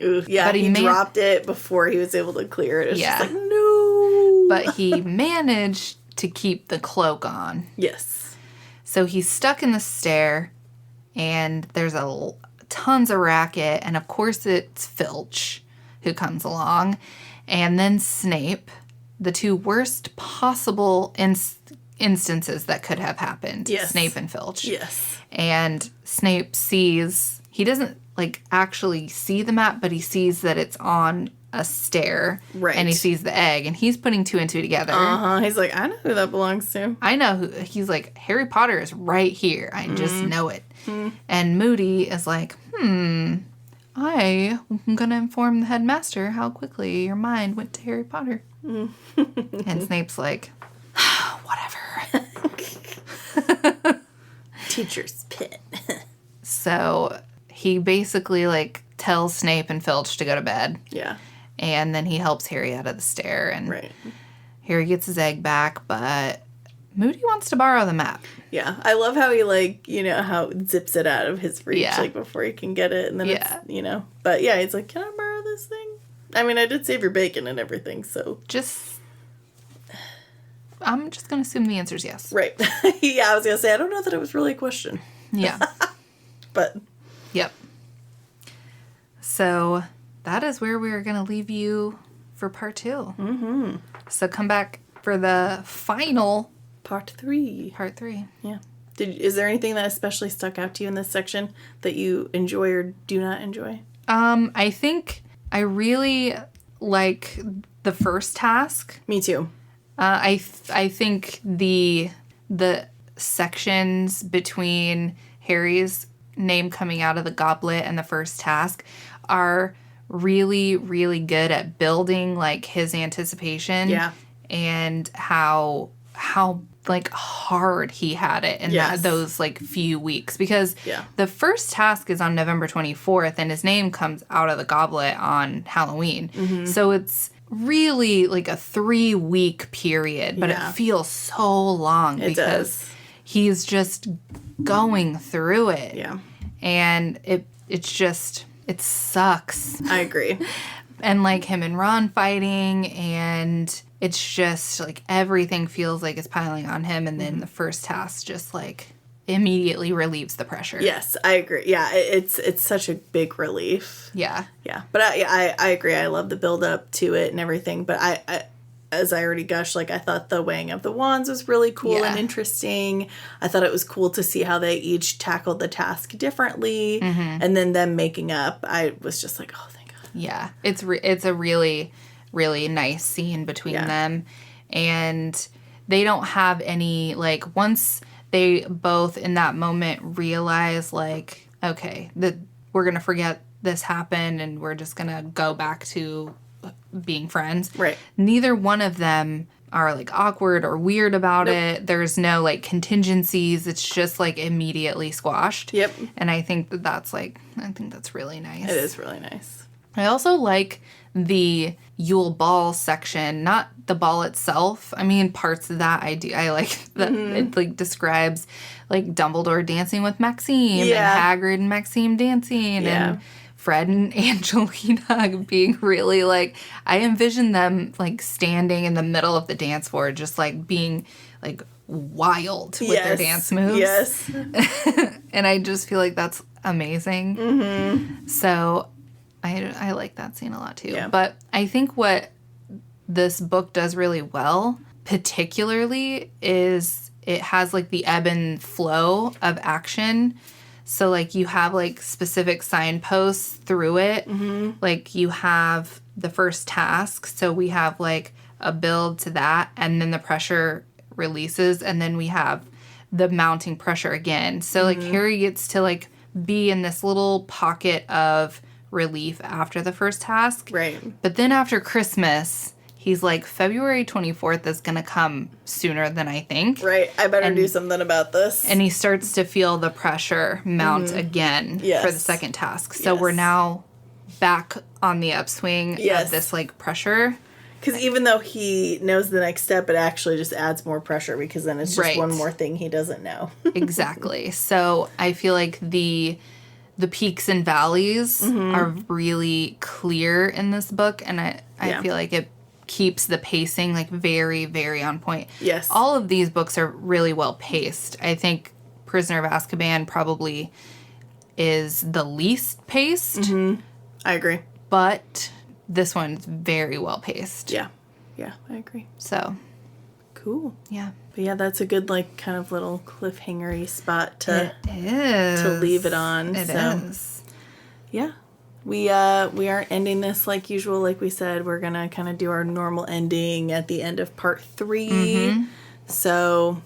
Ooh, yeah, but he dropped it before he was able to clear it. It's just like, no. But he managed to keep the cloak on. Yes. So he's stuck in the stair, and there's tons of racket, and of course it's Filch who comes along, and then Snape, the two worst possible instances that could have happened. Yes. Snape and Filch. Yes. And Snape sees, he doesn't like actually see the map, but he sees that it's on a stair. Right. And he sees the egg, and he's putting two and two together. Uh-huh. He's like, I know who that belongs to. I know who, he's like, Harry Potter is right here. I just know it. And Moody is like, I'm going to inform the headmaster how quickly your mind went to Harry Potter. And Snape's like, whatever. Teacher's pet. So he basically, like, tells Snape and Filch to go to bed. Yeah. And then he helps Harry out of the stair. And right. Harry gets his egg back, but Moody wants to borrow the map. Yeah. I love how he, like, you know, how it zips it out of his reach, like, before he can get it. And then it's, you know. But, yeah, he's like, can I borrow this thing? I mean, I did save your bacon and everything, so. I'm just going to assume the answer is yes. Right. Yeah, I was going to say, I don't know that it was really a question. Yeah. But. Yep. So that is where we're going to leave you for part 2. Mm-hmm. So come back for the final Part 3. Part 3. Yeah. Is there anything that especially stuck out to you in this section that you enjoy or do not enjoy? I think I really like the first task. Me too. I think the sections between Harry's name coming out of the goblet and the first task are really, really good at building, like, his anticipation. Yeah. And how like, hard he had it in those, like, few weeks. Because the first task is on November 24th, and his name comes out of the goblet on Halloween. Mm-hmm. So it's really like a 3-week period, but Yeah. it feels so long It because does. he's just going through it. Yeah. And it's just, it sucks. I agree. And like him and Ron fighting, and it's just like everything feels like it's piling on him, and then the first task just like immediately relieves the pressure. Yes, I agree. Yeah, it's such a big relief. Yeah. Yeah, but I agree. I love the build up to it and everything. But I as I already gushed, like I thought the weighing of the wands was really cool Yeah. and interesting. I thought it was cool to see how they each tackled the task differently, and then them making up. I was just like, oh, thank God. Yeah. It's a really, really nice scene between Yeah. them. And they don't have any, like, once they both in that moment realize, like, okay, that we're going to forget this happened and we're just going to go back to being friends. Right. Neither one of them are, like, awkward or weird about it. There's no, like, contingencies. It's just, like, immediately squashed. Yep. And I think that's really nice. It is really nice. I also like the Yule Ball section, not the ball itself. I mean, parts of that I do. I like that it like describes like Dumbledore dancing with Maxime Yeah. and Hagrid and Maxime dancing Yeah. and Fred and Angelina being really like, I envision them like standing in the middle of the dance floor, just like being like wild with their dance moves. Yes. And I just feel like that's amazing. Mm-hmm. So I like that scene a lot too. Yeah. But I think what this book does really well, particularly, is it has like the ebb and flow of action. So like you have like specific signposts through it. Mm-hmm. Like you have the first task. So we have like a build to that, and then the pressure releases, and then we have the mounting pressure again. So like Harry gets to like be in this little pocket of relief after the first task. Right. But then after Christmas, he's like, February 24th is going to come sooner than I think. Right. I better do something about this. And he starts to feel the pressure mount again Yes. for the second task. So Yes. we're now back on the upswing Yes. of this like pressure. Because even though he knows the next step, it actually just adds more pressure because then it's just Right. one more thing he doesn't know. Exactly. So I feel like the peaks and valleys are really clear in this book, and I Yeah. feel like it keeps the pacing like very, very on point. Yes. All of these books are really well paced. I think Prisoner of Azkaban probably is the least paced, I agree. but this one's very well paced. Yeah. Yeah, I agree. So, Cool. yeah. But yeah, that's a good, like, kind of little cliffhanger-y spot to It is. to leave it on. It so, is. yeah. We aren't ending this like usual, like we said. We're gonna kind of do our normal ending at the end of part 3. So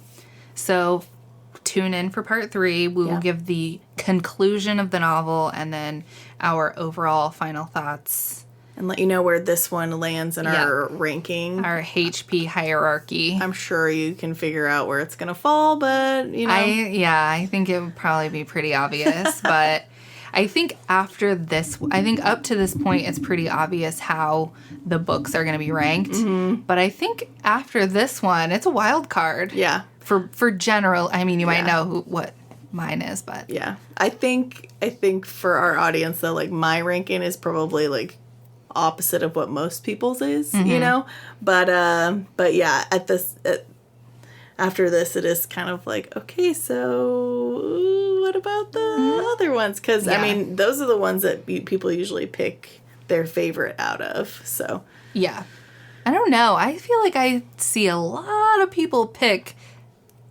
So tune in for part 3. We will Yeah. give the conclusion of the novel and then our overall final thoughts, and let you know where this one lands in our ranking. our HP hierarchy. I'm sure you can figure out where it's gonna fall, but you know, I think it would probably be pretty obvious, but I think after this, I think up to this point, it's pretty obvious how the books are going to be ranked. But I think after this one, it's a wild card. yeah, For general, I mean, you might Yeah. know what mine is, but yeah. I think for our audience though, like my ranking is probably like opposite of what most people's is, you know. But yeah, after this, it is kind of like, okay, so what about the other ones? Because, Yeah. I mean, those are the ones that people usually pick their favorite out of. So, yeah. I don't know. I feel like I see a lot of people pick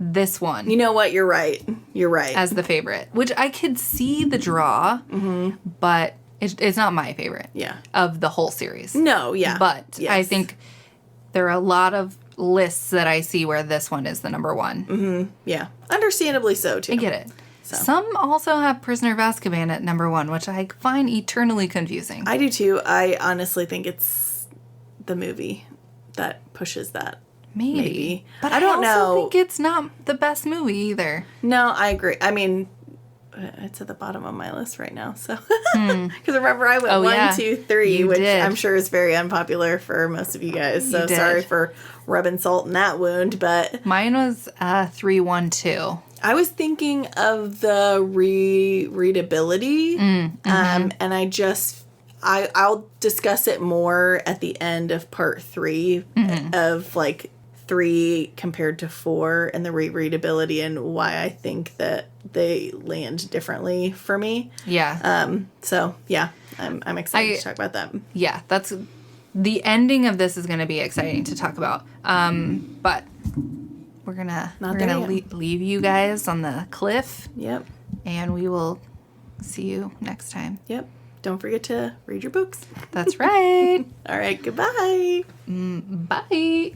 this one you know what? You're right. You're right. as the favorite, which I could see the draw, but it's not my favorite yeah. of the whole series. No, yeah. But Yes. I think there are a lot of lists that I see where this one is the number one. Yeah. Understandably so, too. I get it. Some also have Prisoner of Azkaban at number one, which I find eternally confusing. I do, too. I honestly think it's the movie that pushes that. Maybe. But I don't also know. think it's not the best movie either. No, I agree. I mean, it's at the bottom of my list right now. So, because remember I went 1, 2, 3, You which did. I'm sure is very unpopular for most of you guys. So You did. sorry for rubbing salt in that wound. But Mine was 3, 1, 2. I was thinking of the readability, and I'll discuss it more at the end of part 3 of like 3 compared to 4 and the rereadability and why I think that they land differently for me. Yeah. So yeah, I'm excited to talk about that. Yeah, that's the ending of this is going to be exciting to talk about. But we're gonna leave you guys on the cliff. Yep. And we will see you next time. Yep. Don't forget to read your books. That's right. All right. Goodbye. Bye.